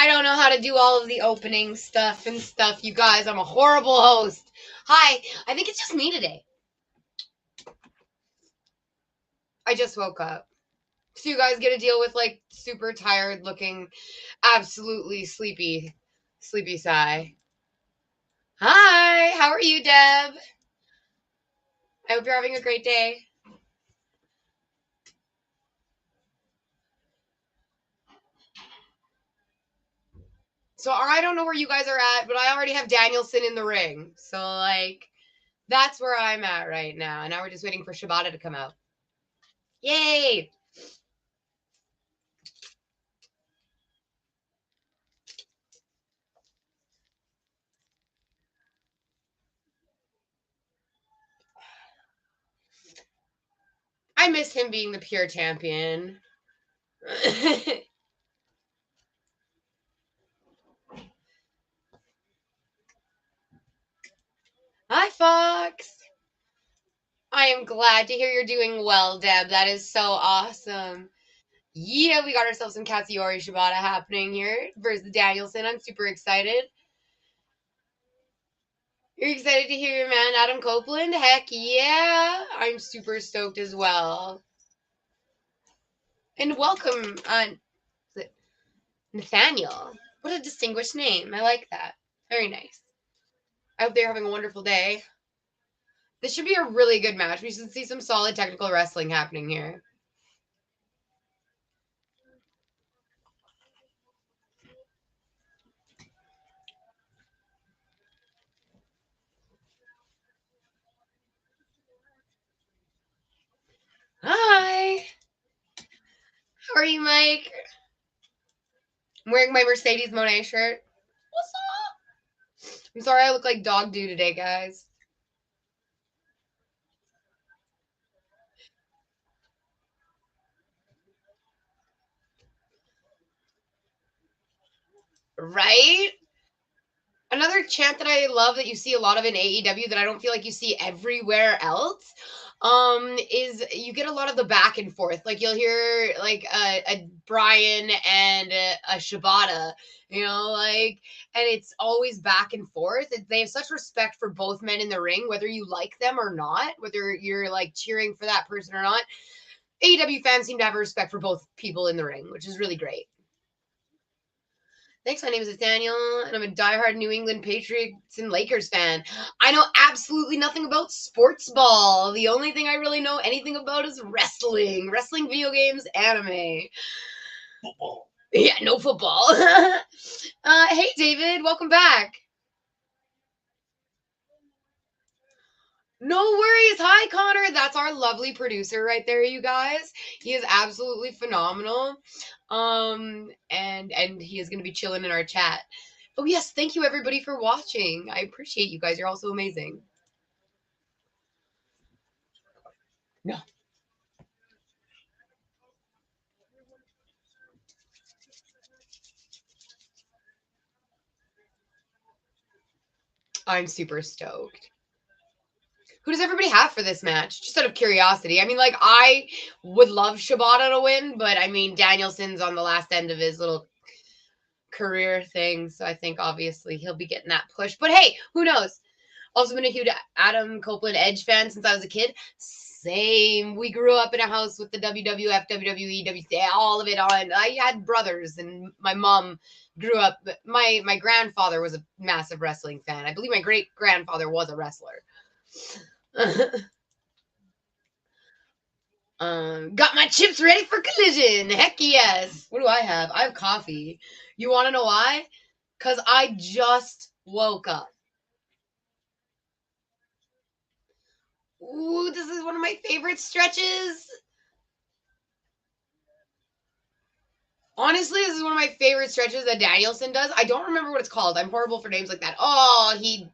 I don't know how to do all of the opening stuff and stuff, you guys. I'm a horrible host. Hi, I think it's just me today. I just woke up. So you guys get to deal with like super tired looking, absolutely sleepy Sigh. Hi, how are you, Deb? I hope you're having a great day. So I don't know where you guys are at, but I already have Danielson in the ring. So like that's where I'm at right now. And now we're just waiting for Shibata to come out. Yay! I miss him being the pure champion. Hi, Fox. I am glad to hear you're doing well, Deb. That is so awesome. Yeah, we got ourselves some Katsuyori Shibata happening here versus Danielson. I'm super excited. You're excited to hear your man, Adam Copeland? Heck yeah. I'm super stoked as well. And welcome, Nathaniel. What a distinguished name. I like that. Very nice. I hope they're having a wonderful day. This should be a really good match. We should see some solid technical wrestling happening here. Hi. How are you, Mike? I'm wearing my Mercedes Monet shirt. What's up? I'm sorry I look like dog do today, guys. Right? Another chant that I love that you see a lot of in AEW that I don't feel like you see everywhere else is you get a lot of the back and forth. Like you'll hear like a Brian and a Shibata, and it's always back and forth. They have such respect for both men in the ring, whether you like them or not, whether you're like cheering for that person or not. AEW fans seem to have a respect for both people in the ring, which is really great. Thanks. My name is Nathaniel, and I'm a diehard New England Patriots and Lakers fan. I know absolutely nothing about sports ball. The only thing I really know anything about is wrestling, video games, anime. Football. Yeah, no football. Hey, David, welcome back. No worries. Hi, Connor. That's our lovely producer right there, you guys. He is absolutely phenomenal. And he is going to be chilling in our chat. Oh yes, thank you everybody for watching. I appreciate you guys. You're also amazing. No. I'm super stoked. Who does everybody have for this match? Just out of curiosity. I mean, like, I would love Shibata to win, but I mean, Danielson's on the last end of his little career thing, so I think obviously he'll be getting that push. But hey, who knows? Also been a huge Adam Copeland Edge fan since I was a kid. Same. We grew up in a house with the WWF, WWE, WCA, all of it on. I had brothers, and my mom grew up. My grandfather was a massive wrestling fan. I believe my great grandfather was a wrestler. Got my chips ready for collision. Heck yes. What do I have? I have coffee. You want to know why? Because I just woke up. Ooh, this is one of my favorite stretches. Honestly, this is one of my favorite stretches that Danielson does. I don't remember what it's called. I'm horrible for names like that. Oh, he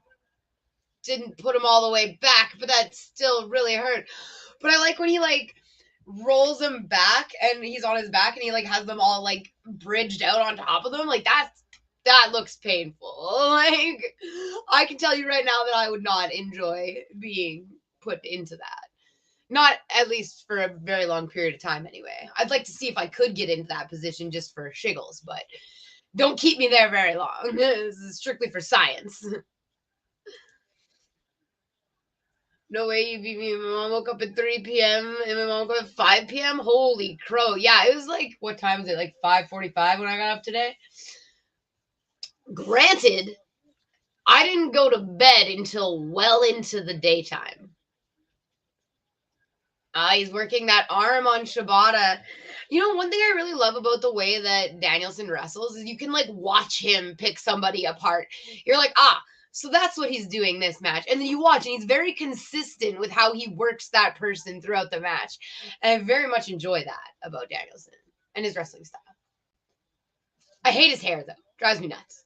didn't put him all the way back, but that still really hurt. But I like when he like rolls him back and he's on his back and he like has them all like bridged out on top of them. Like that looks painful. Like I can tell you right now that I would not enjoy being put into that. Not at least for a very long period of time anyway. I'd like to see if I could get into that position just for shiggles, but Don't keep me there very long. This is strictly for science. No way you beat me. My mom woke up at 3 p.m. and my mom woke up at 5 p.m. Holy crow. Yeah, it was like, what time was it? Like 5:45 when I got up today? Granted, I didn't go to bed until well into the daytime. He's working that arm on Shibata. You know, one thing I really love about the way that Danielson wrestles is you can like watch him pick somebody apart. You're like, so that's what he's doing this match. And then you watch, and he's very consistent with how he works that person throughout the match. And I very much enjoy that about Danielson and his wrestling style. I hate his hair, though. Drives me nuts.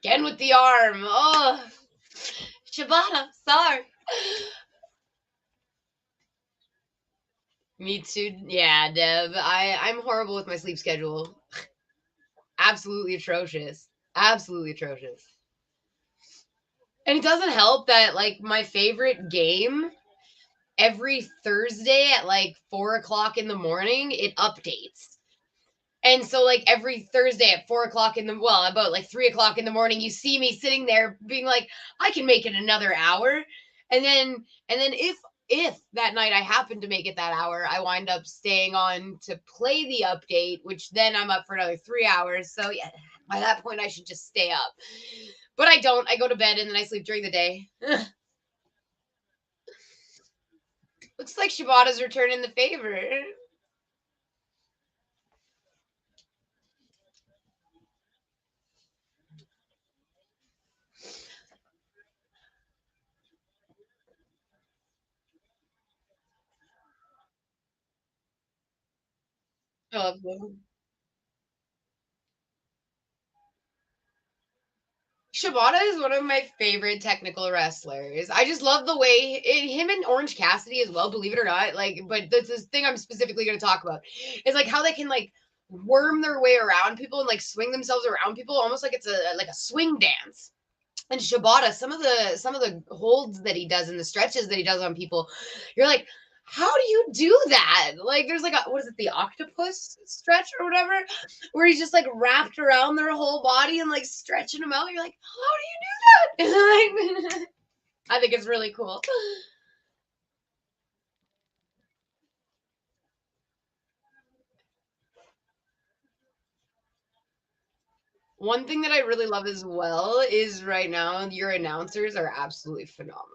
Again with the arm. Oh, Shibata, sorry. Me too. Yeah, Deb. I'm horrible with my sleep schedule. Absolutely atrocious. Absolutely atrocious. And it doesn't help that like my favorite game every Thursday at like 4 o'clock in the morning, it updates. And so like every Thursday at 4 o'clock about like 3 o'clock in the morning, you see me sitting there being like, I can make it another hour. And then if that night I happen to make it that hour, I wind up staying on to play the update, which then I'm up for another 3 hours. So yeah, by that point I should just stay up. But I don't. I go to bed and then I sleep during the day. Looks like Shibata's returning the favor. I love them. Shibata is one of my favorite technical wrestlers. I just love the way him and Orange Cassidy as well, believe it or not. Like, but this thing I'm specifically going to talk about is like how they can like worm their way around people and like swing themselves around people almost like it's a swing dance. And Shibata, some of the holds that he does and the stretches that he does on people, you're like, how do you do that? Like, there's like what is it, the octopus stretch or whatever, where he's just like wrapped around their whole body and like stretching them out. You're like, how do you do that? Like, I think it's really cool. One thing that I really love as well is right now your announcers are absolutely phenomenal.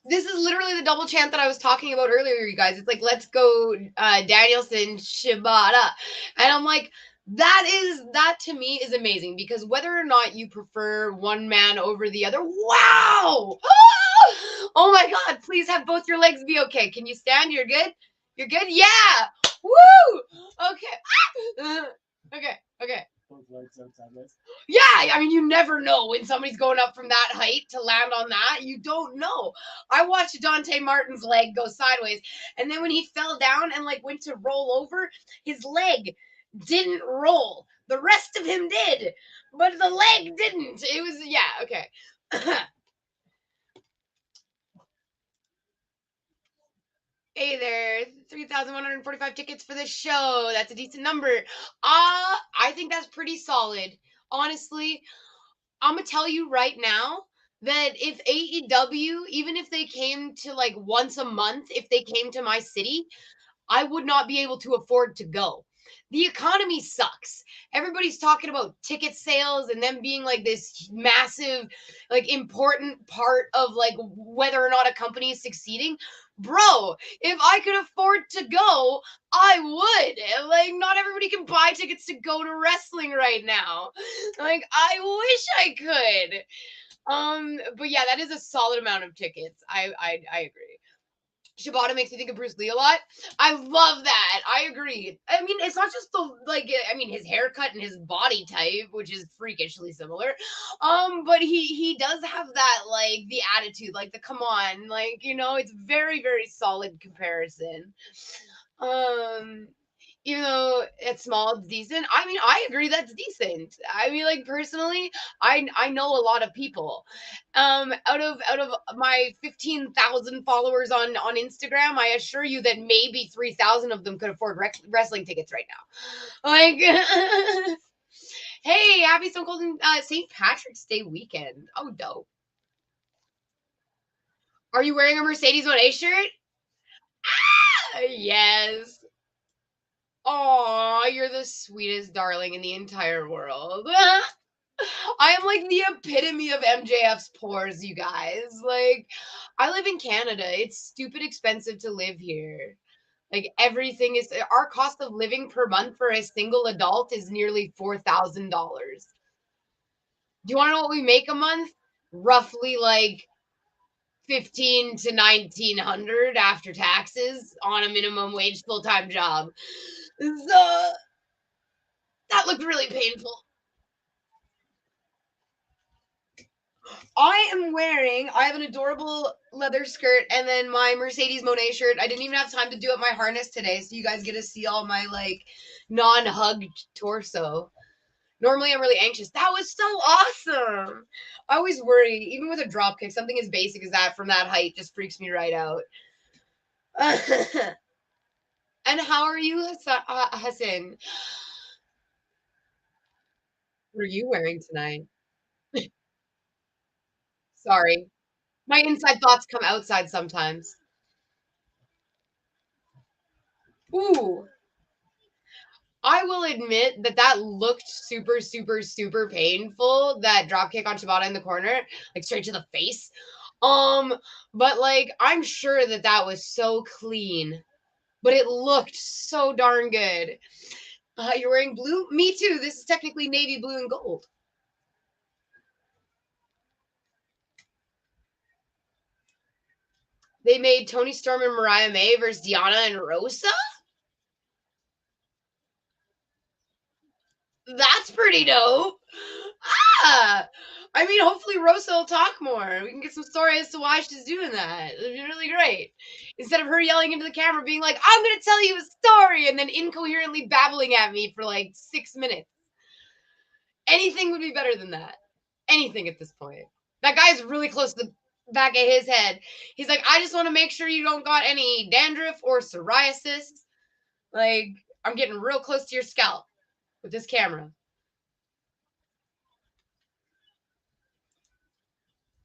This is literally the double chant that I was talking about earlier, you guys. It's like, let's go, Danielson, Shibata. And I'm like, that to me is amazing because whether or not you prefer one man over the other, wow! Oh my God, please have both your legs be okay. Can you stand? You're good? You're good? Yeah! Woo! Okay. Okay, okay. Yeah, I mean, you never know when somebody's going up from that height to land on that. You don't know. I watched Dante Martin's leg go sideways, and then when he fell down and like went to roll over, his leg didn't roll. The rest of him did, but the leg didn't. It was okay. Hey there, 3,145 tickets for this show. That's a decent number. I think that's pretty solid. Honestly, I'm gonna tell you right now that if AEW, even if they came to like once a month, if they came to my city, I would not be able to afford to go. The economy sucks. Everybody's talking about ticket sales and them being like this massive, like important part of like whether or not a company is succeeding. Bro, if I could afford to go, I would. Like, not everybody can buy tickets to go to wrestling right now. Like, I wish I could. But yeah, that is a solid amount of tickets. I agree. Shibata makes me think of Bruce Lee a lot. I love that. I agree. I mean, it's not just the like. I mean, his haircut and his body type, which is freakishly similar. But he does have that like the attitude, like the come on, like it's very very solid comparison. Um, even though it's small, it's decent. I mean, I agree that's decent. I mean, like personally, I know a lot of people. Out of my 15,000 followers on Instagram, I assure you that maybe 3,000 of them could afford wrestling tickets right now. Like, hey, happy Stone Cold St. Patrick's Day weekend. Oh, dope. Are you wearing a Mercedes Monet shirt? Yes. Oh, you're the sweetest darling in the entire world. I am like the epitome of MJF's pores, you guys. Like, I live in Canada. It's stupid expensive to live here. Like, everything is, our cost of living per month for a single adult is nearly $4,000. Do you want to know what we make a month? Roughly like 15 to 1900 after taxes on a minimum wage full time job. So that looked really painful. I have an adorable leather skirt and then my Mercedes Monet shirt. I didn't even have time to do up my harness today, so you guys get to see all my like non-hugged torso. Normally I'm really anxious. That was so awesome. I always worry, even with a drop kick, something as basic as that from that height just freaks me right out. And how are you, Hassan? What are you wearing tonight? Sorry. My inside thoughts come outside sometimes. Ooh. I will admit that that looked super, super, super painful. That drop kick on Shibata in the corner, like straight to the face. Um, but like I'm sure that that was so clean, but it looked so darn good. You're wearing blue? Me too. This is technically navy blue and gold. They made Tony Storm and Mariah May versus Diana and Rosa. That's pretty dope. Ah, I mean, hopefully Rosa will talk more. We can get some story as to why she's doing that. It'd be really great. Instead of her yelling into the camera, being like, "I'm going to tell you a story," and then incoherently babbling at me for like 6 minutes. Anything would be better than that. Anything at this point. That guy's really close to the back of his head. He's like, "I just want to make sure you don't got any dandruff or psoriasis." Like, I'm getting real close to your scalp with this camera.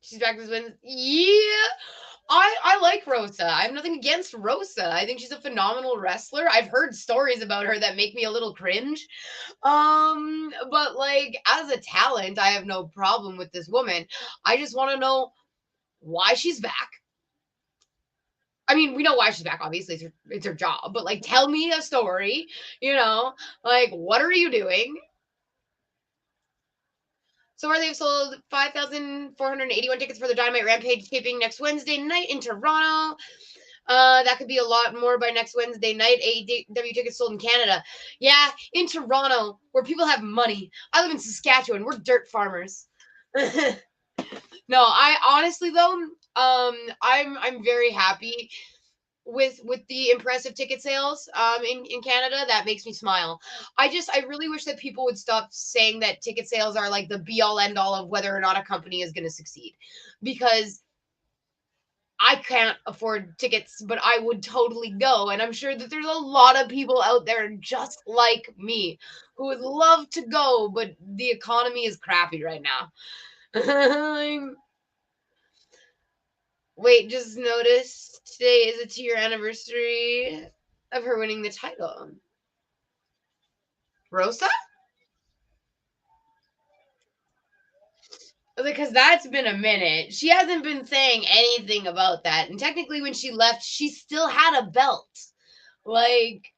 She's back this Wednesday. Yeah, I like Rosa. I have nothing against Rosa. I think she's a phenomenal wrestler. I've heard stories about her that make me a little cringe. But like as a talent, I have no problem with this woman. I just want to know why she's back. I mean, we know why she's back. Obviously, it's her job. But like, tell me a story. You know, like what are you doing? So far, they've sold 5,481 tickets for the Dynamite Rampage taping next Wednesday night in Toronto. That could be a lot more by next Wednesday night. AEW tickets sold in Canada. Yeah, in Toronto, where people have money. I live in Saskatchewan. We're dirt farmers. No, I honestly though, I'm very happy with the impressive ticket sales in Canada. That makes me smile. I really wish that people would stop saying that ticket sales are like the be all end all of whether or not a company is going to succeed, because I can't afford tickets, but I would totally go. And I'm sure that there's a lot of people out there just like me who would love to go, but the economy is crappy right now. Wait, just noticed today is a 2-year anniversary of her winning the title. Rosa? Because that's been a minute. She hasn't been saying anything about that. And technically, when she left, she still had a belt. Like,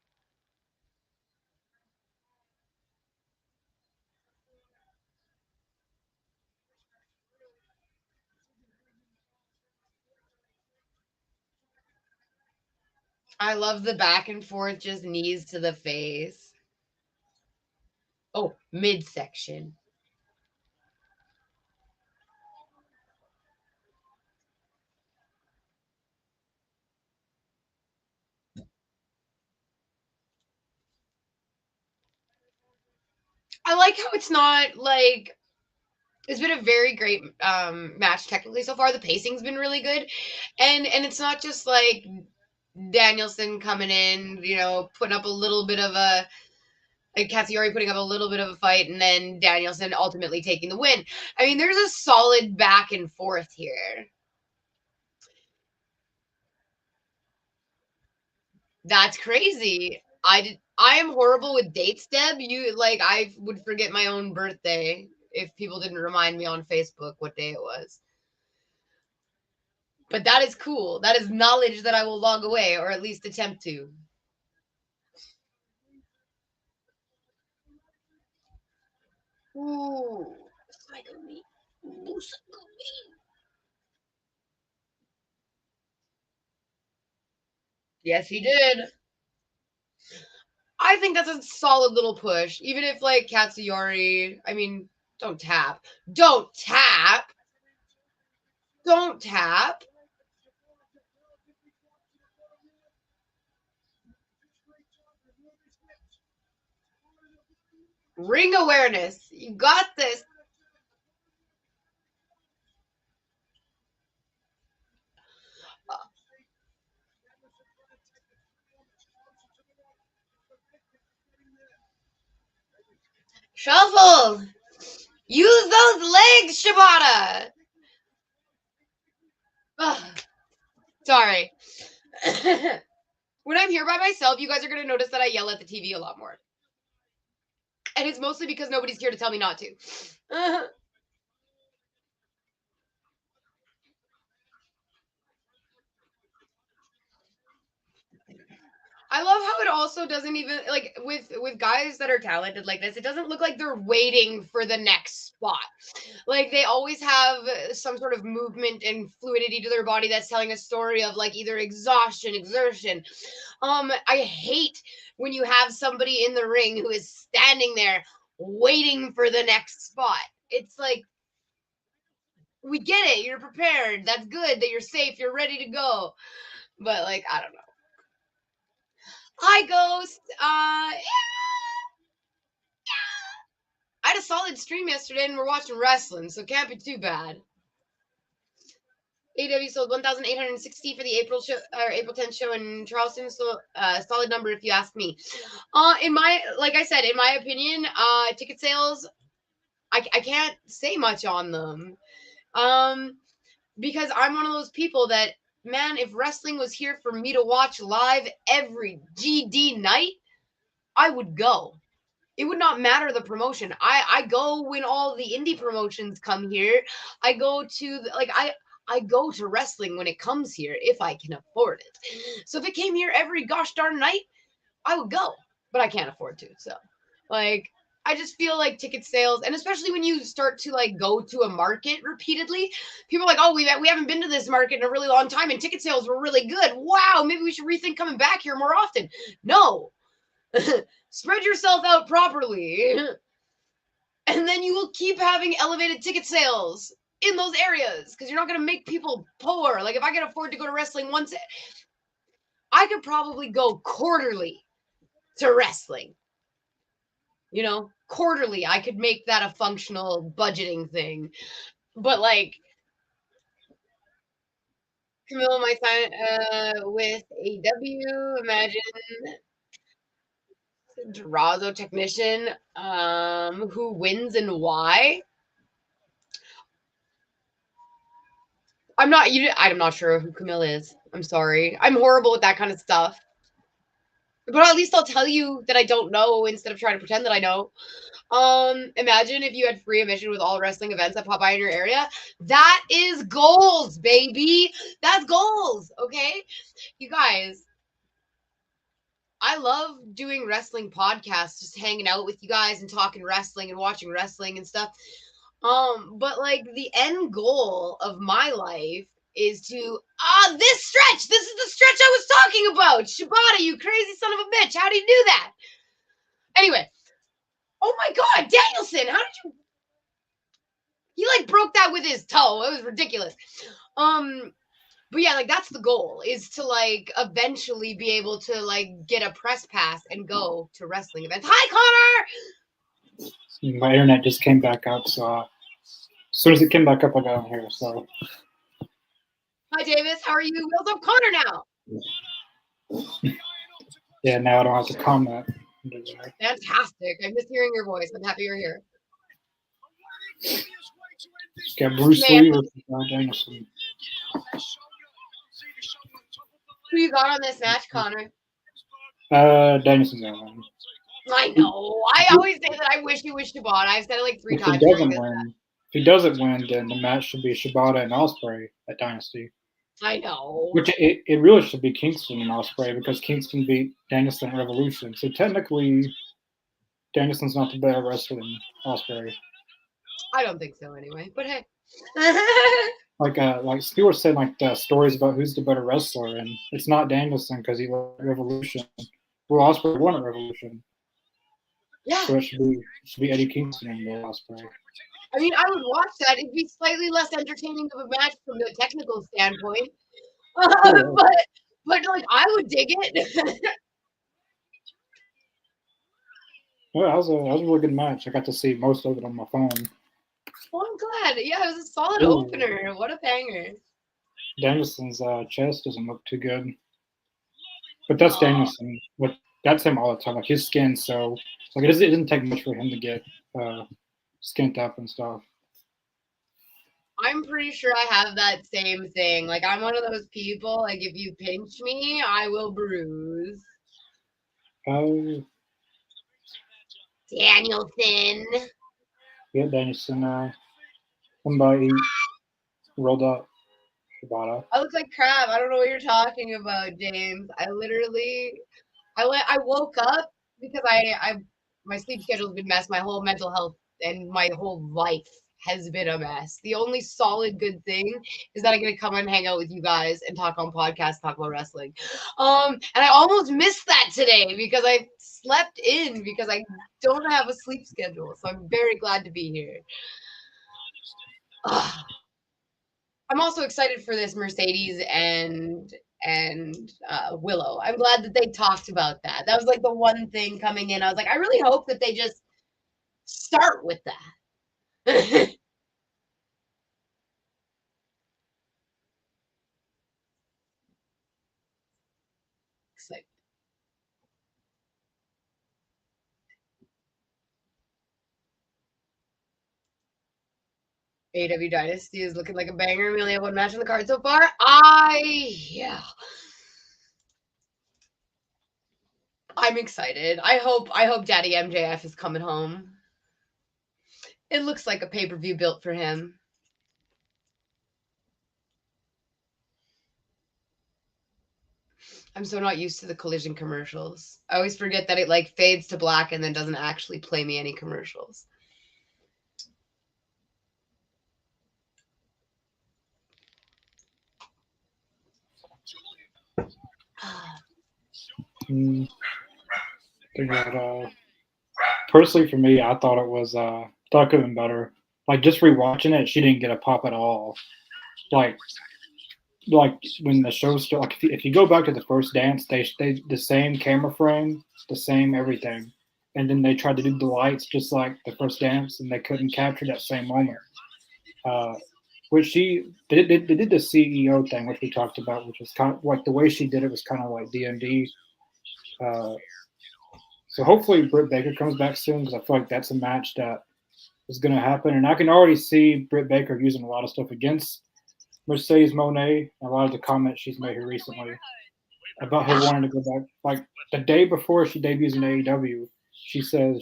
I love the back and forth, just knees to the face. Oh, midsection. I like how it's not like it's been a very great match technically so far. The pacing's been really good, and it's not just like Danielson coming in, putting up a little bit of a like Katsuyori putting up a little bit of a fight, and then Danielson ultimately taking the win. I mean, there's a solid back and forth here. That's crazy. I am horrible with dates, Deb. I would forget my own birthday if people didn't remind me on Facebook what day it was. But that is cool. That is knowledge that I will log away, or at least attempt to. Ooh. Yes, he did. I think that's a solid little push. Even if like Katsuyori, I mean, don't tap. Don't tap. Don't tap. Ring awareness. You got this. Shuffle. Use those legs, Shibata. Ugh. Sorry. When I'm here by myself, you guys are going to notice that I yell at the TV a lot more. And it's mostly because nobody's here to tell me not to. I love how it also doesn't even like with guys that are talented like this, it doesn't look like they're waiting for the next spot. Like they always have some sort of movement and fluidity to their body that's telling a story of like either exhaustion, exertion. I hate when you have somebody in the ring who is standing there waiting for the next spot. It's like we get it, you're prepared. That's good that you're safe, you're ready to go. But like, I don't know. Hi, Ghost. I had a solid stream yesterday and we're watching wrestling, so it can't be too bad. AEW sold 1,860 for the April show, or April 10th show in Charleston. So, solid number if you ask me. Like I said, in my opinion, ticket sales, I can't say much on them. Because I'm one of those people that, man, if wrestling was here for me to watch live every GD night, I would go. It would not matter the promotion. I go when all the indie promotions come here. I go to I go to wrestling when it comes here if I can afford it. So if it came here every gosh darn night, I would go, but I can't afford to. So like I just feel like ticket sales, and especially when you start to like go to a market repeatedly, people are like, oh, we haven't been to this market in a really long time, and ticket sales were really good. Wow, maybe we should rethink coming back here more often. No, spread yourself out properly, and then you will keep having elevated ticket sales in those areas because you're not going to make people poor. Like if I can afford to go to wrestling once, I could probably go quarterly to wrestling. Quarterly, I could make that a functional budgeting thing. But like Camilla might sign with AEW. Imagine Durazo technician. Who wins and why? I'm not sure who Camille is. I'm sorry. I'm horrible with that kind of stuff. But at least I'll tell you that I don't know instead of trying to pretend that I know. Imagine if you had free admission with all wrestling events that pop by in your area. That is goals, baby. That's goals. Okay. You guys, I love doing wrestling podcasts, just hanging out with you guys and talking wrestling and watching wrestling and stuff. But like the end goal of my life is to this stretch. This is the stretch I was talking about. Shibata, you crazy son of a bitch. How do you do that? Anyway, oh my god, Danielson, how did you? He like broke that with his toe. It was ridiculous. But yeah, like that's the goal, is to like eventually be able to like get a press pass and go to wrestling events. Hi, Connor. My internet just came back up, so as soon as it came back up, I got on here. So Hi, Davis. How are you? Wheels up Connor now. yeah, now I don't have to comment. Fantastic. I miss hearing your voice. I'm happy you're here. Got Bruce Man, Lee versus Danielson. who you got on this match, Connor? Danielson's gonna win. I know. I always say that I wish you wished Shibata. I've said it like 3 If he times during doesn't this. win, if he doesn't win, then the match should be Shibata and Ospreay at Dynasty. I know. Which it really should be Kingston and Ospreay because Kingston beat Danielson at Revolution. So technically, Danielson's not the better wrestler than Ospreay. I don't think so anyway. But hey. Like Stewart said, like the stories about who's the better wrestler, and it's not Danielson because he won Revolution. Well, Ospreay won at Revolution, Yeah. so it should be Eddie Kingston and Will Ospreay. I mean, I would watch that. It'd be slightly less entertaining of a match from the technical standpoint. But like, I would dig it. Yeah, that was a really good match. I got to see most of it on my phone. Well, I'm glad. Yeah, it was a solid opener. What a banger. Danielson's chest doesn't look too good. But that's Danielson. That's him all the time. Like his skin, so like it doesn't take much for him to get skint up and stuff. I'm pretty sure I have that same thing. Like I'm one of those people. Like if you pinch me, I will bruise. Oh. Danielson. Yeah, Danielson. Somebody rolled up Shibata. I look like crap. I don't know what you're talking about, James. I woke up because my sleep schedule's been messed. My whole mental health and my whole life has been a mess. The only solid good thing is that I get to come and hang out with you guys and talk on podcasts, talk about wrestling. And I almost missed that today because I slept in because I don't have a sleep schedule. So I'm very glad to be here. I'm also excited for this Mercedes and Willow. I'm glad that they talked about that. That was like the one thing coming in. I was like, I really hope that they just start with that. Excited. AEW Dynasty is looking like a banger. We only have one match on the card so far. Yeah. I'm excited. I hope Daddy MJF is coming home. It looks like a pay-per-view built for him. I'm so not used to the Collision commercials. I always forget that it like fades to black and then doesn't actually play me any commercials. Personally, for me, I thought it could have been better. Like just rewatching it, she didn't get a pop at all. Like when the show started, like if you go back to the first dance, they the same camera frame, the same everything, and then they tried to do the lights just like the first dance, and they couldn't capture that same moment. Which they did the CEO thing, which we talked about, which was kind of like the way she did it was kind of like DMD. So hopefully Britt Baker comes back soon because I feel like that's a match that is going to happen, and I can already see Britt Baker using a lot of stuff against Mercedes Moné. A lot of the comments she's made here recently about her wanting to go back, like the day before she debuts in AEW, she says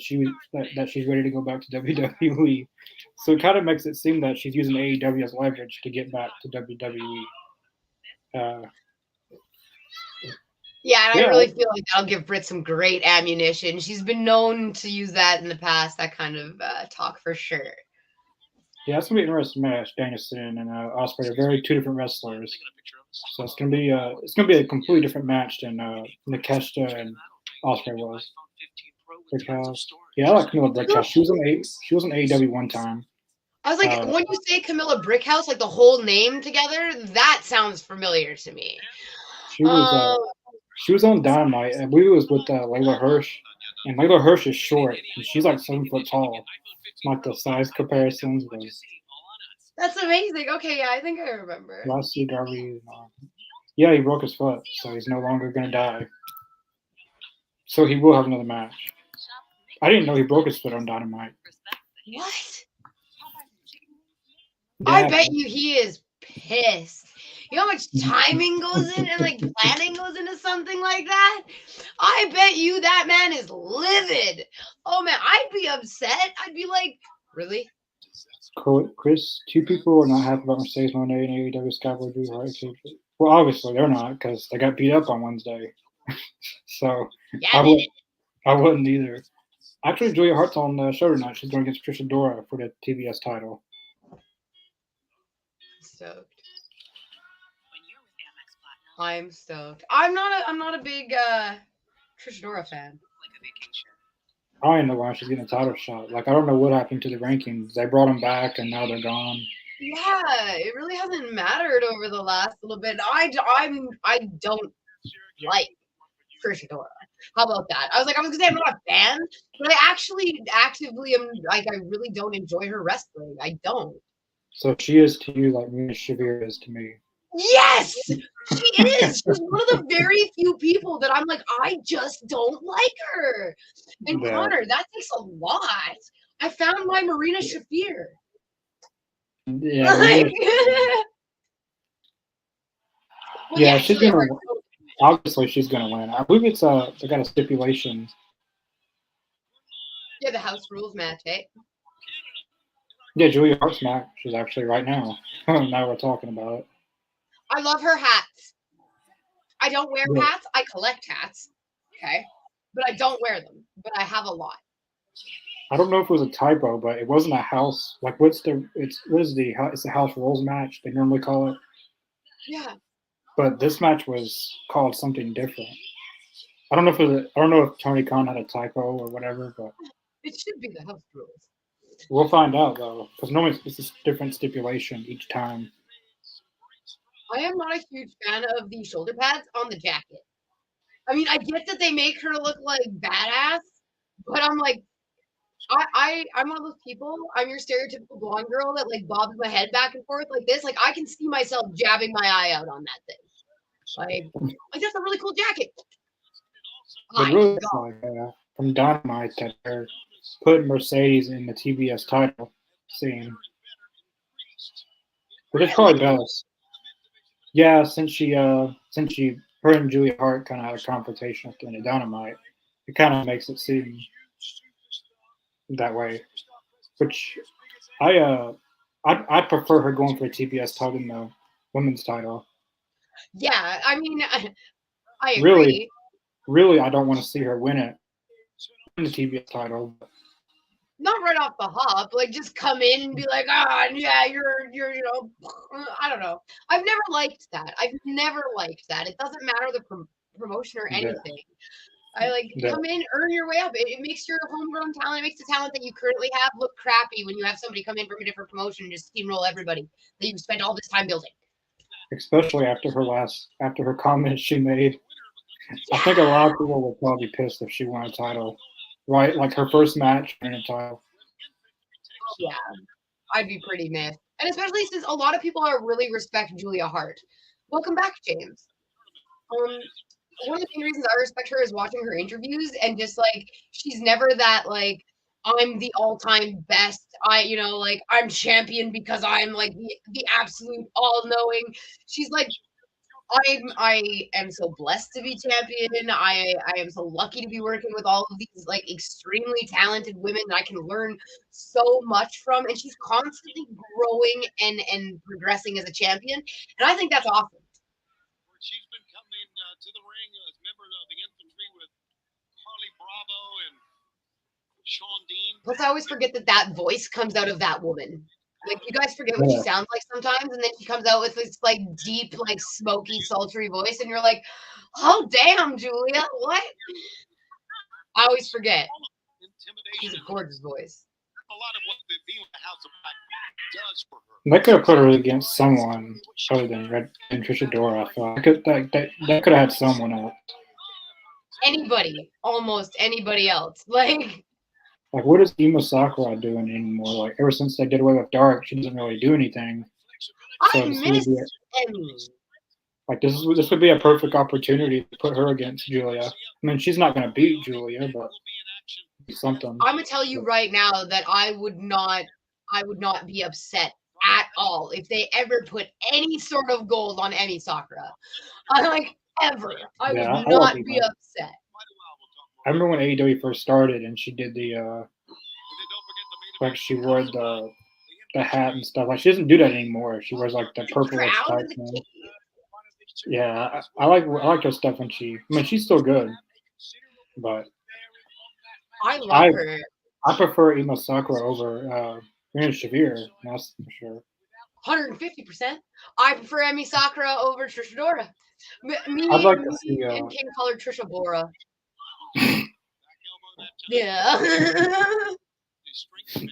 that she's ready to go back to WWE. So it kind of makes it seem that she's using AEW as leverage to get back to WWE. Yeah, and I really feel like that'll give Britt some great ammunition. She's been known to use that in the past, that kind of talk for sure. Yeah, it's gonna be an interesting match. Danielson and Ospreay are very two different wrestlers, so it's gonna be a completely different match than Nakeshita and Ospreay was. Brickhouse. Yeah, I like Camilla Brickhouse. She was on AEW one time. I was like, when you say Camilla Brickhouse, like the whole name together, that sounds familiar to me. She was on Dynamite. I believe it was with Layla Hirsch. And Layla Hirsch is short, and she's like 7 foot tall. Not the size comparisons, but That's amazing. Okay, yeah, I think I remember. Lassie Darby. Yeah, he broke his foot, so he's no longer gonna die. So he will have another match. I didn't know he broke his foot on Dynamite. What? I Yeah, bet you he is pissed. You know how much timing goes in and like planning goes into something like that? I bet you that man is livid. Oh man, I'd be upset. I'd be like, really? Chris, 2 people are not happy about Mercedes Moné and AEW Skyboy Drew Hart. Well, obviously they're not because they got beat up on Wednesday. So Yeah, I they would did. I wouldn't either. Actually, Julia Hart's on the show tonight. She's going against Trish Adora for the TBS title. Stoked. I'm stoked. I'm not a big Trish Adora fan. I don't even know why she's getting a title shot. Like I don't know what happened to the rankings. They brought them back and now they're gone. Yeah, it really hasn't mattered over the last little bit. I don't like Trish Adora. How about that? I was gonna say I'm not a fan, but I actually actively am like I really don't enjoy her wrestling. I don't. So she is to you like Mina Shavir is to me. Yes, she is. She's one of the very few people that I'm like, I just don't like her. And Yeah, Connor, that takes a lot. I found my Marina Shafir. yeah, Like, well, yeah. yeah, She's Julia gonna Hart. obviously she's gonna win. I believe it's they got a stipulation. Yeah, the house rules match, eh? Yeah, Julia Hart's match is actually right now. Now we're talking about it. I love her hats. I don't wear Yeah. hats. I collect hats. Okay. But I don't wear them. But I have a lot. I don't know if it was a typo, but it wasn't a house. Like, what is it's the house rules match they normally call it. Yeah. But this match was called something different. I don't know if Tony Khan had a typo or whatever, but It should be the house rules. we'll find out though, because normally it's a different stipulation each time. I am not a huge fan of the shoulder pads on the jacket. I mean, I get that they make her look like badass, but I'm like, I'm one of those people. I'm your stereotypical blonde girl that like bobs my head back and forth like this. Like I can see myself jabbing my eye out on that thing. Like that's a really cool jacket. But Hi, really, it's go. like from Dynamite that they're putting Mercedes in the TBS title scene, but it's Really? probably best. Yeah, since her and Julia Hart kind of had a confrontation at the end of Dynamite, it kind of makes it seem that way. Which I I prefer her going for a TBS title than the women's title. Yeah, I mean, I Really, agree. really, I don't want to see her win the TBS title. Not right off the hop, like just come in and be like, ah, yeah, you're, I don't know. I've never liked that. I've never liked that. It doesn't matter the promotion or Yeah, anything. I like yeah. come in, earn your way up. It makes your homegrown talent, it makes the talent that you currently have look crappy when you have somebody come in from a different promotion and just steamroll everybody that you've spent all this time building. Especially after her comments she made. I think a Yeah. lot of people would probably be pissed if she won a title, right? Like her first match winning a title. Oh, yeah. I'd be pretty missed. And especially since a lot of people are really respect Julia Hart. Welcome back, James. Um, one of the main reasons I respect her is watching her interviews and just like she's never that like I'm the all-time best. Like I'm champion because I'm like the absolute all-knowing. She's like I am so blessed to be champion. I am so lucky to be working with all of these like extremely talented women that I can learn so much from. And she's constantly growing and progressing as a champion. And I think that's awesome. Plus, I always forget that voice comes out of that woman. Like you guys forget what she Yeah. sounds like sometimes, and then she comes out with this like deep, like smoky, sultry voice, and you're like, "Oh damn, Julia, what?" I always forget. She's a gorgeous voice. They could have put her against someone other than Trish Adora. I feel like that could have had someone else. anybody, almost anybody else. Like, what is Ema Sakura doing anymore? Like ever since they did away with Dark, she doesn't really do anything. I So this would miss be Emmy. this would be a perfect opportunity to put her against Julia. I mean, she's not going to beat Julia, but something. I'm gonna tell you right now that I would not be upset at all if they ever put any sort of gold on Emmy Sakura. I like ever. I would Yeah, I like not be Ema. upset. I remember when AEW first started and she did the she wore the hat and stuff. Like she doesn't do that anymore. She wears like the The purplish crown type and the thing. cape. Yeah, I like her stuff when she. I mean, she's still good, but I love I her. I prefer Ema Sakura over Rina Shavir. That's for sure. 150%. I prefer Emmy Sakura over Trisha Dora. I'd Me like to see and King call her Trisha Bora. Yeah.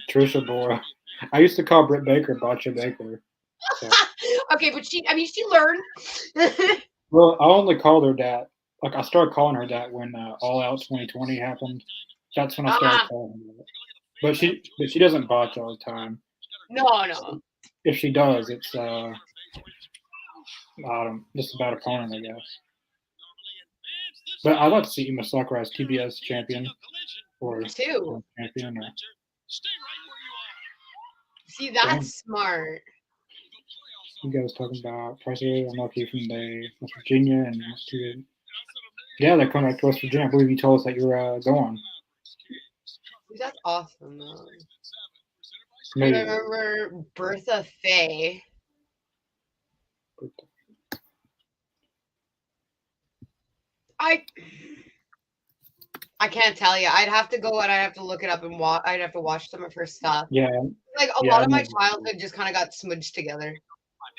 Trisha Bora. I used to call Britt Baker Botcha Baker. So. Okay, but she learned. Well, I only called her that. Like I started calling her that when All Out 2020 happened. That's when I started calling her that. But she doesn't botch all the time. No. If she does, it's just a bad opponent, I guess. But I'd like to see Ema Sakura as TBS champion or Too. champion. Or, See, that's smart. you guys talking about President Unlucky from the West Virginia and yeah, they're coming back to West Virginia. I believe you told us that you were going. That's awesome, though. Maybe. I remember Bertha Faye. I can't tell you. I'd have to go and I'd have to look it up and watch. I'd have to watch some of her stuff. Yeah. Like a lot of my childhood just kind of got smudged together.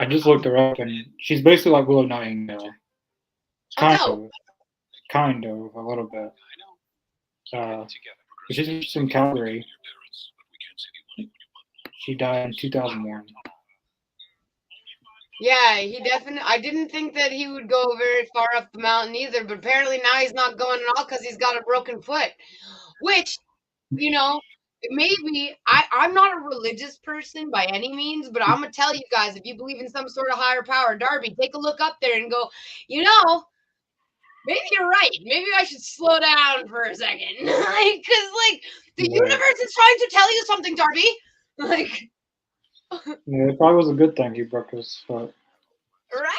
I just looked her up and she's basically like Willow Nightingale. Kind of, a little bit. She's from Calgary. She died in 2001. Yeah, he definitely. I didn't think that he would go very far up the mountain either, but apparently now he's not going at all because he's got a broken foot. Which, maybe I'm not a religious person by any means, but I'm gonna tell you guys, if you believe in some sort of higher power, Darby, take a look up there and go, maybe you're right. Maybe I should slow down for a second, because the universe is trying to tell you something, Darby. Yeah, it probably was a good thing he broke his foot. Right?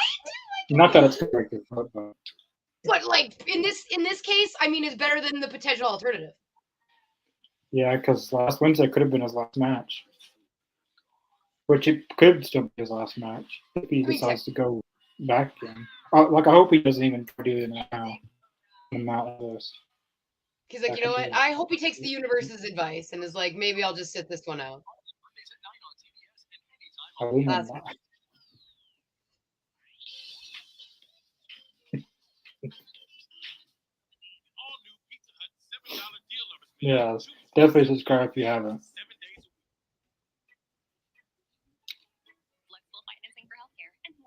Not that it's gonna break your foot, but. But in this case, I mean, it's better than the potential alternative. Yeah, because last Wednesday could have been his last match, which it could still be his last match if he decides to go back again. I hope he doesn't even do it now. He's like, you know what? I hope he takes the universe's advice and is like, maybe I'll just sit this one out. Yeah, definitely subscribe if you haven't.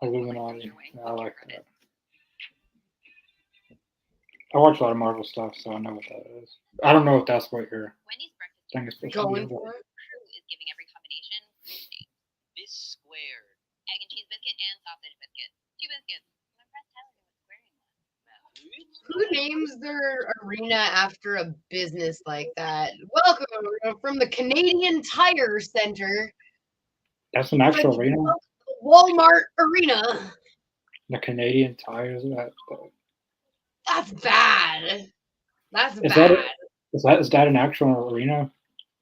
Illuminati. Yeah, I like that. I watch a lot of Marvel stuff, so I know what that is. I don't know if that's what your thing is supposed to be. Is giving every combination this squared egg and cheese biscuit and sausage biscuit. 2 biscuits. My friend Tyler was squaring one. Who names their arena after a business like that? Welcome from the Canadian Tire Center. That's an actual arena? Walmart Arena. The Canadian Tires? That's bad. That's is bad. Is that an actual arena?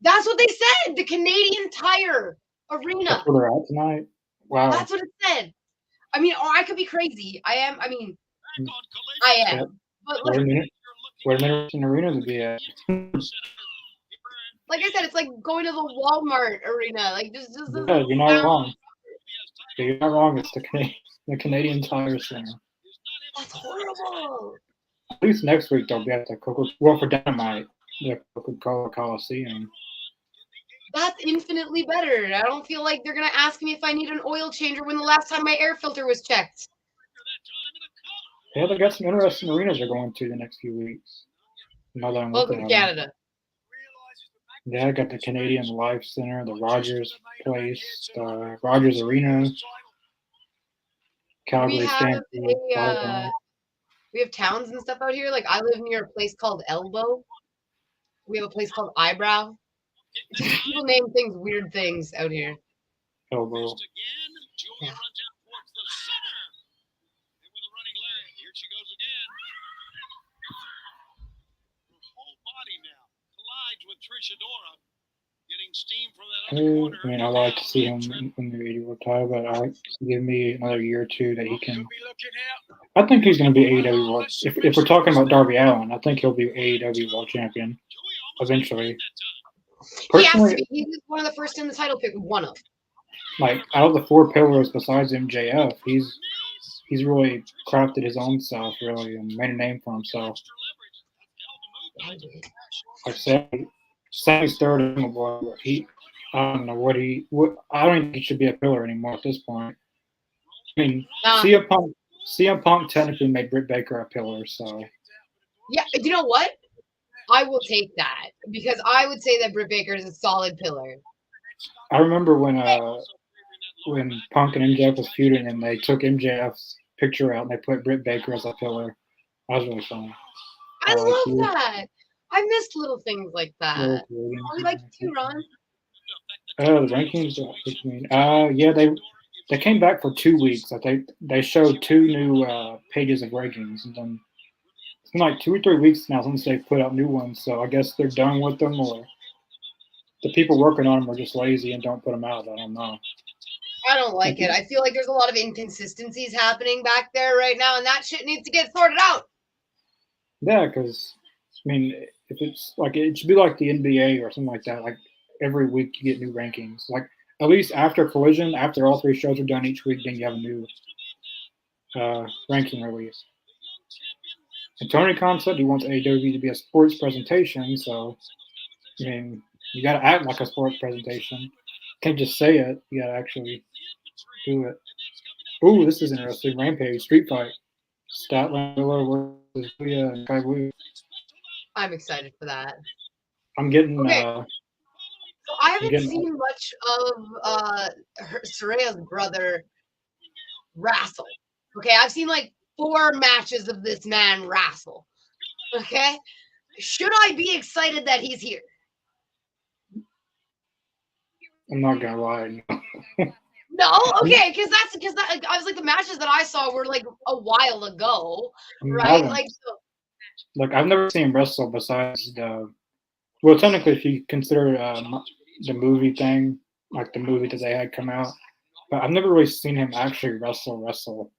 That's what they said. The Canadian Tire Arena. That's where they're at tonight? Wow. That's what it said. I mean, or I could be crazy. I am. Yeah. But where a minute an arena to be at? Like I said, it's like going to the Walmart Arena. Like just yeah, you're not wrong. You're not wrong. It's the Canadian Tire Center. That's horrible. At least next week they'll be at the for Dynamite, the Coca-Cola Coliseum. That's infinitely better. I don't feel like they're gonna ask me if I need an oil changer when the last time my air filter was checked. Yeah, they got some interesting arenas they're going to the next few weeks. Now that I'm looking Welcome at to them. Canada. Yeah, I got the Canadian Life Center, the Rogers Place, the Rogers Arena, We Calgary have Stampede, a we have towns and stuff out here. Like I live near a place called Elbow. We have a place called Eyebrow. Just people name things weird things out here. Elbow. Yeah. I mean, I like to see him in the AEW title, but I like to give me another year or two that he can. I think he's going to be AEW World. If we're talking about Darby Allin, I think he'll be AEW World Champion eventually. He has to Personally, be. He was one of the first in the title pick. One of. like out of the four pillars besides MJF, he's really crafted his own stuff really and made a name for himself. Like Sammy's third in the boy, but I don't know what I don't think he should be a pillar anymore at this point. I mean, Nah. CM Punk technically made Britt Baker a pillar, so Yeah, you know what? I will take that because I would say that Britt Baker is a solid pillar. I remember when Punk and MJF was feuding and they took MJF's picture out and they put Britt Baker as a pillar. That was really funny. I love that. I missed little things like that. We like you too, Ron. The rankings. Yeah, they came back for 2 weeks. Like they showed 2 new pages of rankings, and then it's been like 2 or 3 weeks now since they put out new ones. So I guess they're done with them, or the people working on them are just lazy and don't put them out. I don't know. I don't like it. I feel like there's a lot of inconsistencies happening back there right now, and that shit needs to get sorted out. Yeah, because I mean, if it's like it should be like the NBA or something like that. Like every week you get new rankings. Like at least after Collision, after all 3 shows are done each week, then you have a new ranking release. And Tony Khan said he wants AEW to be a sports presentation, so I mean, you got to act like a sports presentation. You can't just say it. You got to actually do it. Ooh, this is interesting. Rampage Street Fight. Statlander versus Julia and Kai Wu. I'm excited for that. I'm getting. Okay. So I haven't seen much of Soraya's brother wrestle. Okay, I've seen like 4 matches of this man wrestle. Okay, should I be excited that he's here? I'm not gonna lie. No, okay, because I was like the matches that I saw were like a while ago, right? Like I've never seen him wrestle besides well, technically if you consider the movie thing, like the movie that they had come out, but I've never really seen him actually wrestle.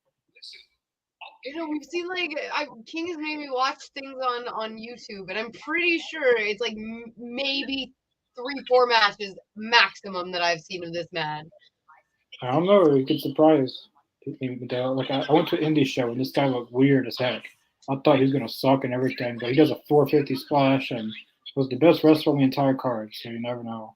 You know, we've seen like King has made me watch things on YouTube, and I'm pretty sure it's like maybe 3-4 matches maximum that I've seen of this man. I don't know. You could surprise. Like I went to an indie show and this guy looked weird as heck. I thought he was gonna suck and everything, but he does a 450 splash and was the best wrestler on the entire card. So you never know.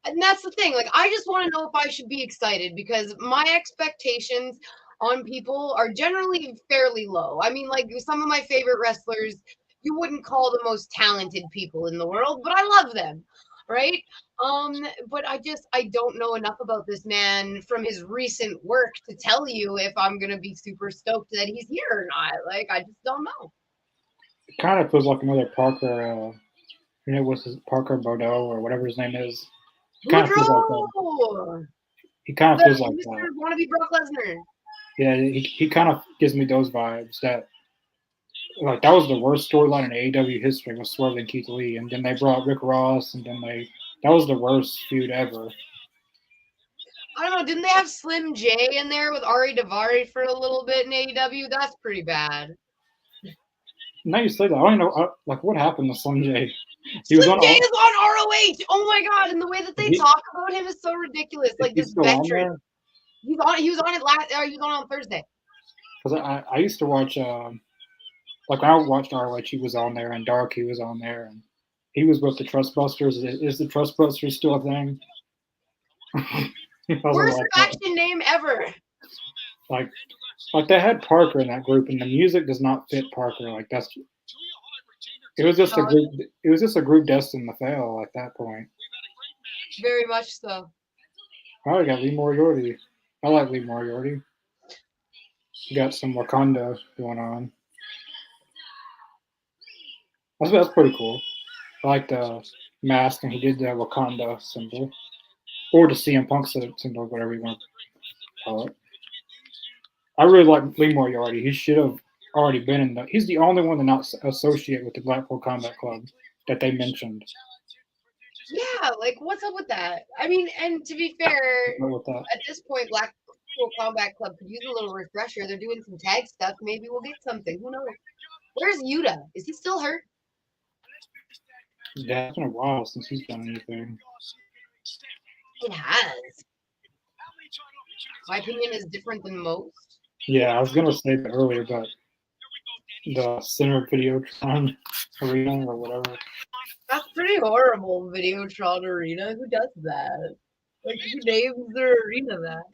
And that's the thing. Like I just want to know if I should be excited because my expectations on people are generally fairly low. I mean, like some of my favorite wrestlers, you wouldn't call the most talented people in the world, but I love them, right? But I don't know enough about this man from his recent work to tell you if I'm gonna be super stoked that he's here or not. Like I just don't know. It kind of feels like another Parker. What's his Parker Bordeaux or whatever his name is. He kind of feels like that. He kind of feels like that. Wannabe Brock Lesnar. Yeah, he kind of gives me those vibes that like that was the worst storyline in AEW history was Swerve and Keith Lee, and then they brought Rick Ross, and then that was the worst feud ever. I don't know. Didn't they have Slim J in there with Ari Daivari for a little bit in AEW? That's pretty bad. Now you say that, I don't know. Like, what happened to Slim J? Slim J is on ROH. Oh my god! And the way that they talk about him is so ridiculous. Like this veteran. He was on it last. He was on Thursday. Because I used to watch. Like when I watched ROH, he was on there, and Dark, he was on there, and he was with the Trustbusters. Is the Trustbusters still a thing? Worst faction name ever. Like Like they had Parker in that group, and the music does not fit Parker. Like that's it was just a No, group. It was just a group destined to fail at that point. very much so. Probably got Lee Moriarty. I like Lee Moriarty. Got some Wakanda going on. That's pretty cool. I like the mask, and he did the Wakanda symbol, or the CM Punk symbol, whatever you want to call it. I really like Lee Moriarty. He should have already been in the. He's the only one to not associate with the Blackpool Combat Club that they mentioned. Yeah, like what's up with that? I mean, and to be fair, With that, at this point, Blackpool Combat Club could use a little refresher. They're doing some tag stuff. Maybe we'll get something. Who knows? Where's Yuta? Is he still hurt? yeah, it's been a while since he's done anything. It has. My opinion is different than most. Yeah, I was gonna say that earlier, but the Center Videotron Arena or whatever. That's pretty horrible, Videotron Arena. Who does that? Like, who names their arena that?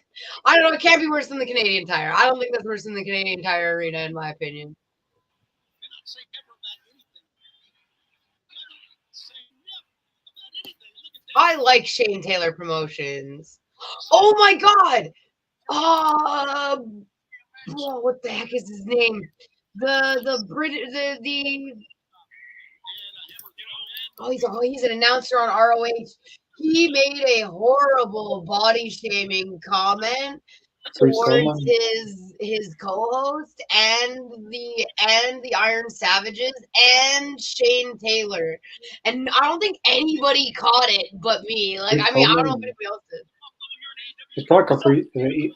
I don't know. It can't be worse than the Canadian Tire. I don't think that's worse than the Canadian Tire Arena, in my opinion. I like Shane Taylor Promotions. Oh my god! What the heck is his name? The Brit the he's an announcer on ROH. He made a horrible body shaming comment Chris towards Coleman. his co-host and the Iron Savages and Shane Taylor. And I don't think anybody caught it but me. Like, Chris I mean, I don't know if Coleman. anybody else did. It's probably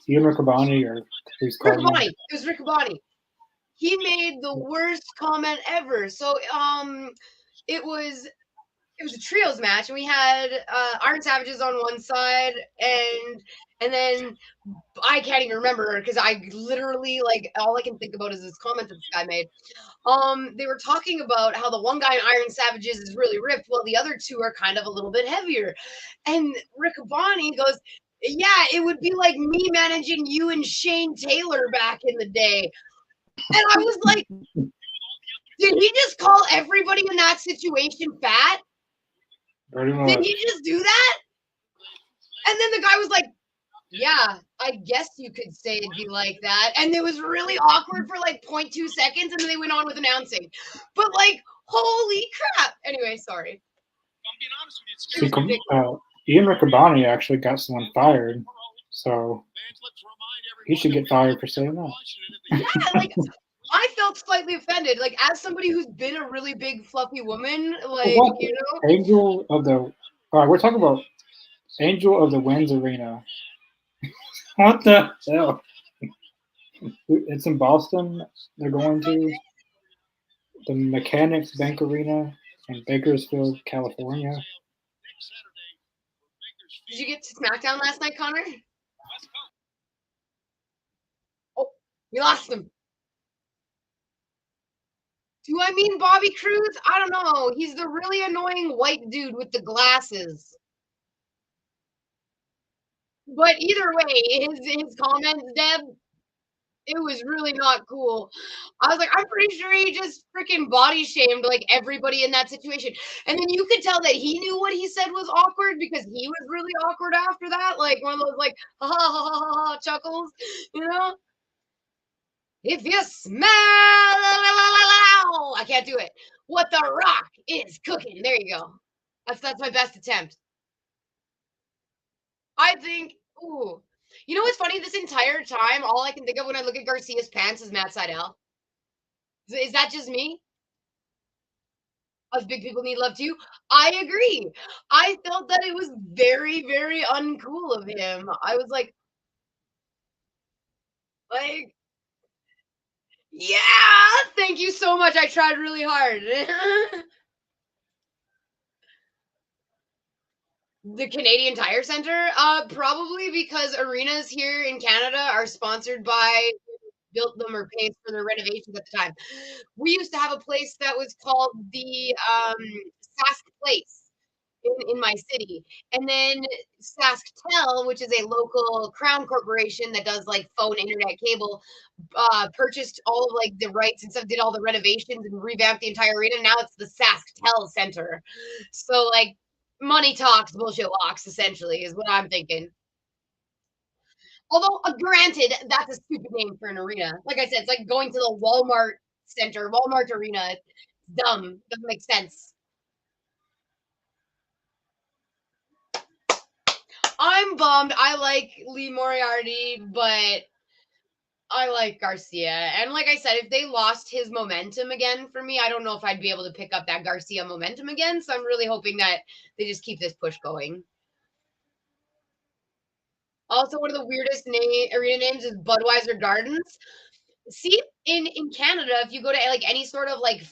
Ian Riccaboni or Caprice Rick Coleman. Abani. It was Rick Abani. He made the worst comment ever. So it was a trios match, and we had Iron Savages on one side, and then I can't even remember because I literally, like, all I can think about is this comment that this guy made. They were talking about how the one guy in Iron Savages is really ripped, while the other two are kind of a little bit heavier. And Rick Abani goes, "Yeah, it would be like me managing you and Shane Taylor back in the day." And I was like, did he just call everybody in that situation fat? Pretty Did much. he just do that? And then the guy was like, yeah, I guess you could say it'd be like that. And it was really awkward for like 0.2 seconds, and then they went on with announcing. But like, holy crap. Anyway, sorry. See, Ian Riccaboni actually got someone fired, so he should get fired for saying that. Yeah, like, I felt slightly offended. Like, as somebody who's been a really big, fluffy woman, like, What? you know. Angel of the. All right, we're talking about Angel of the Winds Arena. What the hell? It's in Boston. They're going to the Mechanics Bank Arena in Bakersfield, California. Did you get to SmackDown last night, Connor? Oh, we lost him. Do I mean Bobby Cruz? I don't know. He's the really annoying white dude with the glasses. But either way, his comments, Deb, it was really not cool. I was like, I'm pretty sure he just freaking body shamed like everybody in that situation. And then you could tell that he knew what he said was awkward because he was really awkward after that. Like one of those like ha ha ha ha, ha chuckles, you know? If you smell, I can't do it. What the Rock is cooking. There you go. That's my best attempt. I think. Ooh, you know what's funny? This entire time, all I can think of when I look at Garcia's pants is Matt Sydal. Is that just me? Us big people need love too. I agree. I felt that it was very, very uncool of him. I was like, yeah, thank you so much. I tried really hard. The Canadian Tire Center, probably because arenas here in Canada are sponsored by built them or paid for their renovations at the time. We used to have a place that was called the Sask Place. in my city. And then SaskTel, which is a local crown corporation that does like phone, internet, cable, purchased all of like the rights and stuff, did all the renovations and revamped the entire arena. Now it's the SaskTel Center. So like money talks, bullshit walks, essentially, is what I'm thinking. Although, granted, that's a stupid name for an arena. Like I said, it's like going to the Walmart Center, Walmart Arena. It's dumb. Doesn't make sense. I'm bummed. I like Lee Moriarty, but I like Garcia. And like I said, if they lost his momentum again for me, I don't know if I'd be able to pick up that Garcia momentum again. So I'm really hoping that they just keep this push going. Also, one of the weirdest arena names is Budweiser Gardens. See, in Canada, if you go to like any sort of like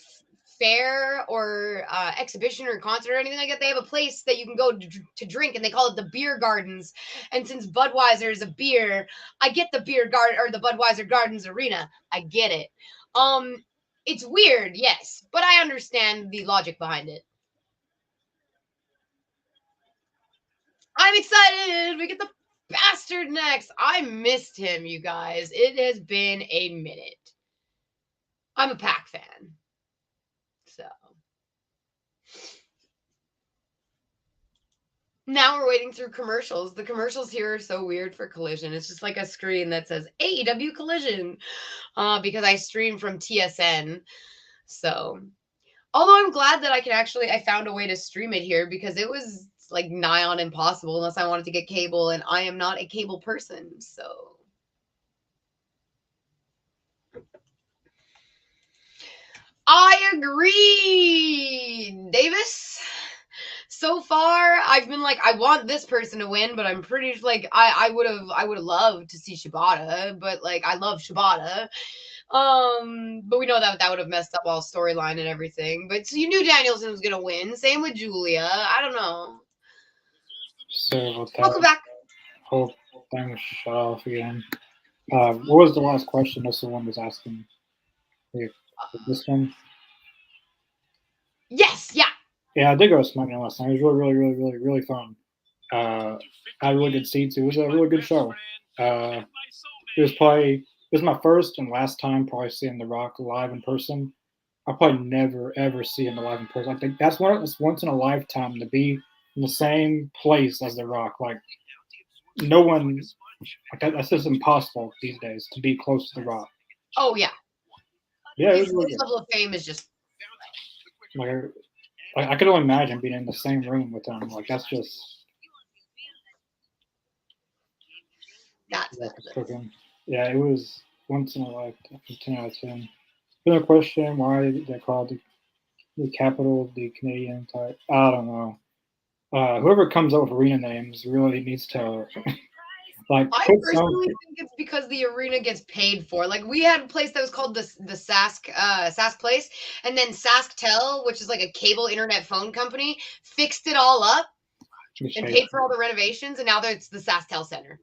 fair or exhibition or concert or anything like that, they have a place that you can go to drink, and they call it the beer gardens. And since Budweiser is a beer, I get the beer garden or the Budweiser Gardens Arena. I get it. It's weird, yes, but I understand the logic behind it. I'm excited. We get the bastard next. I missed him, you guys. It has been a minute. I'm a Pac fan. So now we're waiting through commercials. The commercials here are so weird for Collision. It's just like a screen that says AEW Collision because I stream from TSN. So although I'm glad that I found a way to stream it here because it was like nigh on impossible unless I wanted to get cable, and I am not a cable person. So I agree, Davis. So far, I've been like, I want this person to win, but I'm pretty like I would have loved to see Shibata, but like I love Shibata. But we know that would have messed up all storyline and everything. But so you knew Danielson was gonna win. Same with Julia. I don't know. So Welcome back. Whole thing was shut off again. What was the last question? That's the one was asking. This one. Yes, yeah. Yeah, I did go to SmackDown last night. It was really fun. Had really good seats. It was a really good show. It was my first and last time probably seeing The Rock live in person. I'll probably never ever see him live in person. I think that's once in a lifetime to be in the same place as The Rock. Like no one, that's just impossible these days to be close to The Rock. Oh yeah. Yeah, this level of fame is just like I could only imagine being in the same room with him. Like that's cooking. Yeah, it was once in a lifetime. 10 out of 10. Another question: why they called the capital the Canadian type? I don't know. Whoever comes up with arena names really needs to like. I personally think it's because the arena gets paid for. Like we had a place that was called the Sask Place, and then SaskTel, which is like a cable internet phone company, fixed it all up and paid for all the renovations, and now it's the SaskTel Center.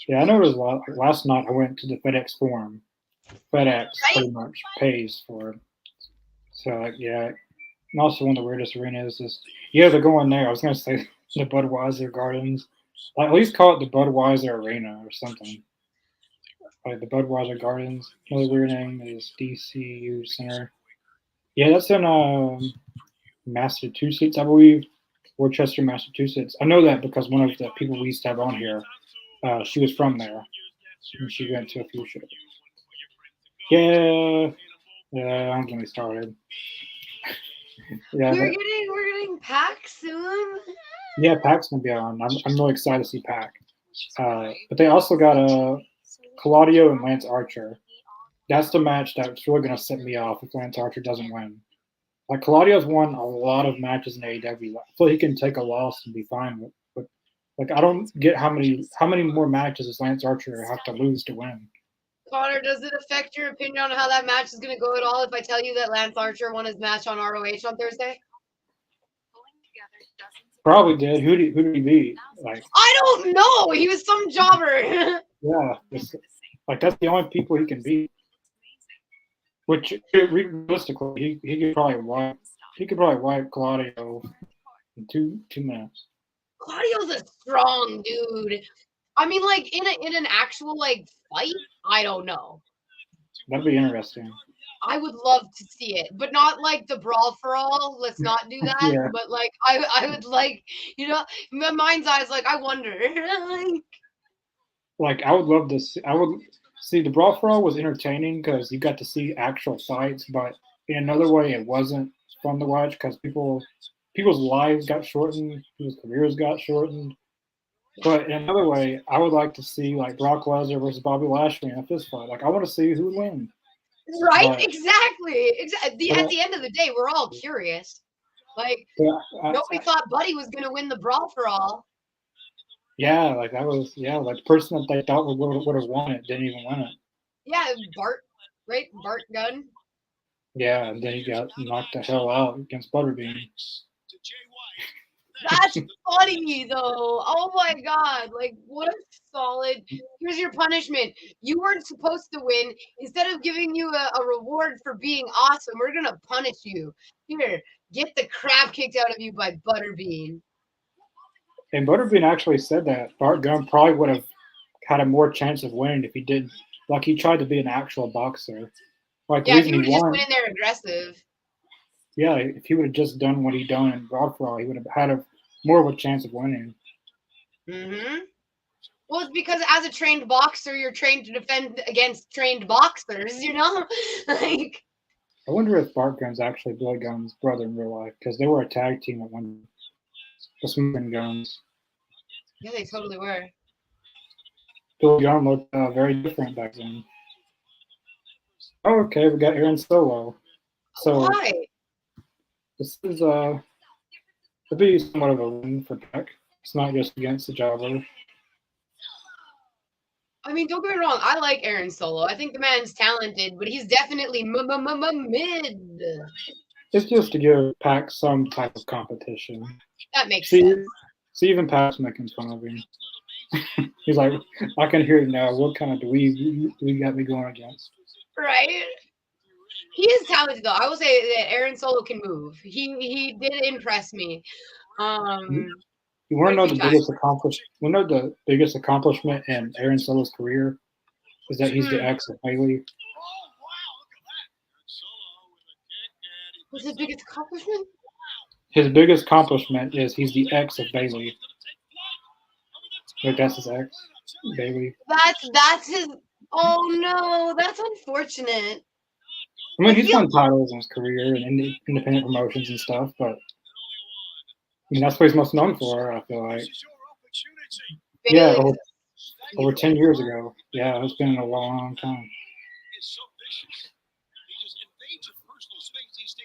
Yeah, I know it was last night. I went to the FedEx Forum. FedEx pretty much pays for it. So yeah, and also one of the weirdest arenas is they're going there. I was gonna say the Budweiser Gardens. Like, at least call it the Budweiser Arena or something. Like the Budweiser Gardens. Another weird name is DCU Center. Yeah, that's in Massachusetts, I believe. Worcester, Massachusetts. I know that because one of the people we used to have on here, she was from there. And she went to a few shows. Yeah, don't get me started. Yeah, we're getting Pac soon. Yeah, Pac's gonna be on. I'm really excited to see Pac. But they also got Claudio and Lance Archer. That's the match that's really gonna set me off if Lance Archer doesn't win. Like Claudio's won a lot of matches in AEW. I feel he can take a loss and be fine with. But like I don't get how many more matches does Lance Archer have to lose to win? Connor, does it affect your opinion on how that match is going to go at all if I tell you that Lance Archer won his match on ROH on Thursday? Probably did. Who did he beat? Like I don't know. He was some jobber. Yeah, like that's the only people he can beat. Which realistically, he could probably wipe Claudio in 2 minutes. Claudio's a strong dude. I mean, like in an actual like fight, I don't know. That'd be interesting. I would love to see it, but not like the brawl for all. Let's not do that. Yeah. But like, I would like, in my mind's eyes, like I wonder. Like I would love to see. I would see the brawl for all was entertaining because you got to see actual fights, but in another way, it wasn't fun to watch because people's lives got shortened, people's careers got shortened. But in another way, I would like to see like Brock Lesnar versus Bobby Lashley in a fist fight. Like I want to see who would win. Right? But, Exactly. At but, the end of the day, we're all curious. Like nobody I, thought Buddy was gonna win the brawl for all. yeah, like that was like the person that they thought would have won it didn't even win it. Yeah, Bart, right? Bart Gunn. Yeah, and then he got knocked the hell out against Butterbean. That's funny though. Oh my god! Like what a solid. Here's your punishment. You weren't supposed to win. Instead of giving you a reward for being awesome, we're gonna punish you. Here, get the crap kicked out of you by Butterbean. And Butterbean actually said that Bart Gunn probably would have had a more chance of winning if he did. Like he tried to be an actual boxer. Like the Yeah, if reason you he would have just won. went in there aggressive. Yeah, if he would have just done what he done in Brawl for All, he would have had more of a chance of winning. Mm-hmm. Well, it's because as a trained boxer, you're trained to defend against trained boxers, like. I wonder if Bart Gunn's actually Billy Gunn's brother in real life because they were a tag team at one. The Smoking Guns. Yeah, they totally were. Billy Gunn looked very different back then. Oh, okay, we got Aaron Solo. So Why? this is it'll be somewhat of a win for Peck. It's not just against the jobber. I mean, don't get me wrong. I like Aaron Solo. I think the man's talented, but he's definitely mid. It's just to give Pac some type of competition. That makes sense. See, even Pac's making fun of him. He's like, I can hear it now. What kind of do we got me going against? Right? He is talented, though. I will say that Aaron Solo can move. He did impress me. You want to know the biggest accomplishment? You know the biggest accomplishment in Aaron Solo's career is that he's the ex of Bailey. What's his biggest accomplishment? His biggest accomplishment is he's the ex of Bailey. Like that's his ex, Bailey. That's his. Oh no, that's unfortunate. I mean, he's won titles in his career and independent promotions and stuff, but I mean that's what he's most known for. I feel like. Yeah, over 10 years ago. Yeah, it's been a long time.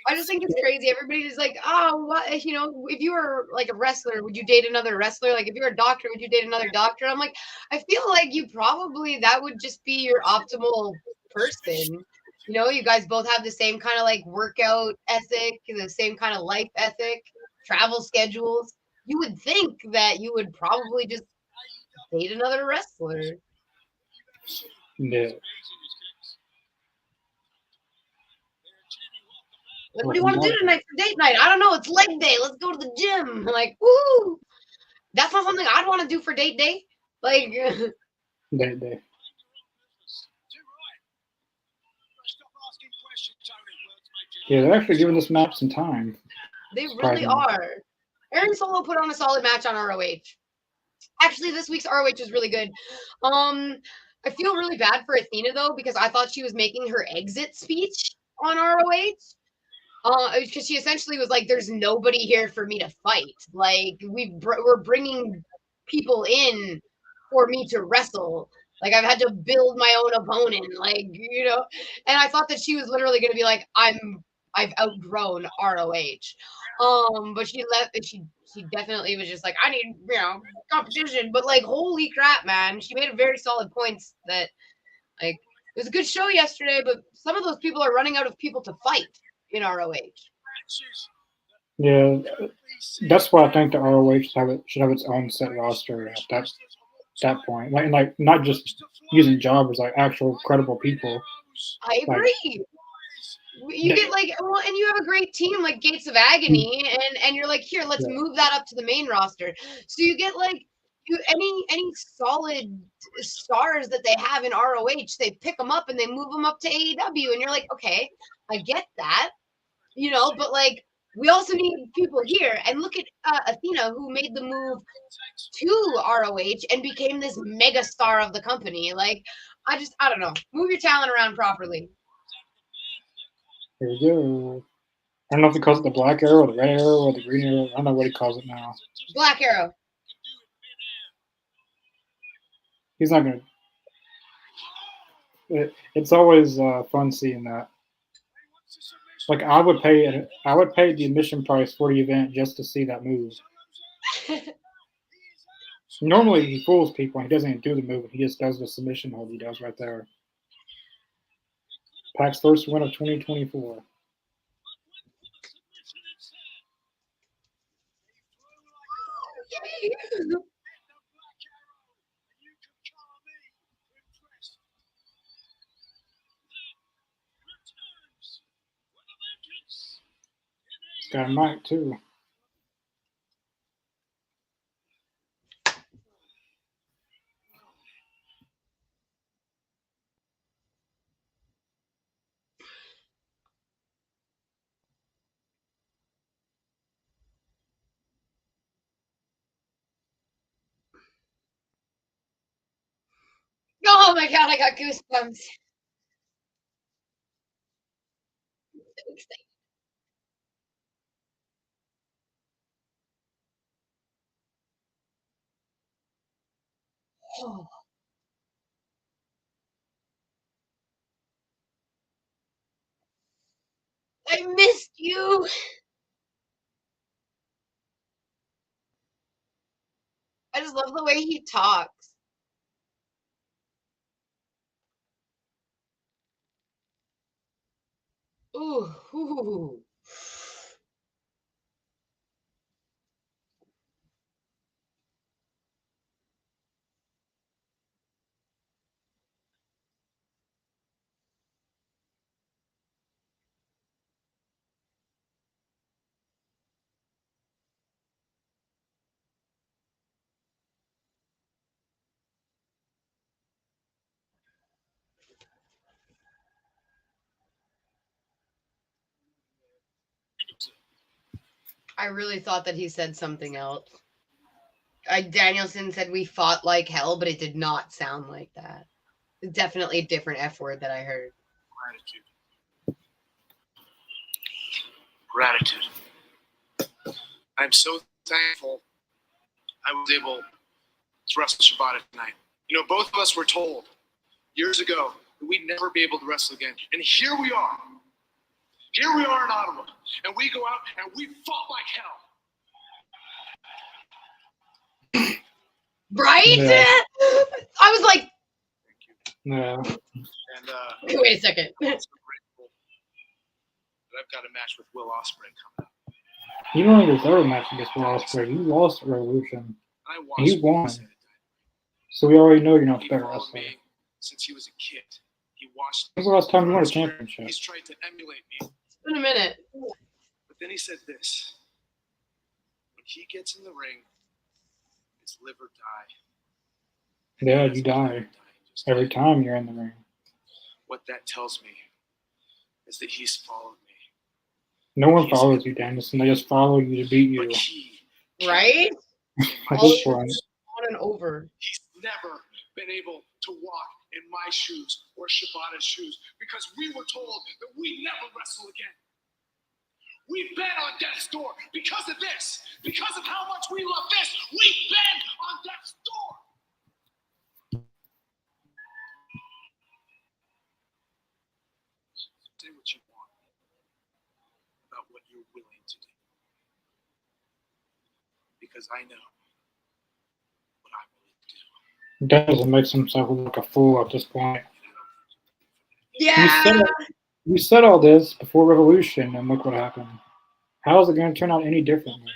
I just think it's crazy. Everybody's like, oh, what? If you were like a wrestler, would you date another wrestler? Like, if you were a doctor, would you date another doctor? I'm like, I feel like that would just be your optimal person. You guys both have the same kind of like workout ethic, the same kind of life ethic, travel schedules. You would think that you would probably just date another wrestler. Yeah. Like, what do you want to do tonight for date night? I don't know. It's leg day. Let's go to the gym. I'm like, woo! That's not something I'd want to do for date day. Like, date day. Yeah, they're actually giving this match some time. They really are. Aaron Solo put on a solid match on ROH. Actually, this week's ROH was really good. I feel really bad for Athena though because I thought she was making her exit speech on ROH. Because she essentially was like, "There's nobody here for me to fight. Like we're bringing people in for me to wrestle. Like I've had to build my own opponent. Like And I thought that she was literally going to be like, I've outgrown ROH. But she left. She definitely was just like, I need competition. But like, holy crap, man! She made a very solid points that like it was a good show yesterday. But some of those people are running out of people to fight in ROH. Yeah, that's why I think the ROH should have its own set roster at that point. Like not just using jobbers, like actual credible people. I agree. You get like, well, and you have a great team like Gates of Agony, and you're like, here, let's move that up to the main roster. So you get like any solid stars that they have in ROH, they pick them up and they move them up to AEW, and you're like, okay, I get that, but like we also need people here. And look at Athena, who made the move to ROH and became this mega star of the company. Like, I don't know, move your talent around properly. There you go. I don't know if he calls it the black arrow, or the red arrow, or the green arrow. I don't know what he calls it now. Black Arrow. He's not gonna. It's always fun seeing that. Like I would pay the admission price for the event just to see that move. Normally he fools people and he doesn't even do the move. He just does the submission hold he does right there. Pac's first win of 2024. He's got a mic too. Oh my god, I got goosebumps. So excited. Oh. I missed you. I just love the way he talks. Ooh. I really thought that he said something else. Danielson said we fought like hell, but it did not sound like that. Definitely a different F word that I heard. Gratitude. I'm so thankful I was able to wrestle Shibata tonight. Both of us were told years ago that we'd never be able to wrestle again. And here we are. Here we are in Ottawa. And we go out and we fought like hell. Right? Yeah. I was like, Yeah. And wait a second. I'm so grateful that I've got a match with Will Ospreay coming up. You don't even deserve a match against Will Ospreay. You lost at Revolution. And you won. So we already know you're not the better wrestler. Since he was a kid. He watched. When's the last time you won a championship? He's tried to emulate me. It's been a minute. But then he said this. When he gets in the ring, it's live or die. Yeah, you die. Every time you're in the ring. What that tells me is that he's followed me. No one follows you, Danielson. They just follow you to beat you. Right? At this point. On and over. He's never been able to walk in my shoes or Shibata's shoes because we were told that we'd never wrestle again. We've been on death's door because of this. Because of how much we love this, we've been on death's door. Say what you want about what you're willing to do. Because I know what I'm willing to do. Danielson makes himself look like a fool at this point. Yeah. You said all this before Revolution, and look what happened. How is it going to turn out any differently?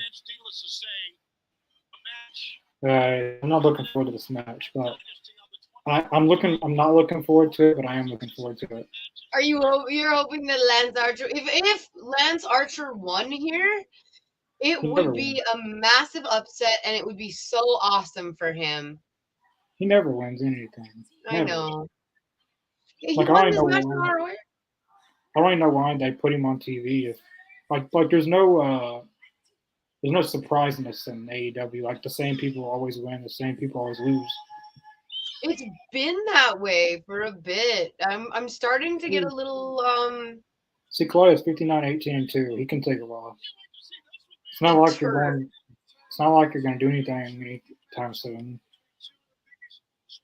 I'm not looking forward to this match, but I'm not looking forward to it, but I am looking forward to it. You're hoping that Lance Archer, if Lance Archer won here, it He never would wins. be a massive upset, and it would be so awesome for him. He never wins anything. I Never. know. He Like won this match in ROH. I don't even know why they put him on TV. If like there's no surpriseness in AEW. Like the same people always win, the same people always lose. It's been that way for a bit. I'm starting to get a little See, Claudia's 59-18-2. He can take a loss. It's not like you're going. It's not like you're going to do anything anytime soon.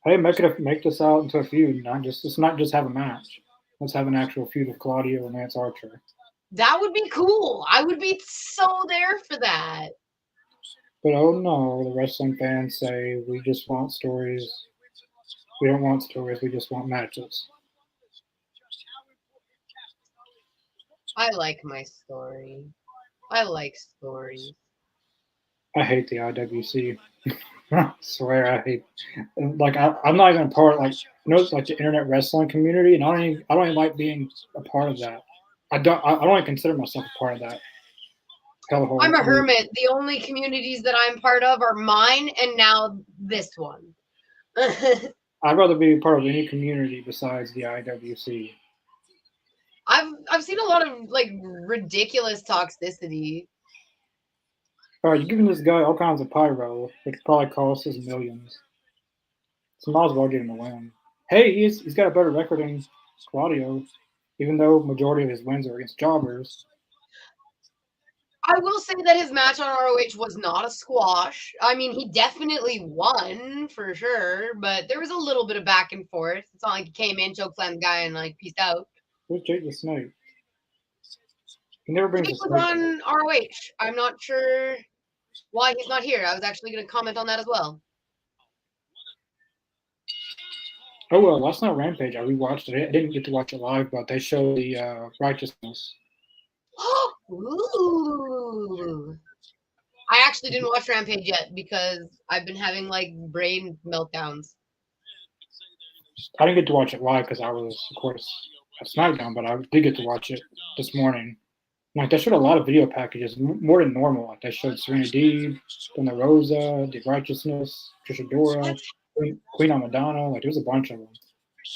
Hey, make this out into a feud. Let's not just have a match. Let's have an actual feud of Claudio and Lance Archer. That would be cool. I would be so there for that. But oh no, the wrestling fans say we just want stories. We don't want stories. We just want matches. I like my story. I like stories. I hate the IWC. I swear I hate. Like I'm not even a part. Like it's like the internet wrestling community, and I don't even like being a part of that. I don't even consider myself a part of that. I'm a hermit. The only communities that I'm part of are mine, and now this one. I'd rather be a part of any community besides the IWC. I've seen a lot of like ridiculous toxicity. All right, you're giving this guy all kinds of pyro, which probably costs us millions. So might as well give him a win. Hey, he's got a better record than Claudio, even though majority of his wins are against jobbers. I will say that his match on ROH was not a squash. I mean, he definitely won for sure, but there was a little bit of back and forth. It's not like he came in, chokeslammed the guy, and like peaced out. Who's Jake the Snake? He never brings Jake a was snake. on ROH. I'm not sure why he's not here. I was actually going to comment on that as well. Oh well, last night Rampage, I rewatched it. I didn't get to watch it live, but they showed the righteousness. Ooh. I actually didn't watch Rampage yet because I've been having like brain meltdowns. I didn't get to watch it live because I was, of course, at SmackDown, but I did get to watch it this morning. Like they showed a lot of video packages, more than normal. Like they showed Serena Deeb, Thunder Rosa, The Righteousness, Trisha Dora, Queen Amadonna. Like there was a bunch of them.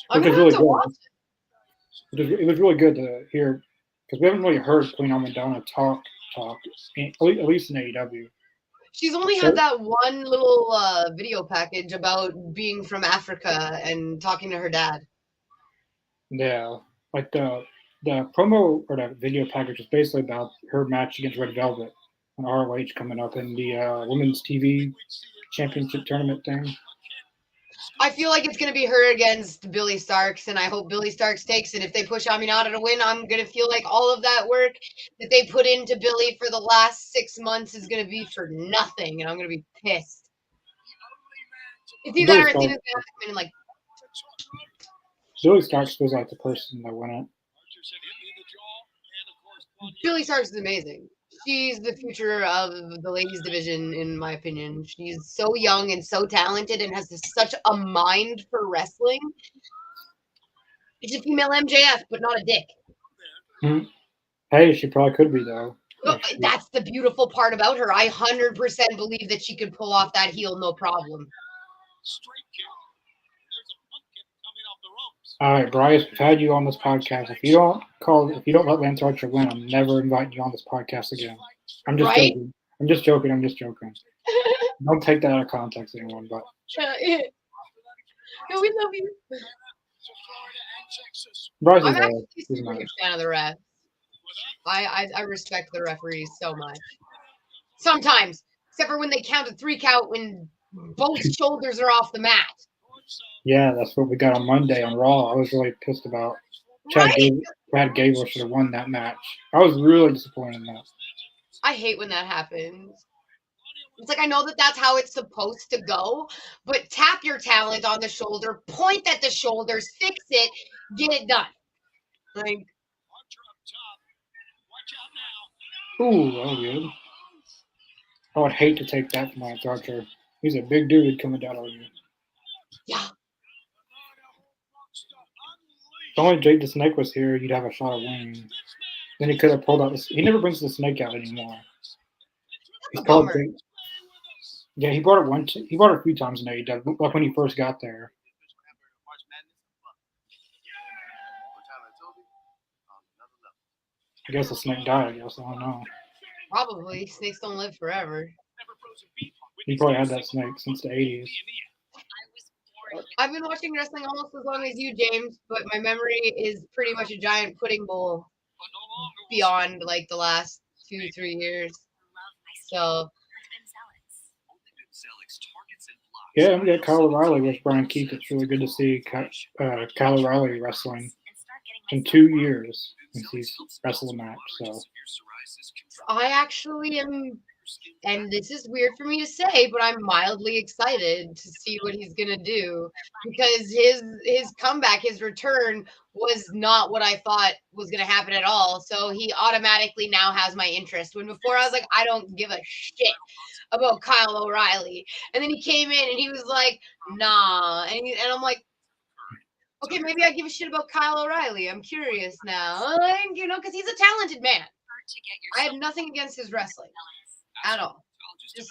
I'm gonna have to watch it. It was really good to hear because we haven't really heard Queen Amadonna talk, at least in AEW. She's only had that one little video package about being from Africa and talking to her dad. Yeah, like the promo or the video package is basically about her match against Red Velvet on ROH coming up in the Women's TV Championship Tournament thing. I feel like it's going to be her against Billy Starks, and I hope Billy Starks takes it. If they push Aminata to win, I'm going to feel like all of that work that they put into Billy for the last 6 months is going to be for nothing, and I'm going to be pissed. It's either Athena's going to have to come in and like... Billy Starks feels like the person that won it. Billy Starks is amazing. She's the future of the ladies division, in my opinion. She's so young and so talented and has such a mind for wrestling. She's a female MJF, but not a dick. Mm-hmm. Hey, she probably could be, though. That's the beautiful part about her. I 100% believe that she could pull off that heel, no problem. All right, Bryce, we've had you on this podcast. If you don't let Lance Archer win, I'm never inviting you on this podcast again. I'm just joking. I'm just joking. Don't take that out of context, anyone. But yeah. No, we love you. Bryce I'm actually a super huge fan of the refs. I respect the referees so much. Sometimes, except for when they count a 3 count when both shoulders are off the mat. Yeah, that's what we got on Monday on Raw. I was really pissed about. Chad Gable should have won that match. I was really disappointed in that. I hate when that happens. It's like, I know that that's how it's supposed to go, but tap your talent on the shoulder, point at the shoulders, fix it, get it done. Like, ooh, that was good. I would hate to take that from Lance Archer. He's a big dude coming down on you. Yeah. If only Jake the Snake was here, you'd have a shot of winning. Then he could have pulled out this. He never brings the snake out anymore. He's a called bummer. Jake. Yeah, he brought it once. He brought it a few times in AEW, like when he first got there. I guess the snake died. I guess I don't know. Probably. Snakes don't live forever. He probably had that snake since the 80s. I've been watching wrestling almost as long as you, James, but my memory is pretty much a giant pudding bowl beyond like the last 2-3 years. So Yeah, and we got Kyle O'Reilly with Brian Keith. It's really good to see Kyle O'Reilly wrestling in 2 years since he's wrestled a match. So I actually am, and this is weird for me to say, but I'm mildly excited to see what he's gonna do because his comeback, his return was not what I thought was gonna happen at all. So he automatically now has my interest. When before I was like, I don't give a shit about Kyle O'Reilly, and then he came in and he was like, nah, and I'm like, okay, maybe I give a shit about Kyle O'Reilly. I'm curious now, because he's a talented man. I had nothing against his wrestling at all. Just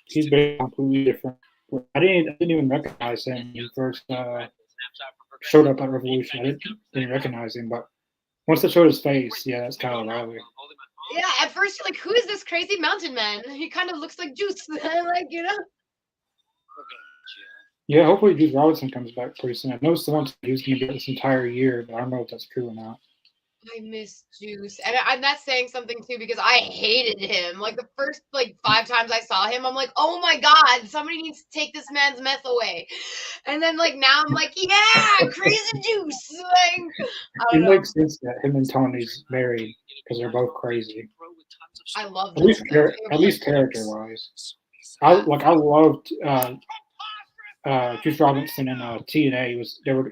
he's been completely different. I didn't even recognize him when he first showed up at Revolution. I didn't recognize him, but once they showed his face, yeah, that's Kyle O'Reilly. yeah. At first, you're like, who is this crazy mountain man? He kind of looks like Juice, like Yeah, hopefully Juice Robinson comes back pretty soon. I know someone said he was going to be this entire year, but I don't know if that's true or not. I miss Juice, and I'm not saying something too because I hated him. Like the first 5 times I saw him, I'm like, oh my god, somebody needs to take this man's meth away. And then now I'm like, yeah, crazy Juice. Like I It don't know. makes sense that him and Tony's married because they're both crazy. I love At least them. at least character wise. I loved Juice Robinson and TNA.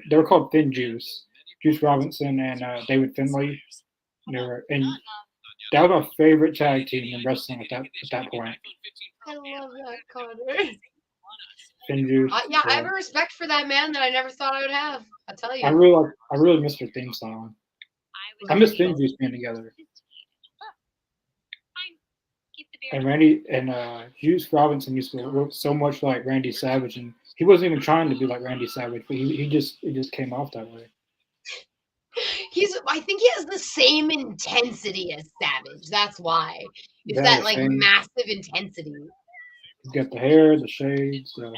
They were called Thin Juice. Juice Robinson and David Finlay. And that was my favorite tag team in wrestling at that point. I love that, Connor. Thin Juice. Yeah, I have a respect for that man that I never thought I would have. I'll tell you. I really missed their theme song. I miss Thin Juice being together. And Randy and Juice Robinson used to look so much like Randy Savage, and he wasn't even trying to be like Randy Savage, but it just came off that way. I think he has the same intensity as Savage. That's why. It's Yeah, that the same. massive intensity. He's got the hair, the shades, and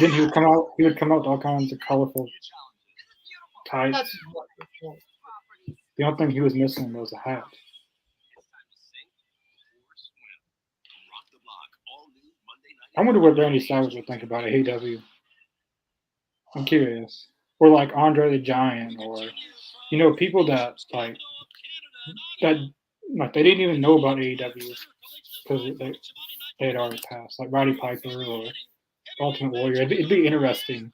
then he would come out with all kinds of colorful tights. That's wonderful. The only thing he was missing was a hat. I wonder what Randy Savage would think about AEW. I'm curious. Or like Andre the Giant, or people that they didn't even know about AEW because they had already passed, like Roddy Piper or Ultimate Warrior. It'd be interesting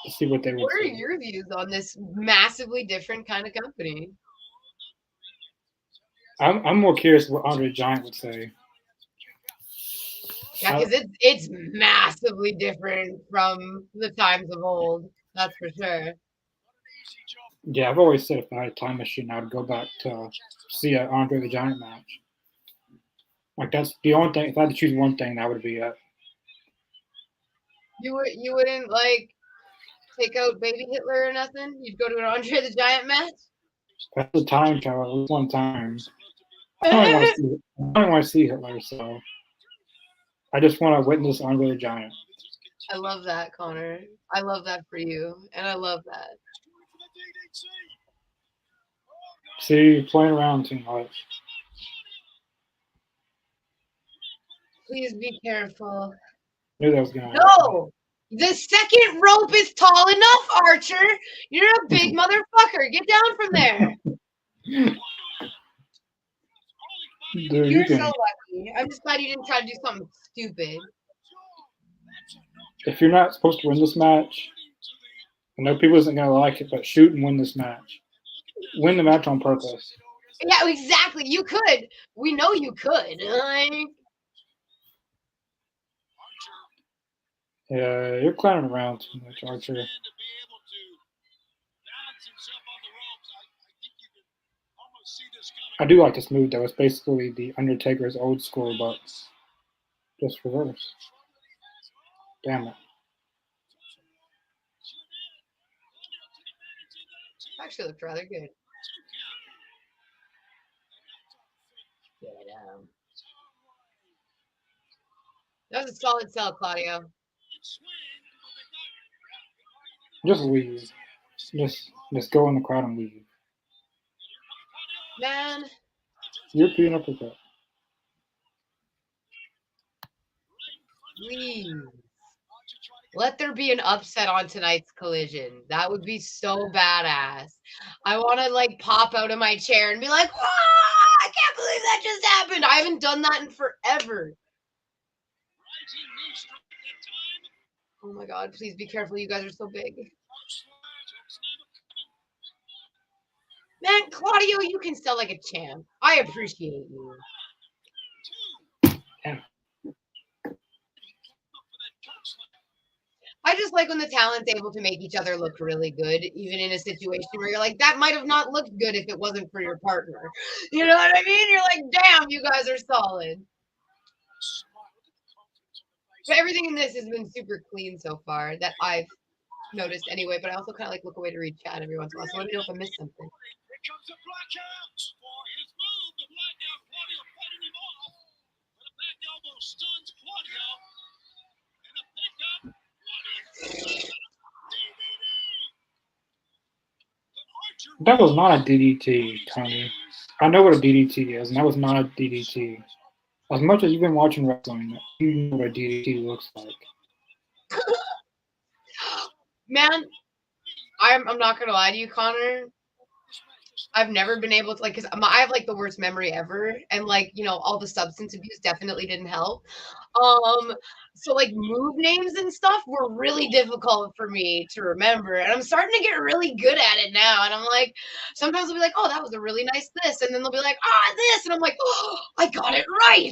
to see what they would What are say. your views on this massively different kind of company? I'm more curious what Andre the Giant would say. Yeah, because it's massively different from the times of old. That's for sure. Yeah, I've always said if I had a time machine, I would go back to see an Andre the Giant match. Like that's the only thing. If I had to choose one thing, that would be it. You wouldn't take out Baby Hitler or nothing? You'd go to an Andre the Giant match? That's a time travel. One time. I don't want to see Hitler, so I just want to witness Andre the Giant. I love that, Connor. I love that for you, and I love that. See, you're playing around too much. Please be careful. I knew that was gonna happen. No! The second rope is tall enough, Archer! You're a big motherfucker! Get down from there! Dude, You're so lucky. I'm just glad you didn't try to do something stupid. If you're not supposed to win this match, I know people isn't gonna like it, but shoot and win this match. Win the match on purpose. Yeah, exactly. You could. We know you could. Yeah, you're clowning around too much, Archer. I do like this move though. It's basically the Undertaker's old school, but just reverse. Damn it. Actually looked rather good. That was a solid sell, Claudio. Just leave. Just go in the crowd and leave. Man, European uppercut. please. Let there be an upset on tonight's Collision. That would be so badass. I want to like pop out of my chair and be like, "Ah, I can't believe that just happened." I haven't done that in forever. Oh my god, please be careful. You guys are so big. Man, Claudio, you can sell like a champ. I appreciate you. Yeah. I just like when the talent's able to make each other look really good, even in a situation where you're like, that might have not looked good if it wasn't for your partner. You know what I mean? You're like, damn, you guys are solid. But everything in this has been super clean so far that I've noticed anyway, but I also kind of like look away to read chat every once in a while, so let me know if I missed something. That was not a DDT, Tony. I know what a DDT is, and that was not a DDT. As much as you've been watching wrestling, you know what a DDT looks like. Man, I'm not gonna lie to you, Connor. I've never been able to like, cause I have like the worst memory ever, and like all the substance abuse definitely didn't help. So like move names and stuff were really difficult for me to remember, and I'm starting to get really good at it now. And I'm like, sometimes I'll be like, oh, that was a really nice this, and then they'll be like, this, and I'm like, oh, I got it right.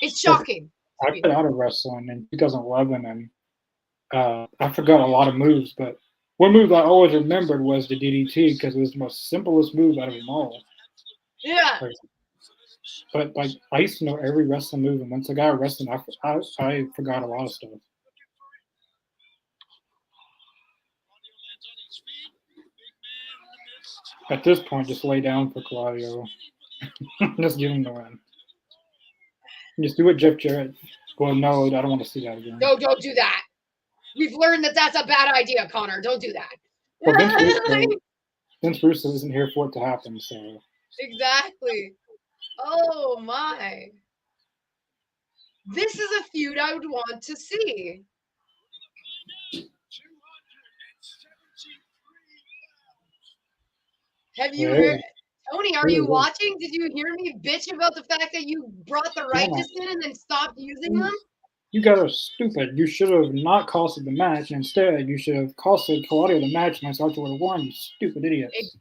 It's shocking. I got out of wrestling in 2011, and I forgot a lot of moves, but one move I always remembered was the DDT because it was the most simplest move out of them all. Yeah. But like I used to know every wrestling move, and once I got wrestling, I forgot a lot of stuff. At this point, just lay down for Claudio. Just give him the win. Just do what Jeff Jarrett. Well, no, I don't want to see that again. No, don't do that. We've learned that that's a bad idea, Connor. Don't do that. Well, Vince Russo isn't here for it to happen, so. Exactly. Oh my. This is a feud I would want to see. Have you heard? Tony, are you watching? Did you hear me bitch about the fact that you brought the Righteous in and then stopped using them? You guys are stupid. You should have not costed the match. Instead, you should have costed Claudio the match and Archer would have won, you stupid idiots.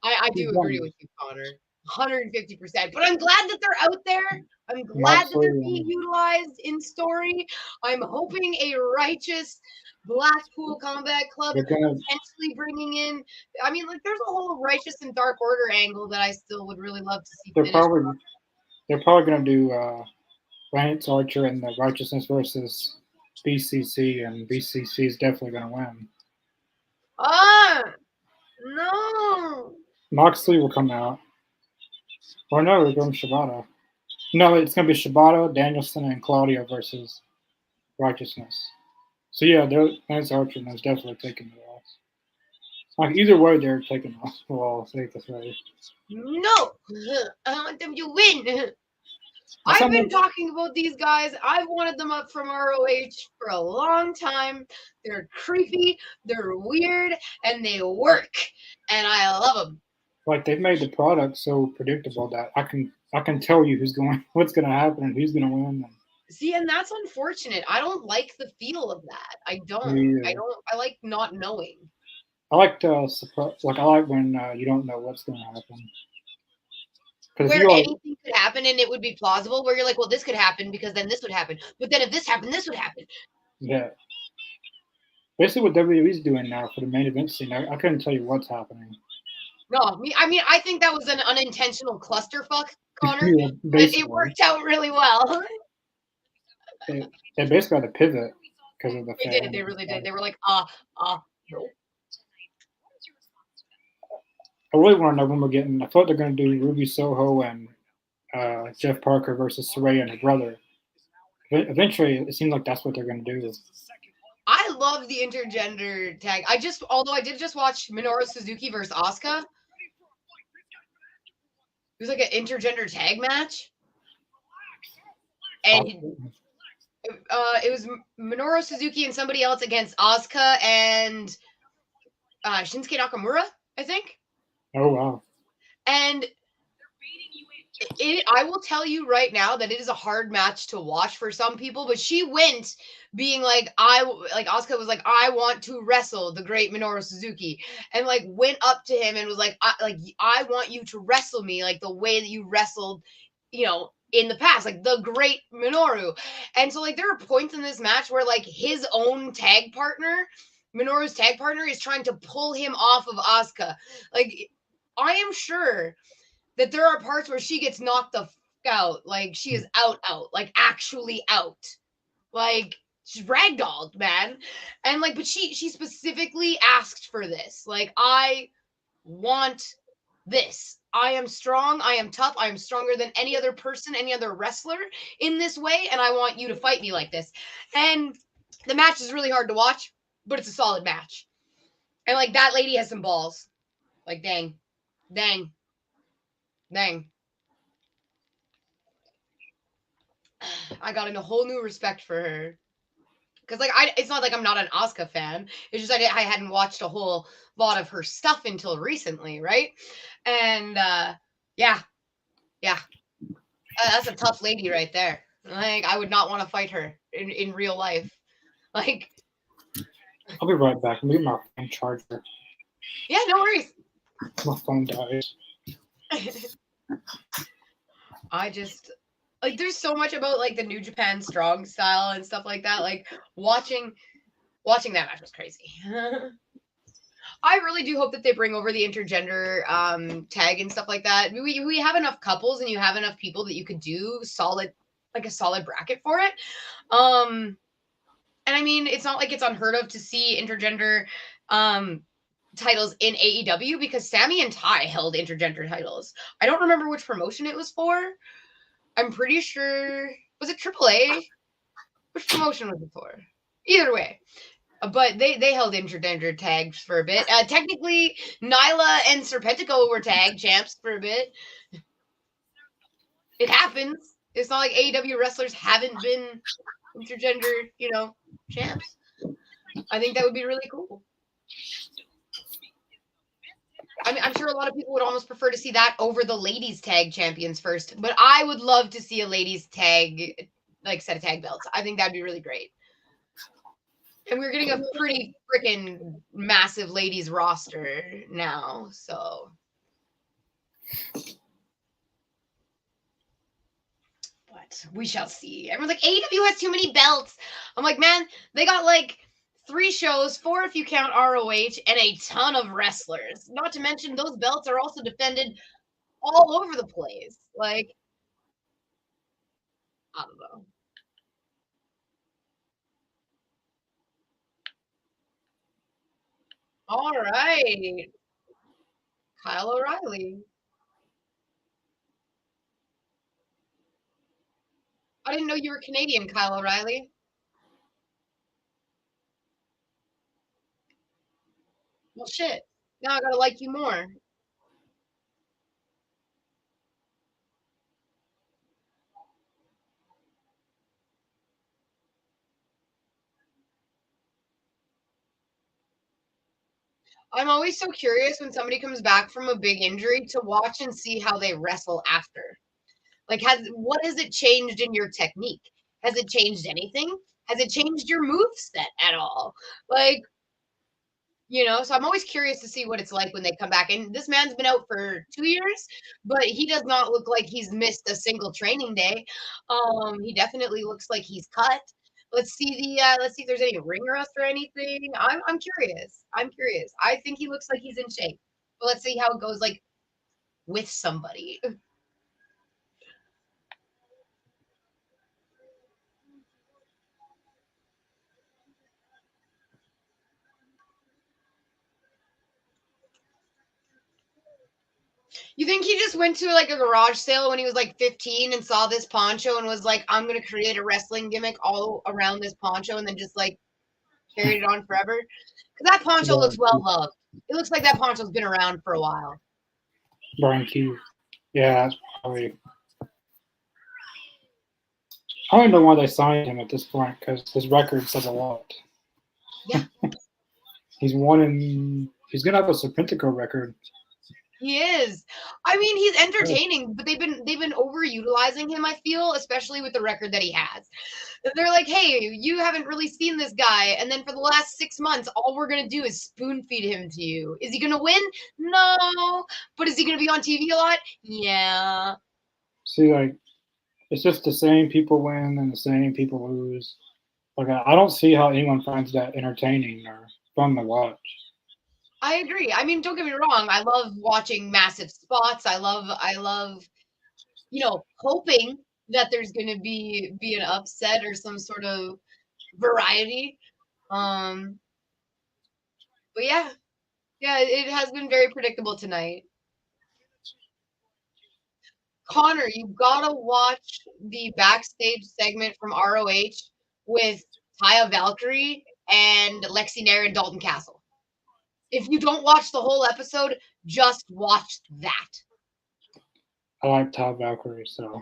I do agree with you, Connor. 150%. But I'm glad that they're out there. I'm glad that they're being utilized in story. I'm hoping a Righteous Blackpool Combat Club potentially bringing in. I mean, like, there's a whole Righteous and Dark Order angle that I still would really love to see. They're probably going to do Lance Archer and the Righteousness versus BCC, and BCC is definitely going to win. No. Moxley will come out. Or no, we're going Shibata. No, it's going to be Shibata, Danielson, and Claudio versus Righteousness. So yeah, Lance Archer is definitely taking the loss. Like either way, they're taking off. Well, I'll say it this way. No, I want them to win. I've been talking about these guys. I've wanted them up from ROH for a long time. They're creepy, they're weird, and they work. And I love them. Like they've made the product so predictable that I can tell you what's going to happen and who's going to win. See, and that's unfortunate. I don't like the feel of that. I don't. I like not knowing. I like to I like when you don't know what's going to happen. Where anything could happen and it would be plausible. Where you're like, well, this could happen because then this would happen. But then if this happened, this would happen. Yeah. Basically, what WWE's doing now for the main event scene, I couldn't tell you what's happening. No, I mean, I think that was an unintentional clusterfuck, Connor, Yeah, but it basically, worked out really well. they basically had to pivot because of the They fans. did. They really did. They were like, no. I really want to know when we're getting. I thought they're going to do Ruby Soho and Jeff Parker versus Saraya and her brother. Eventually, it seems like that's what they're going to do. I love the intergender tag. Although I did just watch Minoru Suzuki versus Asuka. It was like an intergender tag match. And it was Minoru Suzuki and somebody else against Asuka and Shinsuke Nakamura, I think. Oh wow! And I will tell you right now that it is a hard match to watch for some people. But she went being like Asuka was like, I want to wrestle the great Minoru Suzuki, and like went up to him and was like, I want you to wrestle me like the way that you wrestled, in the past, like the great Minoru. And so like there are points in this match where like his own tag partner, Minoru's tag partner, is trying to pull him off of Asuka. Like I am sure that there are parts where she gets knocked the out, like she is out, like actually out, like she's ragdolled, man. And like, but she specifically asked for this. Like, I want this. I am strong. I am tough. I am stronger than any other person, any other wrestler in this way, and I want you to fight me like this. And the match is really hard to watch, but it's a solid match. And like that lady has some balls. Like, dang. I got a whole new respect for her. Because like it's not like I'm not an Asuka fan. It's just I hadn't watched a whole lot of her stuff until recently, right? And yeah, that's a tough lady right there. Like I would not want to fight her in real life. Like I'll be right back. I'm getting my phone charger. Yeah, no worries. My phone dies. I just like there's so much about like the New Japan Strong style and stuff like that. Like watching that match was crazy. I really do hope that they bring over the intergender tag and stuff like that. We have enough couples and you have enough people that you could do a solid bracket for it. And I mean, it's not like it's unheard of to see intergender titles in AEW because Sammy and Ty held intergender titles. I don't remember which promotion it was for. I'm pretty sure, was it AAA? Which promotion was it for? Either way. But they held intergender tags for a bit. Technically, Nyla and Serpentico were tag champs for a bit. It happens. It's not like AEW wrestlers haven't been intergender, champs. I think that would be really cool. I mean, I'm sure a lot of people would almost prefer to see that over the ladies tag champions first, but I would love to see a ladies tag, like set of tag belts. I think that'd be really great. And we're getting a pretty freaking massive ladies roster now, so. But we shall see. Everyone's like, AEW has too many belts. I'm like, man, they got like 3 shows, 4 if you count ROH, and a ton of wrestlers. Not to mention those belts are also defended all over the place. Like, I don't know. All right. Kyle O'Reilly. I didn't know you were Canadian, Kyle O'Reilly. Well, shit. Now I gotta like you more. I'm always so curious when somebody comes back from a big injury to watch and see how they wrestle after. Like, what has it changed in your technique? Has it changed anything? Has it changed your move set at all? Like, so I'm always curious to see what it's like when they come back. And this man's been out for 2 years, but he does not look like he's missed a single training day. He definitely looks like he's cut. Let's see if there's any ring rust or anything. I'm curious. I'm curious. I think he looks like he's in shape. But let's see how it goes like with somebody. You think he just went to like a garage sale when he was like 15 and saw this poncho and was like, I'm gonna create a wrestling gimmick all around this poncho and then just like carried it on forever? Because that poncho looks well loved. It looks like that poncho's been around for a while. Brian Keith. Yeah, that's probably. I don't know why they signed him at this point because his record says a lot. Yeah. He's gonna have a Serpentico record. He is. I mean, he's entertaining, but they've been overutilizing him, I feel, especially with the record that he has. They're like, hey, you haven't really seen this guy, and then for the last 6 months, all we're gonna do is spoon feed him to you. Is he gonna win? No. But is he gonna be on TV a lot? Yeah. See, like, it's just the same people win and the same people lose. Like, I don't see how anyone finds that entertaining or fun to watch. I agree. I mean, don't get me wrong. I love watching massive spots. I love, hoping that there's going to be an upset or some sort of variety. But yeah, it has been very predictable tonight. Connor, you gotta watch the backstage segment from ROH with Taya Valkyrie and Lexi Nair and Dalton Castle. If you don't watch the whole episode, just watch that. I like Todd Valkyrie, so.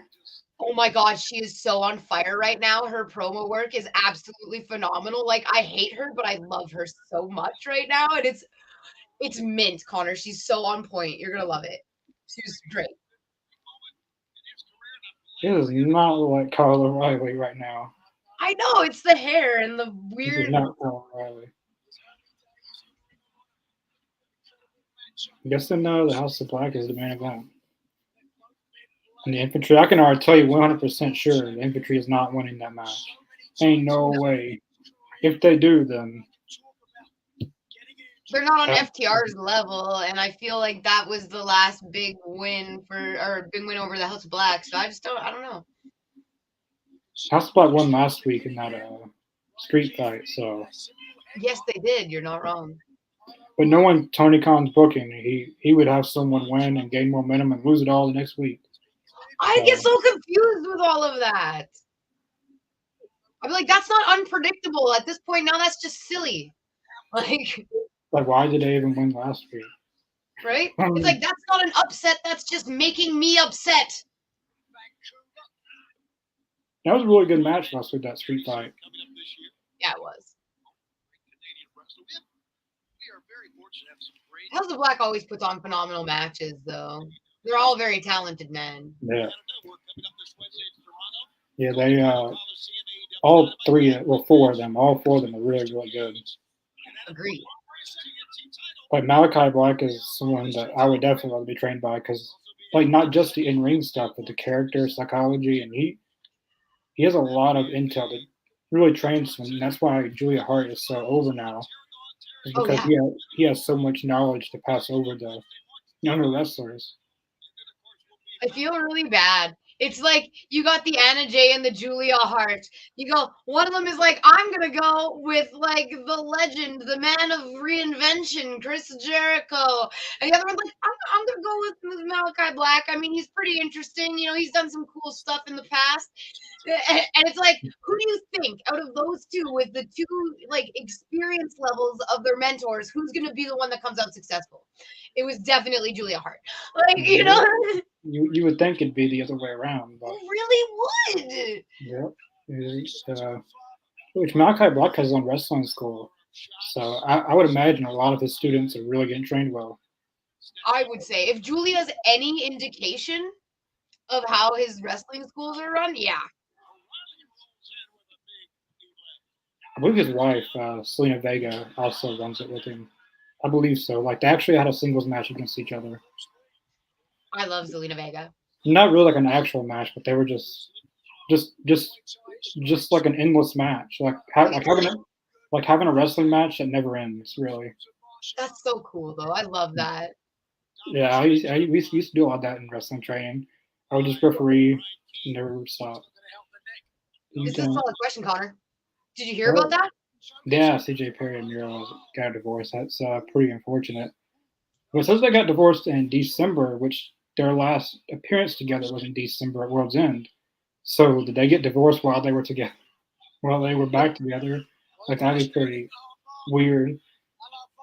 Oh my god, she is so on fire right now. Her promo work is absolutely phenomenal. Like, I hate her, but I love her so much right now. And it's mint, Connor. She's so on point. You're gonna love it. She's great. He does not look like Kyle O'Reilly right now. I know, it's the hair and the weird. Not Kyle O'Reilly. I guess then the House of Black is the main event. And the infantry, I can already tell you 100% sure the infantry is not winning that match. Ain't no way. If they do, then they're not on FTR's level, and I feel like that was the last big win over the House of Black. So I don't know. House of Black won last week in that street fight, so. Yes, they did. You're not wrong. But knowing Tony Khan's booking, he would have someone win and gain momentum and lose it all the next week. I get so confused with all of that. I'm like, that's not unpredictable at this point. Now that's just silly. Like, why did they even win last week? Right? It's like, that's not an upset. That's just making me upset. That was a really good match last week, that street fight. Yeah, it was. House of Black always puts on phenomenal matches, though. They're all very talented men. Yeah. Yeah, they all four of them are really, really good. Agreed. But Malachi Black is someone that I would definitely want to be trained by because, like, not just the in-ring stuff, but the character, psychology, and he has a lot of intel that really trains him, and that's why Julia Hart is so over now. Is because he has so much knowledge to pass over the younger wrestlers. I feel really bad. It's like you got the Anna Jay and the Julia Hart. You go, one of them is like, I'm going to go with like the legend, the man of reinvention, Chris Jericho. And the other one's like, I'm going to go with Malachi Black. I mean, he's pretty interesting. He's done some cool stuff in the past. And it's like, who do you think out of those two with the two like experience levels of their mentors, who's going to be the one that comes out successful? It was definitely Julia Hart. Like, You would think it'd be the other way around, but it really would. Yeah. Which Malachi Black has his own wrestling school, so I would imagine a lot of his students are really getting trained well. I would say if Julia's any indication of how his wrestling schools are run, yeah. I believe his wife, Selena Vega, also runs it with him. I believe so. Like, they actually had a singles match against each other. I love Zelina Vega. Not really like an actual match, but they were just just like an endless match, like having a wrestling match that never ends. Really, That's so cool, though. I love that. yeah. We used to do all that in wrestling training. I would just referee, never stop. This is a And, solid question, Connor. Did you hear about well, that? yeah, CJ Perry and Miro got a divorce. That's pretty unfortunate. But it says they got divorced in December, which their last appearance together was in December at World's End. So did they get divorced while they were together? While they were back together? Like that'd be pretty weird.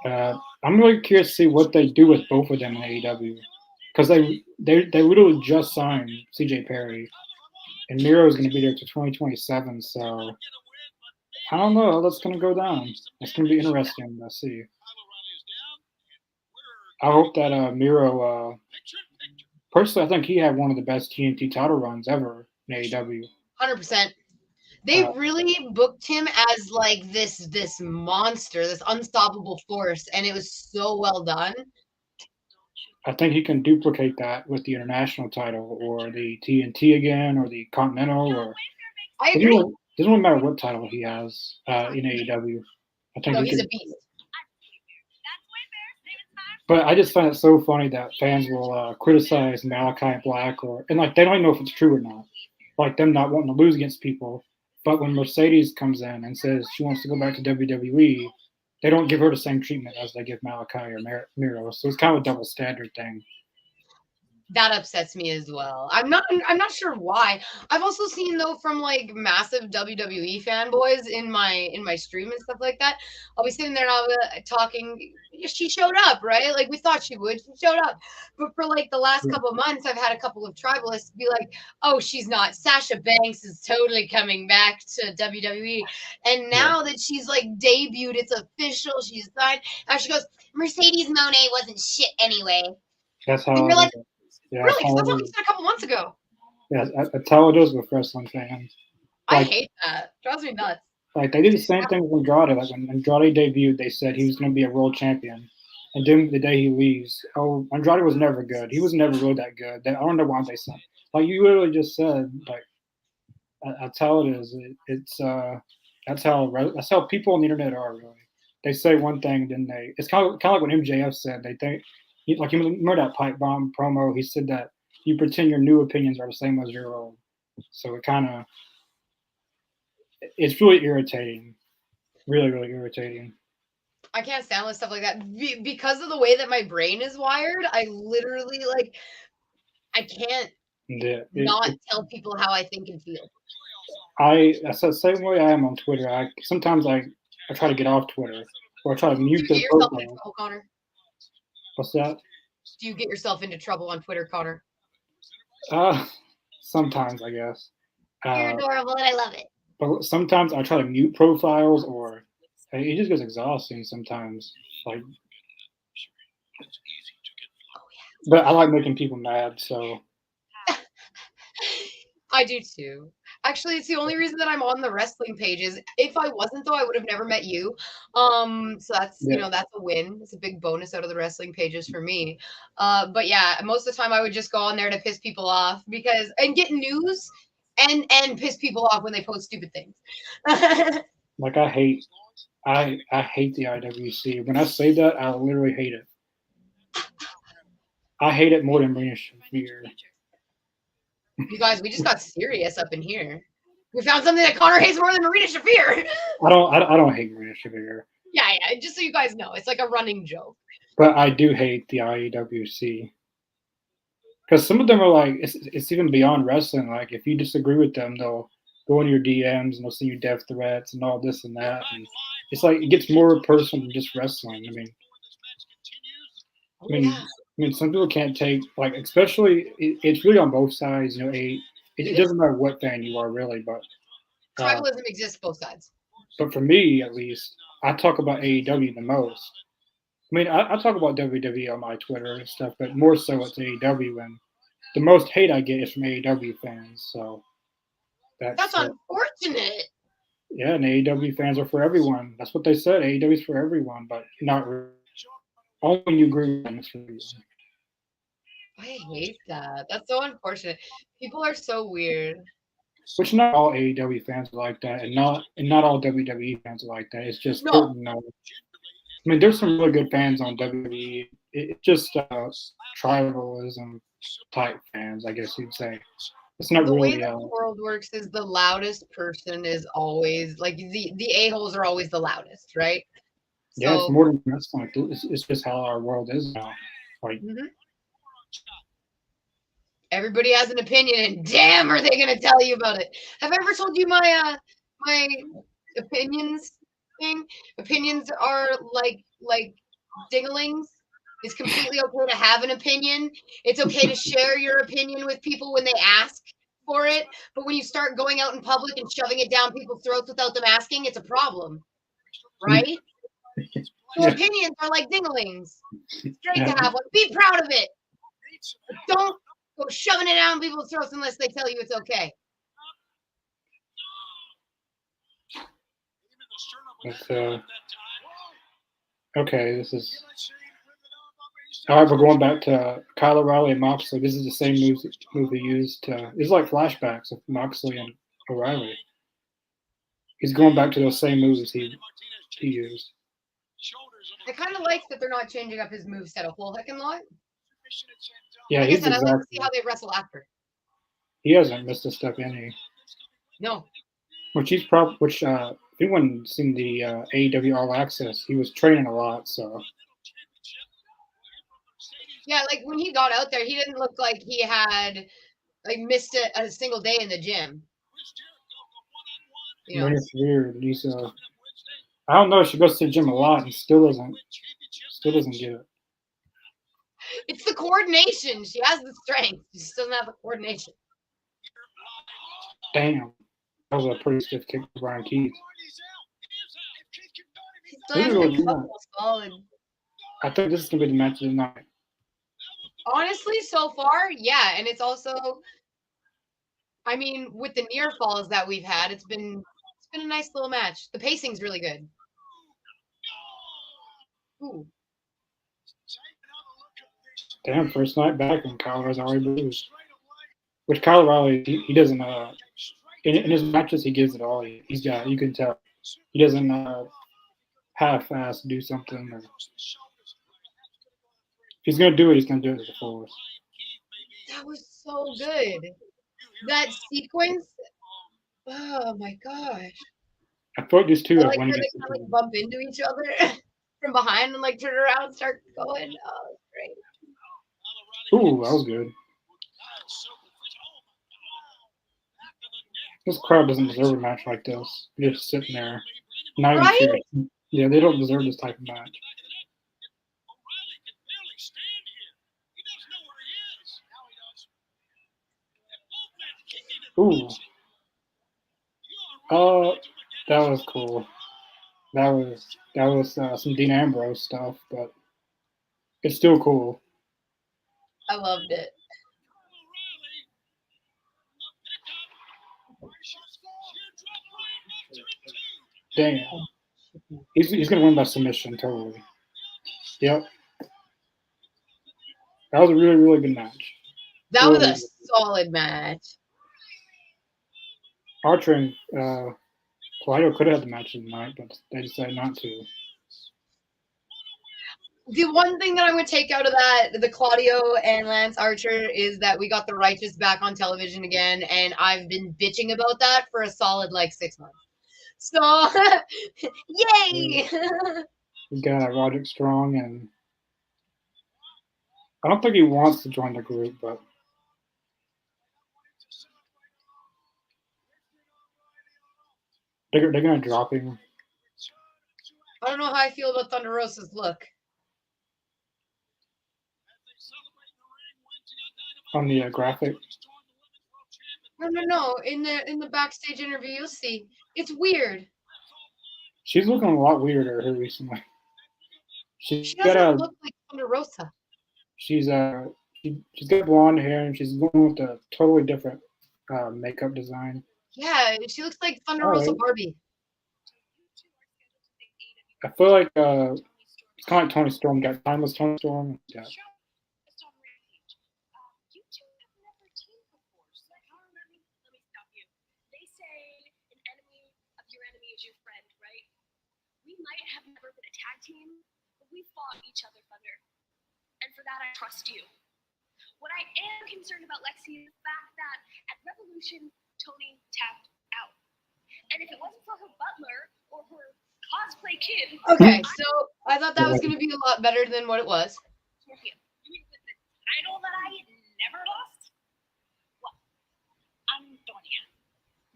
I'm really curious to see what they do with both of them in AEW because they literally just signed CJ Perry and Miro is going to be there to 2027. So I don't know how that's going to go down. It's going to be interesting to see. I hope that Miro. Personally, I think he had one of the best TNT title runs ever in AEW. 100%. They Uh, really booked him as like this monster, this unstoppable force, and it was so well done. I think he can duplicate that with the international title or the TNT again or the Continental or I doesn't agree. really, doesn't really matter what title he has in AEW. I think No, he he's could. a beast. But I just find it so funny that fans will criticize Malachi Black and like they don't even know if it's true or not. Like them not wanting to lose against people. But when Mercedes comes in and says she wants to go back to WWE, they don't give her the same treatment as they give Malachi or Miro. So it's kind of a double standard thing. That upsets me as well. I'm not sure why. I've also seen though from like massive WWE fanboys in my stream and stuff like that. I'll be sitting there and I'll be talking. She showed up, right? Like we thought she would. She showed up. But for like the last Yeah. couple of months, I've had a couple of tribalists be like, "Oh, she's not. Sasha Banks is totally coming back to WWE." And Yeah. now that she's like debuted, it's official. She's signed. And she goes, "Mercedes Monet wasn't shit anyway." That's And how you're it like, is. Yeah, that's really? Because how that's what it we is. said a couple months ago. Yeah, that's how it is with wrestling fans. I Like, hate that. Drives me nuts. like they did the same thing with Andrade. Like when Andrade debuted, they said he was going to be a world champion, and then the day he leaves, oh, Andrade was never good. He was never really that good. I don't know why they said. Like you literally just said, like that's how it is. That's how people on the internet are really. They say one thing, then they. It's kind of like what MJF said. They think, like you remember that pipe bomb promo. He said that you pretend your new opinions are the same as your old. So it's really irritating. Really, really irritating. I can't stand with stuff like that because of the way that my brain is wired. I literally like I can't Yeah, not tell people how I think and feel. that's the same way I am on Twitter. I try to get off Twitter or I try to Do mute you their get yourself into profile. trouble, Connor? What's that? Do you get yourself into trouble on Twitter, Connor? Uh, sometimes I guess. You're Uh, adorable and I love it. but sometimes I try to mute profiles or it just gets exhausting sometimes. Like, Oh but I like making people mad, so yeah. I do too. Actually, it's the only reason that I'm on the wrestling pages. If I wasn't though, I would have never met you. So that's yeah. that's a win. It's a big bonus out of the wrestling pages for me. But yeah, most of the time I would just go on there to piss people off because and get news and piss people off when they post stupid things. Like I hate the IWC. When I say that, I literally hate it. I hate it more than Rhea Shafir. You guys, we just got serious up in here. We found something that Connor hates more than Marina Shafir. I don't hate Rhea Shafir, Yeah, just so you guys know, it's like a running joke. but I do hate the IEWC because some of them are like it's even beyond wrestling. Like if you disagree with them, they'll go into your DMs and they'll send you death threats and all this and that. And it's like it gets more personal than just wrestling. Oh I mean, yeah, I mean, some people can't take like, especially it's really on both sides. It it is. doesn't matter what fan you are really, uh, Tribalism exists both sides. but for me at least, I talk about AEW the most. I mean, I talk about WWE on my Twitter and stuff, but more so it's AEW, and the most hate I get is from AEW fans. So That's that's unfortunate. yeah, and AEW fans are for everyone. That's what they said. AEW is for everyone, but not really. Only when you agree with them, it's for everyone. I hate that. That's so unfortunate. People are so weird. which not all AEW fans are like that, and not all WWE fans are like that. It's just No. certain. I mean, there's some really good fans on WWE. It's just tribalism type fans, I guess you'd say. It's not The way really. that the world works is the loudest person is always like the a-holes are always the loudest, right? Yeah, it's So more than wrestling. It's just how our world is now. Like, everybody has an opinion, and damn, are they going to tell you about it? Have I ever told you my my opinions thing? Opinions are like dinglings. It's completely okay to have an opinion. It's okay to share your opinion with people when they ask for it. But when you start going out in public and shoving it down people's throats without them asking, it's a problem, right? So Yeah. opinions are like dinglings. It's great Yeah. to have one. Be proud of it. But don't go shoving it down people's throats unless they tell you it's okay. But, okay, this is. All right, we're going back to Kyle O'Reilly and Moxley. This is the same move he used. It's like flashbacks of Moxley and O'Reilly. He's going back to those same moves he used. I kind of like that they're not changing up his moveset a whole heckin' lot. Yeah, Like I he's said, I like to exactly. see how they wrestle after. He hasn't missed a step any. No. Which if anyone's seen the AEW All Access, he was training a lot, so. Yeah, like when he got out there, he didn't look like he had like missed a single day in the gym. You know? It's weird. He's I don't know. She goes to the gym a lot and still doesn't get it. It's the coordination. She has the strength. She just doesn't have the coordination. Damn, that was a pretty stiff kick for Brian Keith. He's landing a couple solid. I think this is gonna be the match of the night. Honestly, so far, yeah, and it's also, I mean, with the near falls that we've had, it's been a nice little match. The pacing's really good. Ooh. Damn, first night back and Kyle has already bruised. Which Kyle O'Reilly, he doesn't in his matches he gives it all. He's got, you can tell he doesn't half-ass do something. Or, if he's gonna do it, he's gonna do it to the fullest. That was so good. That sequence. Oh my gosh. I thought these two I like have how they kind of like bump into each other from behind and like turn around and start going. Oh, great. Ooh, that was good. This crowd doesn't deserve a match like this. They're just sitting there, not even cheering. Yeah, they don't deserve this type of match. Ooh. That was cool. That was some Dean Ambrose stuff, but it's still cool. I loved it. Damn. He's gonna win by submission, totally. Yep. That was a really, really good match. That was a solid match. Archer and Claudio could have had the match of the night, but they decided not to. The one thing that I'm going to take out of that, the Claudio and Lance Archer, is that we got the Righteous back on television again, and I've been bitching about that for a solid, 6 months. So, yay! We got Roderick Strong, and I don't think he wants to join the group, but they're going to drop him. I don't know how I feel about Thunder Rosa's look. On the graphic? No. In the backstage interview, you'll see. It's weird. She's looking a lot weirder here recently. She doesn't look like Thunder Rosa. She's got blonde hair, and she's going with a totally different makeup design. Yeah, she looks like Thunder Rosa Barbie. I feel like it's kind of like Tony Storm. Got timeless Tony Storm. Yeah. tag team, but we fought each other thunder. And for that, I trust you. What I am concerned about, Lexi, is the fact that at Revolution, Tony tapped out. And if it wasn't for her butler or her cosplay kid, Okay, so I thought that was going to be a lot better than what it was. you mean with the title that I never lost? Well, Antonia,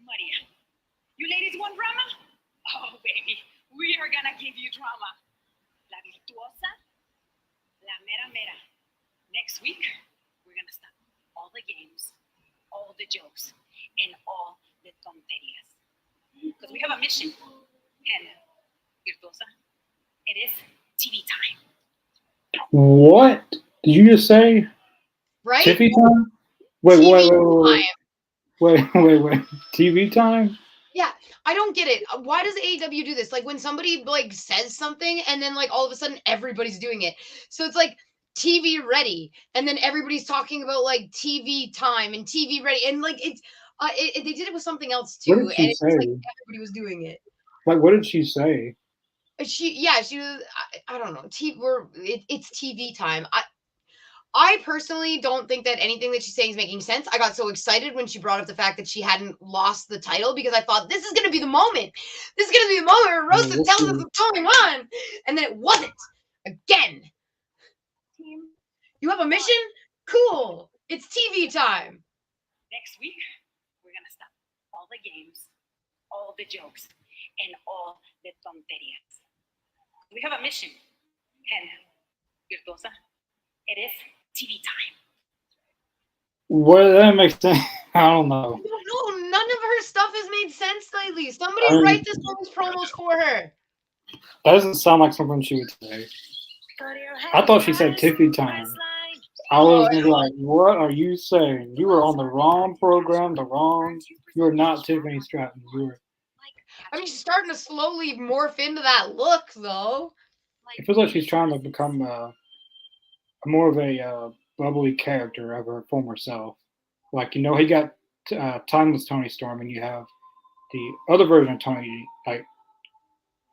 Maria, you ladies want drama? Oh, baby, we are gonna give you drama. La virtuosa, la mera mera. Next week, we're gonna stop all the games, all the jokes, and all the tonterías. Because we have a mission. And virtuosa, it is TV time. What did you just say? Right? TV time? Wait, TV wait. TV time? Yeah, I don't get it. Why does AEW do this? Like when somebody like says something and then like all of a sudden everybody's doing it. So it's like TV ready, and then everybody's talking about like TV time and TV ready, and like it's they did it with something else too, What and did she it's just, like say? everybody was doing it. Like, what did she say? She was I don't know. It's TV time. I personally don't think that anything that she's saying is making sense. I got so excited when she brought up the fact that she hadn't lost the title because I thought this is going to be the moment. This is going to be the moment where Rosa tells us what's going on. And then it wasn't. Again. Team, You have a mission? Cool. It's TV time. next week, we're gonna stop all the games, all the jokes, and all the tonterías. We have a mission. And virtuosa, it is TV time. What that makes sense? I don't know. No, none of her stuff has made sense lately. Somebody I mean- write this woman's promos for her. That doesn't sound like something she would say. I thought she said Tiffy time. I was gonna be like, what are you saying? You were on the wrong program, you were not Tiffany Stratton. You were. I mean, she's starting to slowly morph into that look, though. It feels like she's trying to become more of a bubbly character of her former self. Like, he got Timeless Tony Storm, and you have the other version of Tony, like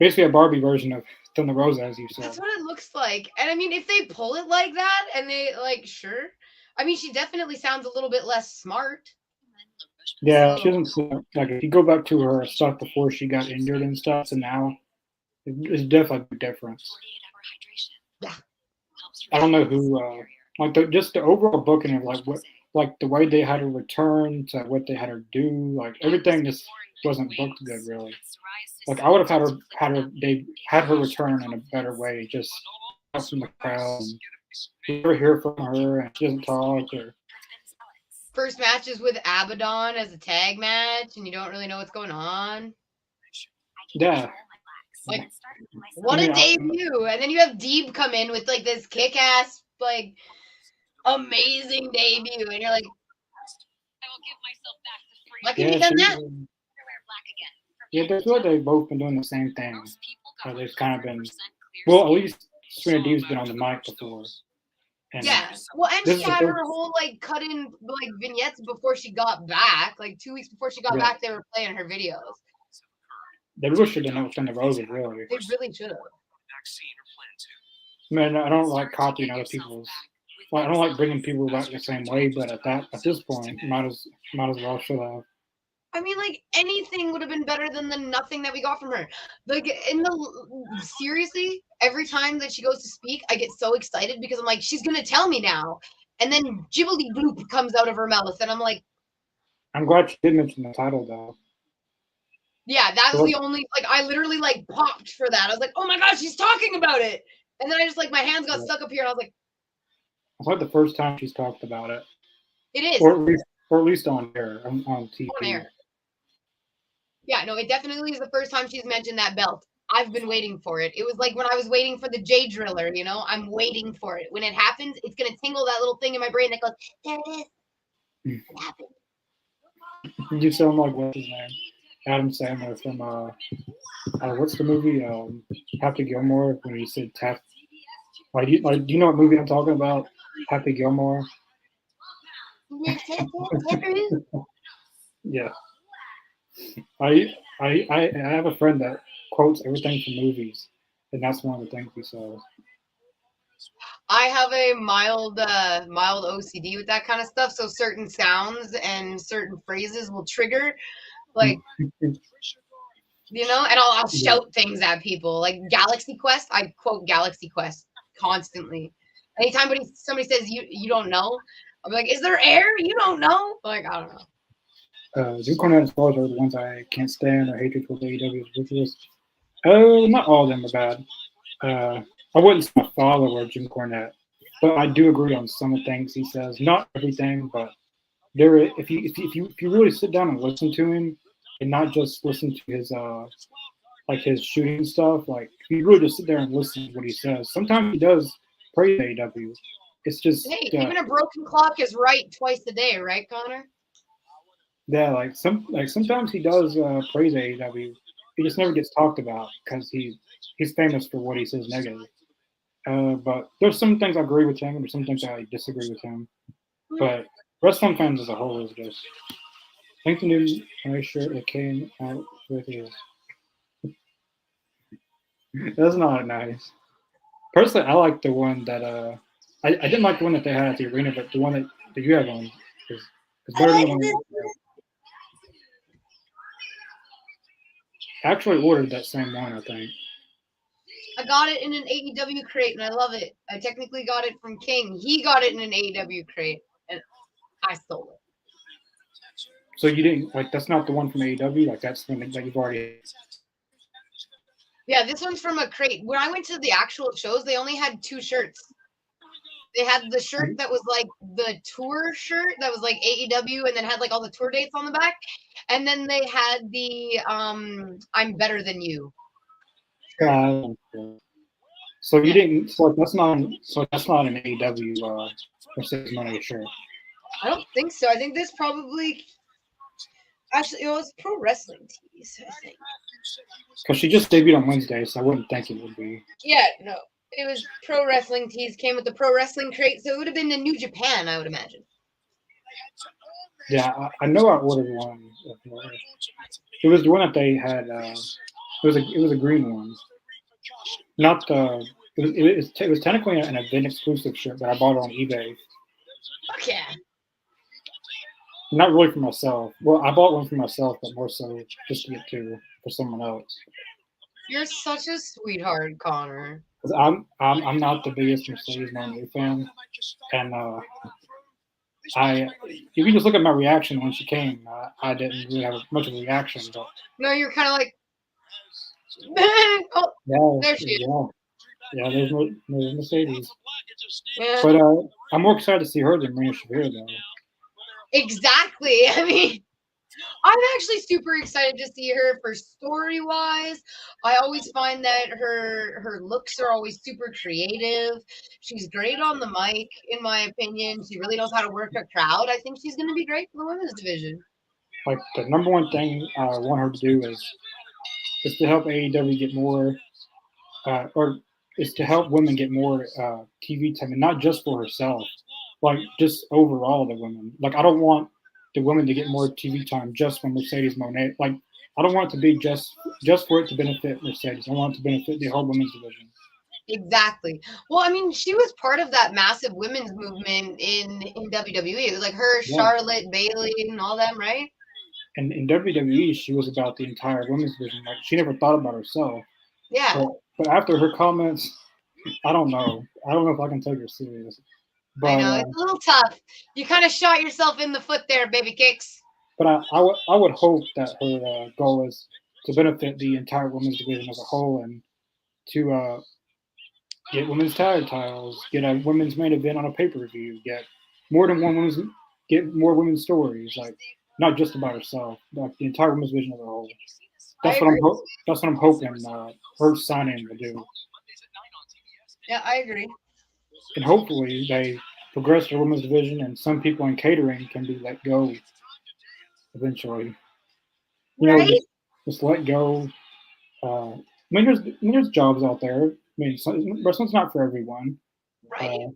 basically a Barbie version of Thunder Rosa, as you said. That's what it looks like. And I mean, if they pull it like that and they sure. I mean, she definitely sounds a little bit less smart. Yeah, So- she doesn't seem like if you go back to her stuff before she got injured and stuff, and now it's definitely a difference. 48-hour hydration. Yeah. I don't know who just the overall booking of like the way they had her return to what they had her do, like everything just wasn't booked good really. Like I would have had her return in a better way, just from the crowd. And you never hear from her, and she doesn't talk. Or First match is with Abaddon as a tag match, and you don't really know what's going on. yeah, Like, what a debut! And then you have Deeb come in with like this kick-ass, like amazing debut, and you're like, I will give myself back to free. why couldn't you done that? Wear black again. yeah, that's what they've both been doing the same thing. Most people got They've kind of been 100% clear well, at skin. least Serena Deeb's been on the mic before. And Yeah. Well, and This she is the had first- her whole like cut in like vignettes before she got back. Like 2 weeks before she got Yeah. back, they were playing her videos. they really should have known Thunder Rosa, really. They really should have. I mean, I don't like copying other people's. Well, I don't like bringing people back the same way, but at this point, might as well should have. I mean, like anything would have been better than the nothing that we got from her. Like seriously, every time that she goes to speak, I get so excited because I'm like, she's gonna tell me now, and then Ghibli bloop comes out of her mouth, and I'm like, I'm glad she did mention the title though. yeah, that was the only like I literally like popped for that. I was like, oh my gosh, she's talking about it, and then I just like my hands got stuck up here, and I was like, It's like the first time she's talked about it, it is or at least on air, on TV. on air. Yeah, no, it definitely is the first time she's mentioned that belt. I've been waiting for it. It was like when I was waiting for the J Driller, I'm waiting for it. When it happens, it's going to tingle that little thing in my brain that goes, there it is. It happened. You sound like what's his name? Adam Sandler from what's the movie? Happy Gilmore, when he said tap. Do you know what movie I'm talking about? Happy Gilmore. Yeah. I have a friend that quotes everything from movies. and that's one of the things he says. I have a mild OCD with that kind of stuff, so certain sounds and certain phrases will trigger, like, and I'll Yeah. shout things at people, like Galaxy Quest. I quote Galaxy Quest constantly. Anytime somebody says you don't know, I'll be like, is there air? You don't know? Like, I don't know. Jim Cornette and Stars are the ones I can't stand. Or hatred towards AEW is ridiculous. Not all of them are bad. I wouldn't say I'm a follower of Jim Cornette, but I do agree on some of the things he says. Not everything, but if you really sit down and listen to him, and not just listen to his his shooting stuff, like if you really just sit there and listen to what he says, sometimes he does praise AEW. It's just Hey, even a broken clock is right twice a day, right, Connor? yeah, sometimes he does praise AEW. He just never gets talked about because he's famous for what he says negative. But there's some things I agree with him, and there's some things I disagree with him. But wrestling fans as a whole is just. I think the new nice shirt that came out with is. That's not nice. Personally, I like the one that I didn't like the one that they had at the arena, but the one that you have on is better than the one. I actually ordered that same one, I think. I got it in an AEW crate, and I love it. I technically got it from King. He got it in an AEW crate, and I stole it. So you didn't like that's not the one from AEW, like that's the one that you've already. Yeah, this one's from a crate. When I went to the actual shows, they only had 2 shirts. They had the shirt that was like the tour shirt that was like AEW and then had like all the tour dates on the back. And then they had the I'm Better Than You. So you didn't. So that's not. So that's not an AEW Mercedes Money shirt. I don't think so. I think this probably actually it was Pro Wrestling Tees, I think. Because she just debuted on Wednesday, so I wouldn't think it would be. Yeah, no. It was Pro Wrestling Tees, came with the Pro Wrestling crate, so it would have been in New Japan, I would imagine. Yeah, I know I ordered one. It was the one that they had. It was a green one, not the. It was technically an event exclusive shirt, but I bought it on eBay. Fuck yeah. Not really for myself. Well, I bought one for myself, but more so just to get two for someone else. You're such a sweetheart, Connor. Because I'm not the biggest Mercedes Monet fan, and you can just look at my reaction when she came. I didn't really have much of a reaction, but No, you're kind of like, oh, yeah, there she is. Yeah, there's Mercedes. Yeah. But I'm more excited to see her than Marina Shafir, though. Exactly. I mean, I'm actually super excited to see her for story-wise. I always find that her looks are always super creative. She's great on the mic, in my opinion. She really knows how to work a crowd. I think she's going to be great for the women's division. Like the number one thing I want her to do is to help AEW get more, or is to help women get more TV time, and not just for herself, like just overall the women. Like I don't want the women to get more TV time just from Mercedes Monet. Like I don't want it to be just for it to benefit Mercedes. I want it to benefit the whole women's division. Exactly. Well, I mean, she was part of that massive women's movement in WWE. It was like her, Yeah. Charlotte, Bayley, and all them, right? And in WWE, she was about the entire women's division. Like she never thought about herself. Yeah. But after her comments, I don't know. I don't know if I can take her serious. But, I know it's a little tough. You kind of shot yourself in the foot there, baby kicks. But I would hope that her goal is to benefit the entire women's division as a whole and to get women's tag titles, get a women's main event on a pay-per-view, get more more women's stories, like not just about herself, like the entire women's division as a whole. That's what I'm hoping her signing will do. Yeah, I agree. And hopefully they progress the women's division, and some people in catering can be let go eventually. Right? Just let go. I mean, there's jobs out there. I mean, wrestling's not for everyone. Right.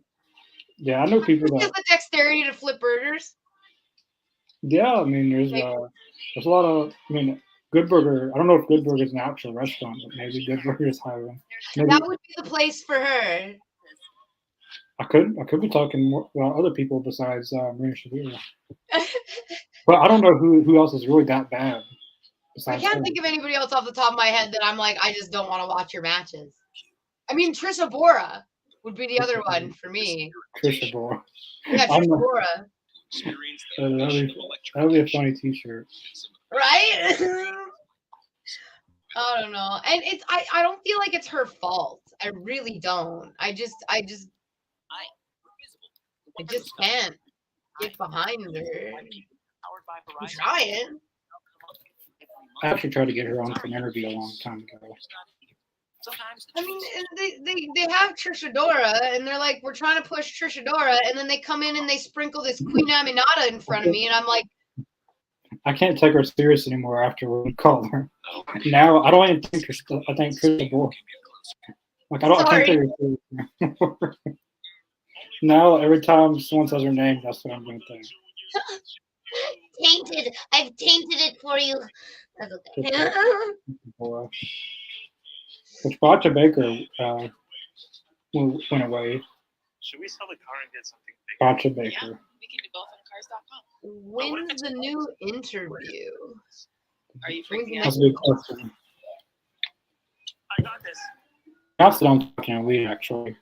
Yeah, I know people that. Has the dexterity to flip burgers. Yeah, I mean, there's a lot of. I mean, Good Burger. I don't know if Good Burger is an actual restaurant, but maybe Good Burger is hiring. Maybe That would be the place for her. I could be talking more, about other people besides Marina Shafir. But I don't know who else is really that bad I besides can't her. think of anybody else off the top of my head that I'm like, I just don't want to watch your matches. I mean, Trisha Bora would be the other one for me. Trisha Bora. Yeah, I'm Trisha not- Bora. That'd be a funny T-shirt. Right? I don't know. And I don't feel like it's her fault. I really don't. I just can't get behind her. I'm trying. I actually tried to get her on for an interview a long time ago. I mean, they have Trisha Dora, and they're like, we're trying to push Trisha Dora, and then they come in and they sprinkle this Queen Aminata in front of me, and I'm like, I can't take her serious anymore after we called her. Now I don't even think her. I think Trisha Bora. Like I can't take her serious anymore. Now every time someone says her name, that's what I'm going to think. tainted. I've tainted it for you. That's okay. Bora. Which Botcha Baker went away. Should we sell the car and get something big? Botcha Baker. We can do both on cars.com. When's the new interview? Are you Brings freaking me out? That's a good question. I got this. That's what I'm talking to Lee actually.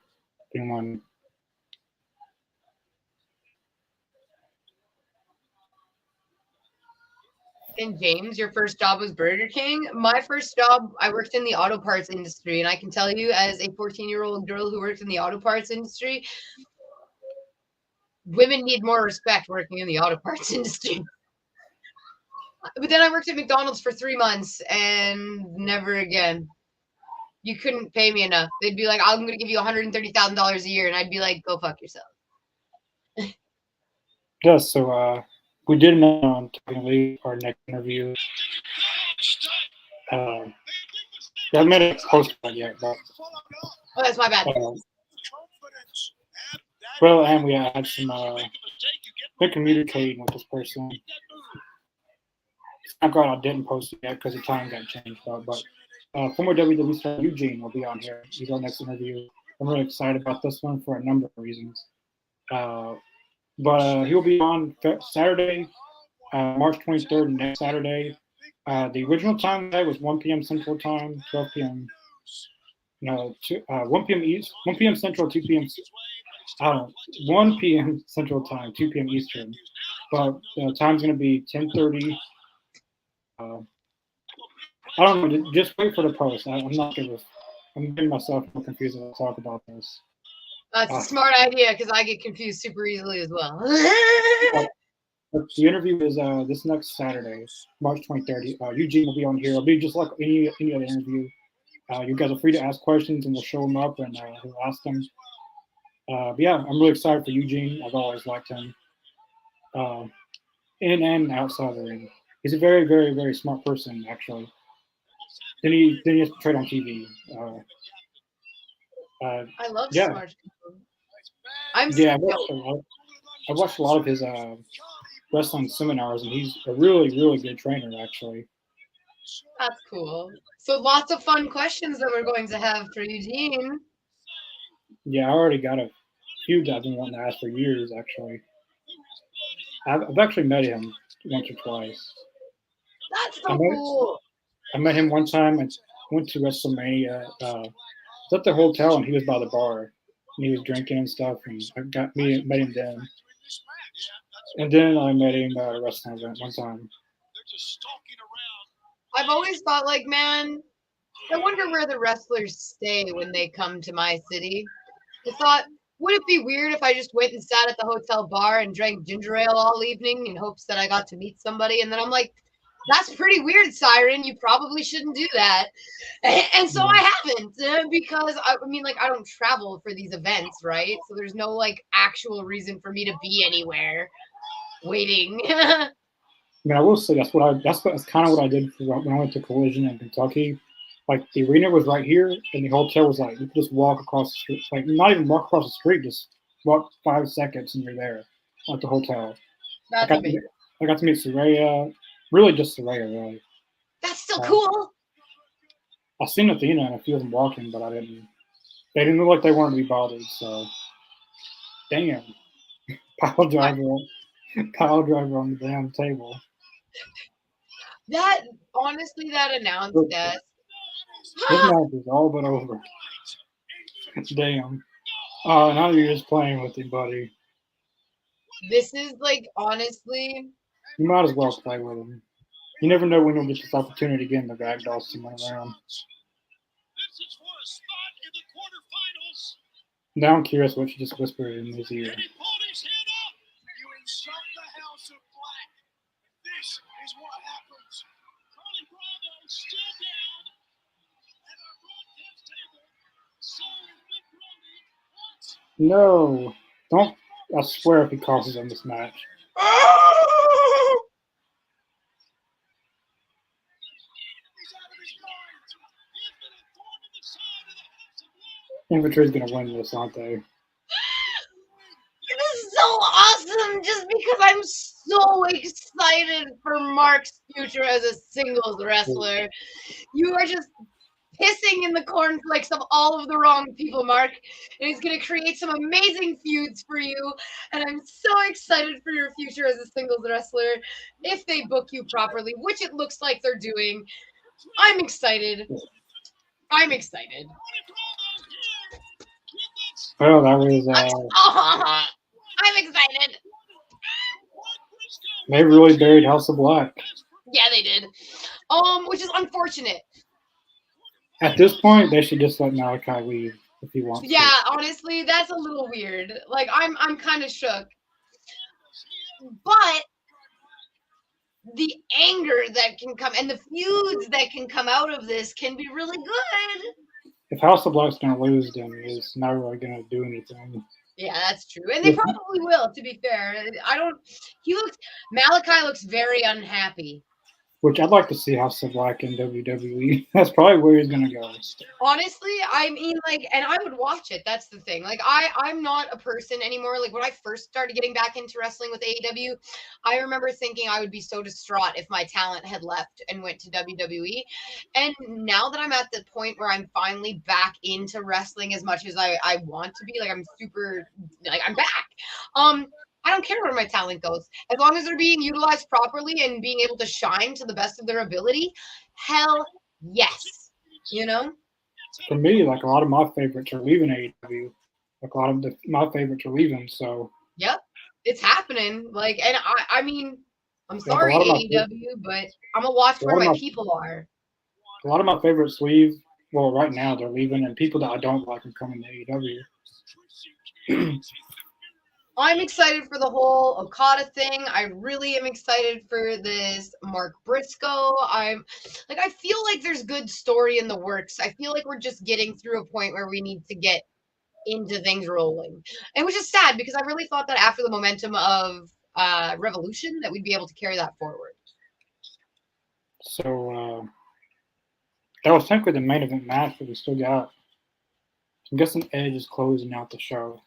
Being one. And James, your first job was Burger King. My first job, I worked in the auto parts industry, and I can tell you, as a 14-year-old girl who worked in the auto parts industry, women need more respect working in the auto parts industry. But then I worked at McDonald's for 3 months, and never again. You couldn't pay me enough. They'd be like, I'm going to give you $130,000 a year, and I'd be like, go fuck yourself. Yeah, so we did know on Talking to Lee our next interview. I haven't made a post about it yet, but Oh, that's my bad. well, and we had some been communicating with this person. I'm glad I didn't post it yet because the time got changed out. But former WWE star Eugene will be on here. He's our next interview. I'm really excited about this one for a number of reasons. But he'll be on Saturday, March 23rd, next Saturday. The original time today was 1 p.m. Central Time, 12 p.m. No, 1 p.m. East, 1 p.m. Central, 2 p.m. 1 p.m. Central Time, 2 p.m. Eastern. But the time's going to be 10:30. I don't know. Just wait for the post. I'm not going to. I'm getting myself more confused as I talk about this. That's a smart idea because I get confused super easily as well. But the interview is this next Saturday, March 23rd. Eugene will be on here. It'll be just like any other interview. You guys are free to ask questions, and we'll show them up, and he'll ask them. But yeah, I'm really excited for Eugene. I've always liked him, in and outside of the ring. He's a very, very, very smart person, actually. Then he has to trade on TV. I love Yeah. smart people. I'm Yeah, so- I watched a lot of his wrestling seminars, and he's a really, really good trainer, actually. That's cool. So lots of fun questions that we're going to have for Eugene. Yeah, I already got a few that I've been wanting to ask for years, actually. I've actually met him once or twice. That's so cool. I met him one time and went to WrestleMania. I was at the hotel, and he was by the bar, and he was drinking and stuff, and I met him then. And then I met him at a wrestling event one time. I've always thought, like, man, I wonder where the wrestlers stay when they come to my city. I thought, would it be weird if I just went and sat at the hotel bar and drank ginger ale all evening in hopes that I got to meet somebody? And then I'm like, that's pretty weird, Siren. You probably shouldn't do that. And so I haven't because, I mean, like, I don't travel for these events, right? So there's no, like, actual reason for me to be anywhere waiting. I mean, I will say that's kind of what I did when I went to Collision in Kentucky. Like the arena was right here, and the hotel was like you could just walk across the street, like not even walk across the street, just walk 5 seconds and you're there at the hotel. That's I amazing. got to meet Saraya, really just Saraya, really. That's still cool. I seen Athena and a few of them walking, but they didn't look like they wanted to be bothered. So, damn, pile driver, pile driver on the damn table. That honestly, that announced Look, death. this match is all but over. Damn. Oh, now you're just playing with him, buddy. This is like honestly. You might as well play with him. You never know when you'll get this opportunity again to ragdoll someone around. Now I'm curious what she just whispered in his ear. You insult the House of Black. This is what happens. Carly Bravo still down at our broadcast table. So is Big Brody. No. Don't. I swear if he crosses on this match. Infantry's gonna win this, aren't they? This is so awesome just because I'm so excited for Mark's future as a singles wrestler. You are just pissing in the cornflakes of all of the wrong people, Mark. And he's going to create some amazing feuds for you. And I'm so excited for your future as a singles wrestler if they book you properly, which it looks like they're doing. I'm excited. I'm excited. Well, that was. I'm excited. They really buried House of Black. Yeah, they did. Which is unfortunate. At this point, they should just let Malachi leave if he wants. Yeah, honestly, that's a little weird. Like, I'm kind of shook. But the anger that can come and the feuds that can come out of this can be really good. If House of Black's gonna lose, then it's not really gonna do anything. Yeah, that's true. And they probably will, to be fair. Malachi looks very unhappy. Which I'd like to see House of Black in WWE. That's probably where he's gonna go. Honestly, I mean, like, and I would watch it. That's the thing. Like, I'm not a person anymore. Like, when I first started getting back into wrestling with AEW, I remember thinking I would be so distraught if my talent had left and went to WWE. And now that I'm at the point where I'm finally back into wrestling as much as I want to be, like, I'm super, like, I'm back. I don't care where my talent goes. As long as they're being utilized properly and being able to shine to the best of their ability, hell yes. You know? For me, like a lot of my favorites are leaving AEW. Like a lot of my favorites are leaving, so. Yep. It's happening. Like, and I mean, I'm Like sorry, AEW, but I'm going to watch where my people are. A lot of my favorites leave. Well, right now they're leaving, and people that I don't like are coming to AEW. I'm excited for the whole Okada thing. I really am excited for this Mark Briscoe. I feel like there's good story in the works. I feel like we're just getting through a point where we need to get into things rolling. And which is sad because I really thought that after the momentum of Revolution that we'd be able to carry that forward. So that was technically the main event match, but we still got. I'm guessing Edge is closing out the show.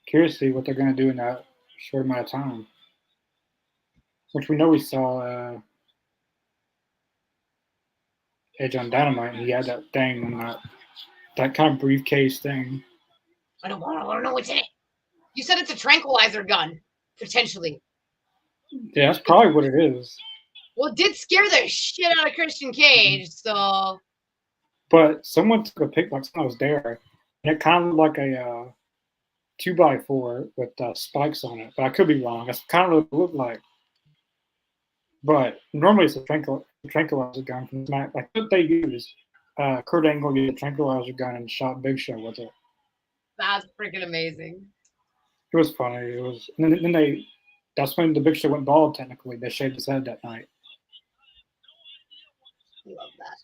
Curious to see what they're going to do in that short amount of time. Which we know we saw Edge on Dynamite, and he had that thing and that kind of briefcase thing. I don't know what's in it. You said it's a tranquilizer gun, potentially. Yeah, that's probably what it is. Well, it did scare the shit out of Christian Cage, so. But someone took a pic, like someone was there, and it kind of looked like a 2x4 with spikes on it. But I could be wrong. That's kind of what it looked like. But normally it's a tranquilizer gun from Smack. Like what they use, Kurt Angle used a tranquilizer gun and shot Big Show with it. That's freaking amazing. It was funny. It was, and then that's when the Big Show went bald. Technically, they shaved his head that night. Love that.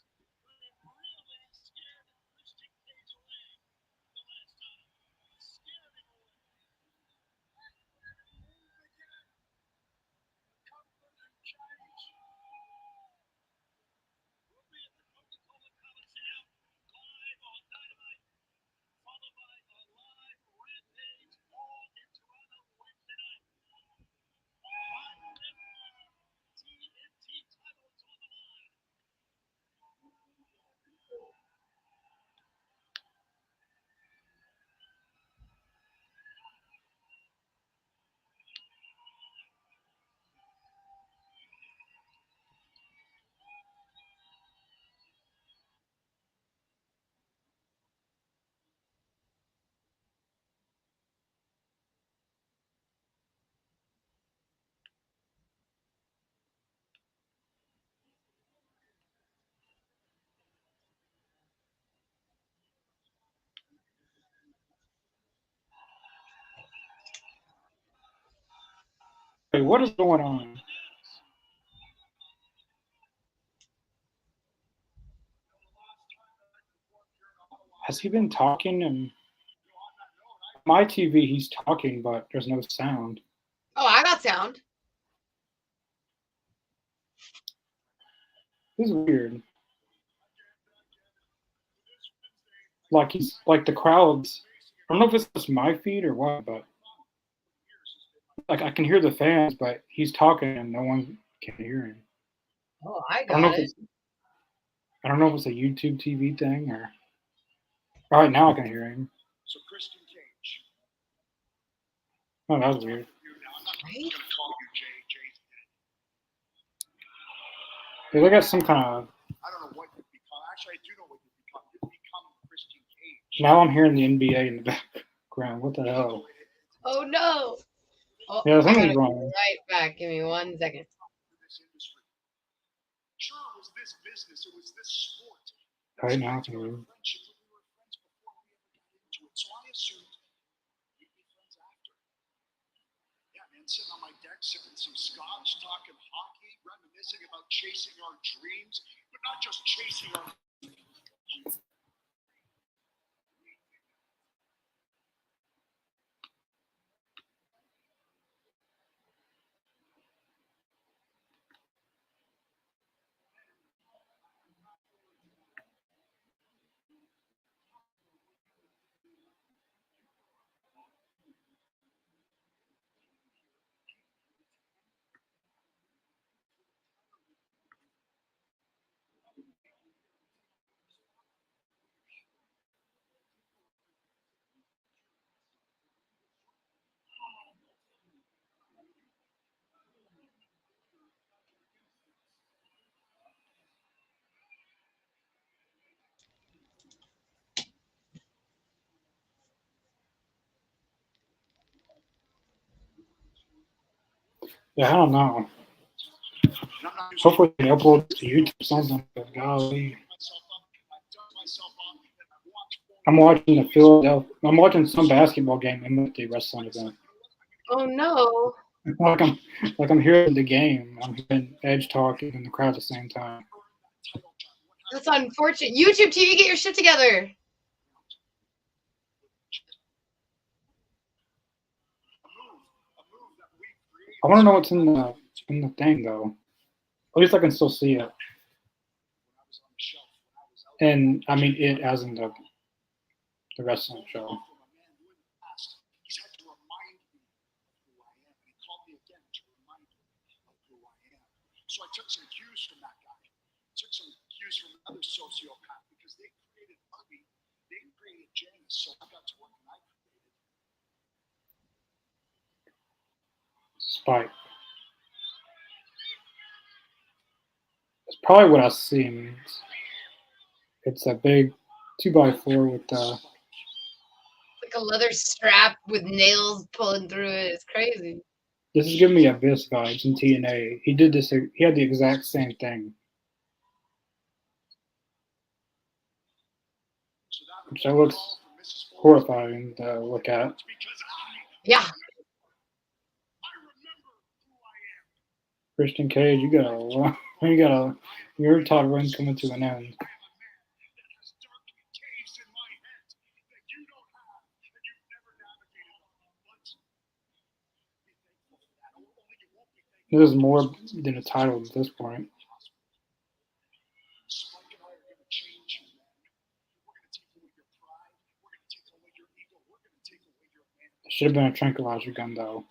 Wait, what is going on? Has he been talking? And my TV, he's talking, but there's no sound. Oh, I got sound. This is weird. Like he's like the crowds. I don't know if it's just my feed or what, but like I can hear the fans, but he's talking and no one can hear him. Oh, I I don't know got if it. I don't know if it's a YouTube TV thing or. All right, now I can hear him. So Christian Cage. Oh, that was weird. I'm not Right? going to call you Jay. Jay's dead. They look at some kind of. I don't know what you've become. Actually, I do know what you've become. You've become Christian Cage. Now I'm hearing the NBA in the background. What the hell? Oh no. Oh, Yeah, I something's gotta wrong. go right back. Give me 1 second. This industry. Sure, it was this business. It was this sport. Right now I can hear him. Friendship, but we were friends before we ever got into it. So I assumed we'd be friends after. Yeah, man, sitting on my deck, sipping some scotch, talking hockey, reminiscing about chasing our dreams, but not just chasing our. Yeah, I don't know. Hopefully they upload it to YouTube or something. But golly. I'm watching the Philadelphia. I'm watching some basketball game and with the wrestling event. Oh no. Like I'm hearing the game. I'm hearing Edge talking in the crowd at the same time. That's unfortunate. YouTube TV, get your shit together. I want to know what's in the thing though. At least I can still see it. And I mean it as in the wrestling show. He's had to remind me of who I am. And he called me again to remind me of who I am. So I took some cues from that guy. Took some cues from another sociopath because they created Bobby. They created James. So I got to work and I created. Spike. It's probably what I see. It's a big 2x4 with Like a leather strap with nails pulling through it. It's crazy. This is giving me Abyss vibes in TNA. He did this. He had the exact same thing. Which that looks horrifying to look at. Yeah. Christian Cage, your Todd run's coming to an end. This is more than a title at this point. It should have been a tranquilizer gun, though.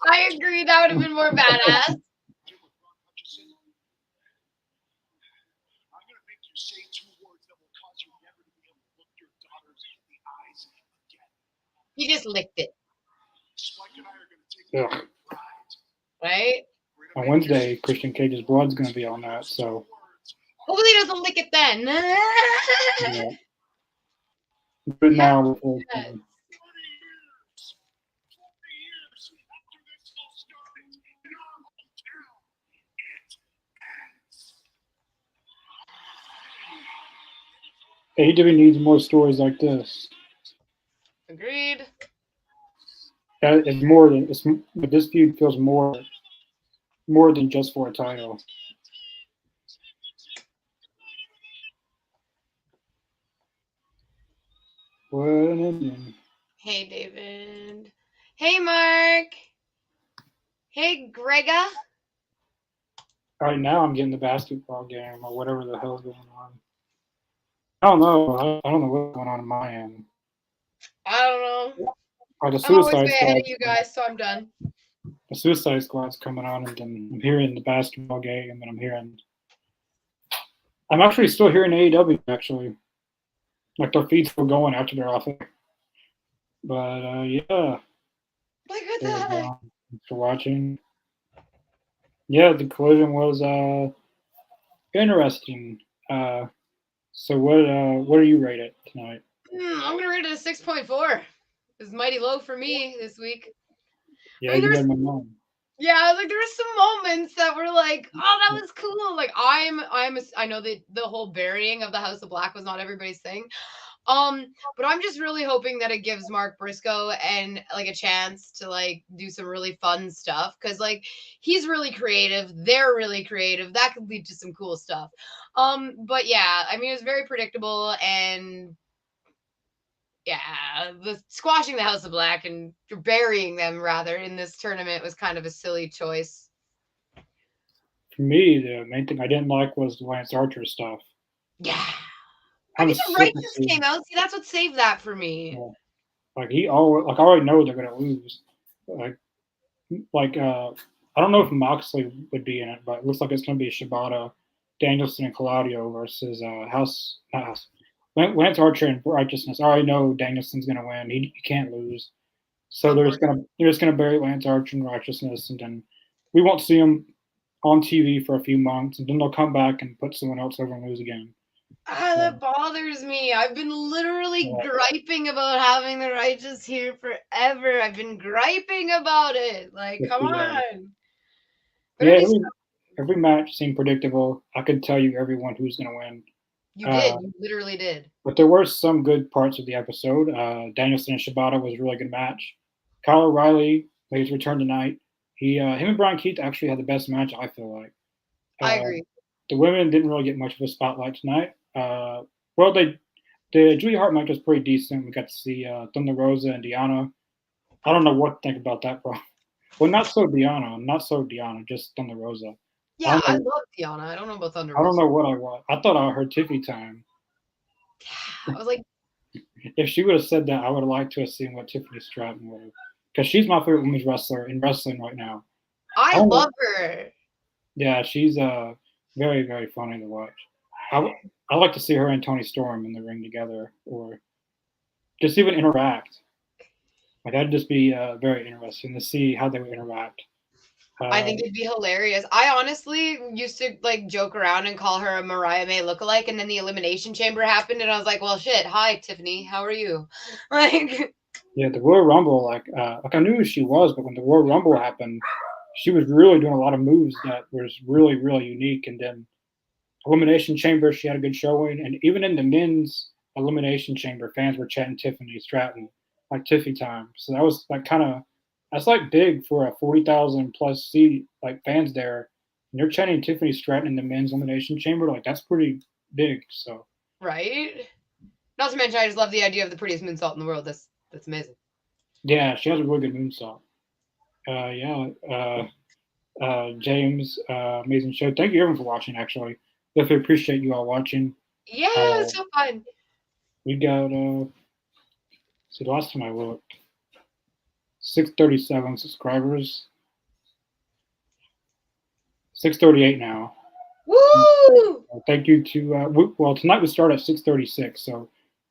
I agree. That would have been more badass. Say 2 words that will cause you never to be able to look your daughters in the eyes again. He just licked it. Spike and I are going to take Ugh. Right? On Wednesday, Christian Cage's blood's going to be on that, so. Hopefully he doesn't lick it then. Yeah. But now, AEW needs more stories like this. Agreed. It's more than but this feud feels more more than just for a title. Hey, David. Hey, Mark. Hey, Grega. Right now, I'm getting the basketball game or whatever the hell's going on. I don't know. I don't know what's going on in my end. I don't know. Like the I'm always Suicide way ahead Squad. of you guys, so I'm done. The Suicide Squad's coming on, and then I'm hearing the basketball game, and then I'm actually still hearing AEW actually. Like their feed's still going after they're off. But yeah. Like, what the heck? Thanks for watching. Yeah, the collision was interesting. So what do you rate it tonight? I'm gonna rate it a 6.4. It's mighty low for me this week. Yeah, I mean, you read my mind. yeah, like there were some moments that were like, oh, that was cool. Like I know that the whole burying of the House of Black was not everybody's thing. But I'm just really hoping that it gives Mark Briscoe and like a chance to like do some really fun stuff because like he's really creative, they're really creative. That could lead to some cool stuff. But yeah, I mean it was very predictable and yeah, the squashing the House of Black and burying them rather in this tournament was kind of a silly choice. For me, the main thing I didn't like was the Lance Archer stuff. Yeah. I I mean, was the sick of Righteous seeing. came out. See, that's what saved that for me. Yeah. Like I already know they're gonna lose. Like I don't know if Moxley would be in it, but it looks like it's gonna be Shibata, Danielson, and Claudio versus Lance Archer and Righteousness. I already know Danielson's gonna win. He can't lose. So they're just gonna bury Lance Archer and Righteousness, and then we won't see him on TV for a few months, and then they'll come back and put someone else over and lose again. That bothers me. I've been literally Yeah. griping about having the Righteous here forever. I've been griping about it. Like, come on. Yeah, every match seemed predictable. I could tell you everyone who's gonna win. You did. You literally did. But there were some good parts of the episode. Danielson and Shibata was a really good match. Kyle O'Reilly made his return tonight. Him and Brian Keith actually had the best match, I feel like. I agree. The women didn't really get much of a spotlight tonight. Well, the Julia Hart match was pretty decent. We got to see Thunder Rosa and Deanna. I don't know what to think about that, bro. Well, not so Deanna, just Thunder Rosa. Yeah, I love Deanna. I don't know about Thunder I don't Rosa. know what I want. I thought I heard Tiffy time. I was like, if she would have said that, I would have liked to have seen what Tiffany Stratton would have. Because she's my favorite women's wrestler in wrestling right now. I love her. Yeah, she's very, very funny to watch. I like to see her and Tony Storm in the ring together, or just even interact. Like that'd just be very interesting to see how they would interact. I think it'd be hilarious. I honestly used to like joke around and call her a Mariah May lookalike, and then the Elimination Chamber happened, and I was like, "Well, shit. Hi, Tiffany. How are you?" Like, yeah, the Royal Rumble, like I knew who she was, but when the Royal Rumble happened, she was really doing a lot of moves that was really, really unique. And then Elimination Chamber, she had a good showing, and even in the men's Elimination Chamber, fans were chanting Tiffany Stratton, like Tiffy time. So that was like that's like big for a 40,000 plus seat like fans there. And they're chanting Tiffany Stratton in the men's Elimination Chamber, like that's pretty big. So right. Not to mention, I just love the idea of the prettiest moonsault in the world. That's amazing. Yeah, she has a really good moonsault. James, amazing show. Thank you everyone for watching. Actually, definitely appreciate you all watching. Yeah, it was so fun. We got see the last time I looked, 637 subscribers. 638 now. Woo! Thank you to well tonight we start at 636, so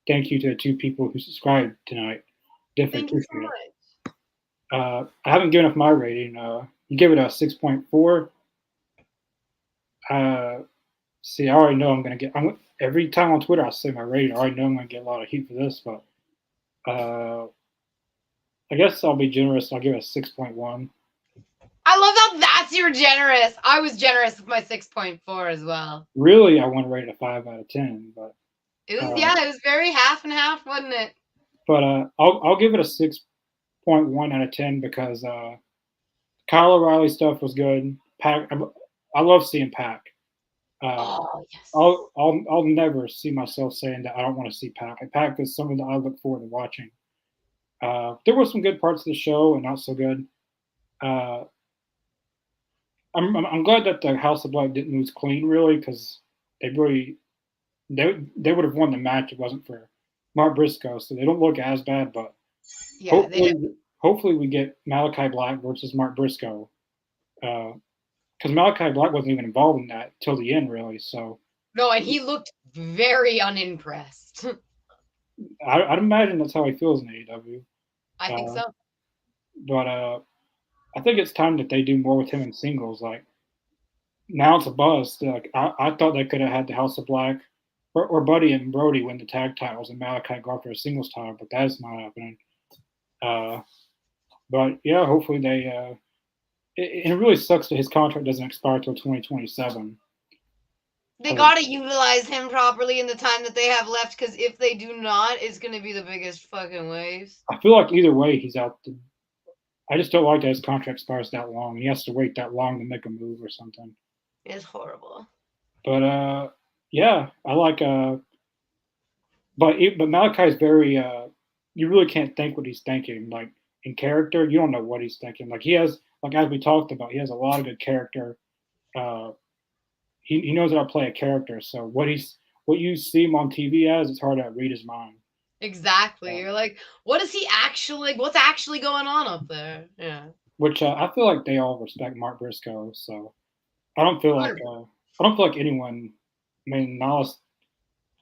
thank you to the two people who subscribed tonight. Definitely Thank you so much. I haven't given up my rating. You give it a 6.4. See, I already know I'm gonna get. Every time on Twitter I say my rating. I already know I'm gonna get a lot of heat for this, but I guess I'll be generous. I'll give it a 6.1. I love how that's your generous. I was generous with my 6.4 as well. Really, I want to rate it a 5 out of 10, but it was it was very half and half, wasn't it? But I'll give it a 6.1 out of 10 because Kyle O'Reilly stuff was good. Pac. I love seeing Pac. Oh yes. I'll never see myself saying that I don't want to see Pac. Like, Pac is someone that I look forward to watching. There were some good parts of the show and not so good. Uh, I'm glad that the House of Black didn't lose clean, really, because they would have won the match if it wasn't for Mark Briscoe. So they don't look as bad, but Yeah, they did. hopefully we get Malachi Black versus Mark Briscoe, because Malachi Black wasn't even involved in that till the end, really. So No, and he looked very unimpressed. I'd imagine that's how he feels in AEW. I think so. But I think it's time that they do more with him in singles. Like now it's a buzz. Like I thought they could have had the House of Black or Buddy and Brody win the tag titles and Malachi go after a singles title, but that's not happening. But yeah, hopefully they. It really sucks that his contract doesn't expire till 2027. They got to utilize him properly in the time that they have left, because if they do not, it's going to be the biggest fucking waste. I feel like either way, he's out. I just don't like that his contract expires that long. He has to wait that long to make a move or something. It's horrible. But yeah, I like. But Malachi's very. You really can't think what he's thinking. Like in character, you don't know what he's thinking. Like he has, like as we talked about, he has a lot of good character. He knows how to play a character. So what you see him on TV as, it's hard to read his mind. Exactly. You're like, what's actually going on up there? Yeah. Which I feel like they all respect Mark Briscoe. So I don't feel like anyone. I mean, Nala's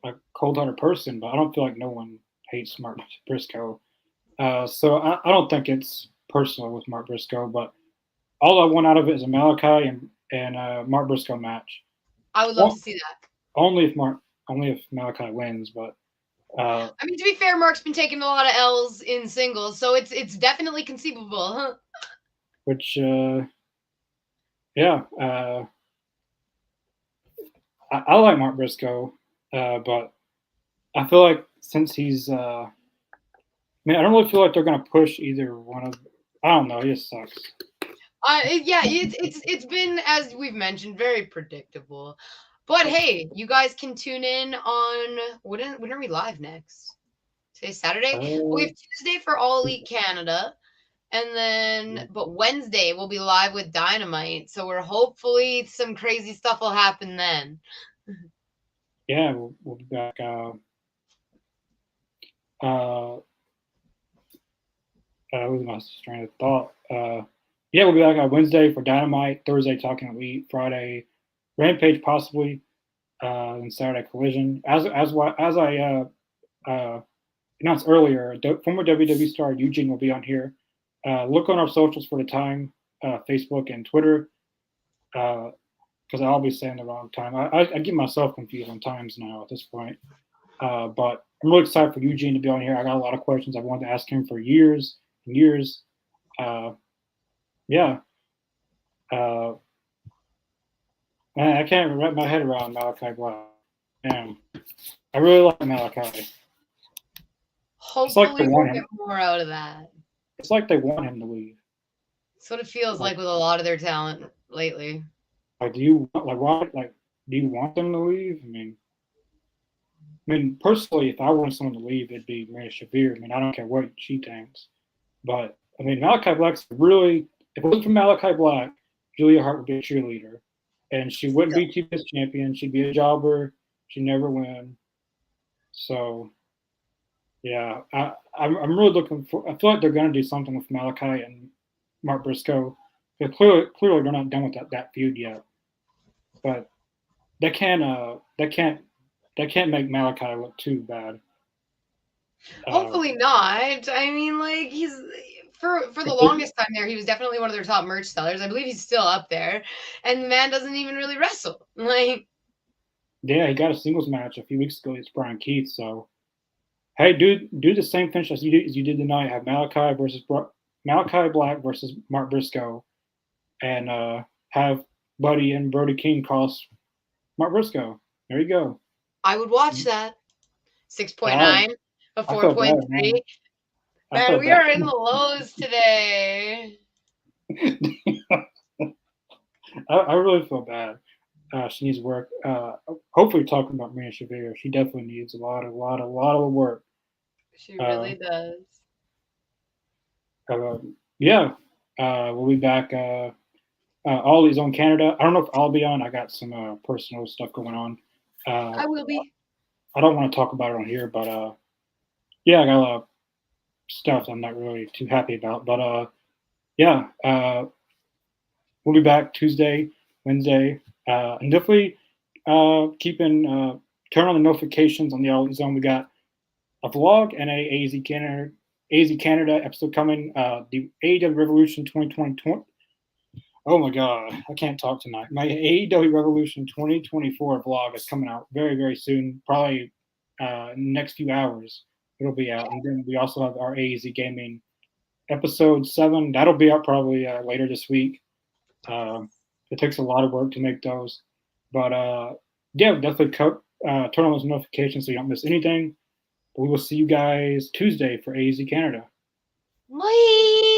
a cold-hearted person, but I don't feel like no one hates Mark Briscoe. So I don't think it's personal with Mark Briscoe, but all I want out of it is a Malachi and Mark Briscoe match. I would love to see that. Only if Malachi wins, but. I mean, to be fair, Mark's been taking a lot of L's in singles, so it's definitely conceivable. Huh? Which, yeah, I like Mark Briscoe, but I feel like since he's, I don't really feel like they're gonna push either one of. I don't know. He just sucks. Yeah, it's been, as we've mentioned, very predictable. But hey, you guys can tune in on when are we live next? Today's Saturday. We have Tuesday for All Elite Canada, and then but Wednesday we'll be live with Dynamite. So we're hopefully some crazy stuff will happen then. Yeah, we'll be back. What was my train of thought? Yeah, we'll be back on Wednesday for Dynamite. Thursday talking Elite. Friday Rampage possibly. And Saturday Collision. As I announced earlier, former WWE star Eugene will be on here. Look on our socials for the time, Facebook and Twitter, because I'll be saying the wrong time. I get myself confused on times now at this point. But I'm really excited for Eugene to be on here. I got a lot of questions I wanted to ask him for years and years. Yeah. Man, I can't wrap my head around Malachi Black. Man, I really like Malachi. Hopefully we'll get more out of that. It's like they want him to leave. That's what it feels like with a lot of their talent lately. Like, do you want them to leave? I mean, personally, if I wanted someone to leave, it'd be Mary Shavir. I mean, I don't care what she thinks, but I mean, Malachi Black's really. If it wasn't for Malachi Black, Julia Hart would be a cheerleader, and she wouldn't be TBS champion. She'd be a jobber. She'd never win. So, yeah, I'm really looking for. I feel like they're going to do something with Malachi and Mark Briscoe. But clearly they're not done with that feud yet. But they can't make Malachi look too bad. Hopefully not. I mean, like he's for the longest time there, he was definitely one of their top merch sellers. I believe he's still up there, and the man doesn't even really wrestle. Like, yeah, he got a singles match a few weeks ago against Brian Keith. So, hey, do the same finish as you did tonight. Have Malachi Black versus Mark Briscoe, and have Buddy and Brody King cross Mark Briscoe. There you go. I would watch that. 6.9, a 4.3. Man, we are in the lows today. I really feel bad. She needs work. Hopefully, talking about Marina Shafir, she definitely needs a lot of work. She Uh, really does. yeah, we'll be back. Ollie's on Canada. I don't know if I'll be on. I got some personal stuff going on. Uh, I will be. I don't want to talk about it on here, but yeah, I got a lot of stuff I'm not really too happy about. But yeah, we'll be back Tuesday, Wednesday, and definitely keeping turn on the notifications on the Ollie Zone. We got a vlog and a AZ Canada episode coming. The AEW Revolution 2020. Oh my God, I can't talk tonight. My AEW Revolution 2024 vlog is coming out very, very soon. Probably next few hours it'll be out. And then we also have our AZ Gaming episode 7. That'll be out probably later this week. It takes a lot of work to make those, but yeah, definitely turn on those notifications so you don't miss anything. But we will see you guys Tuesday for AZ Canada. Bye.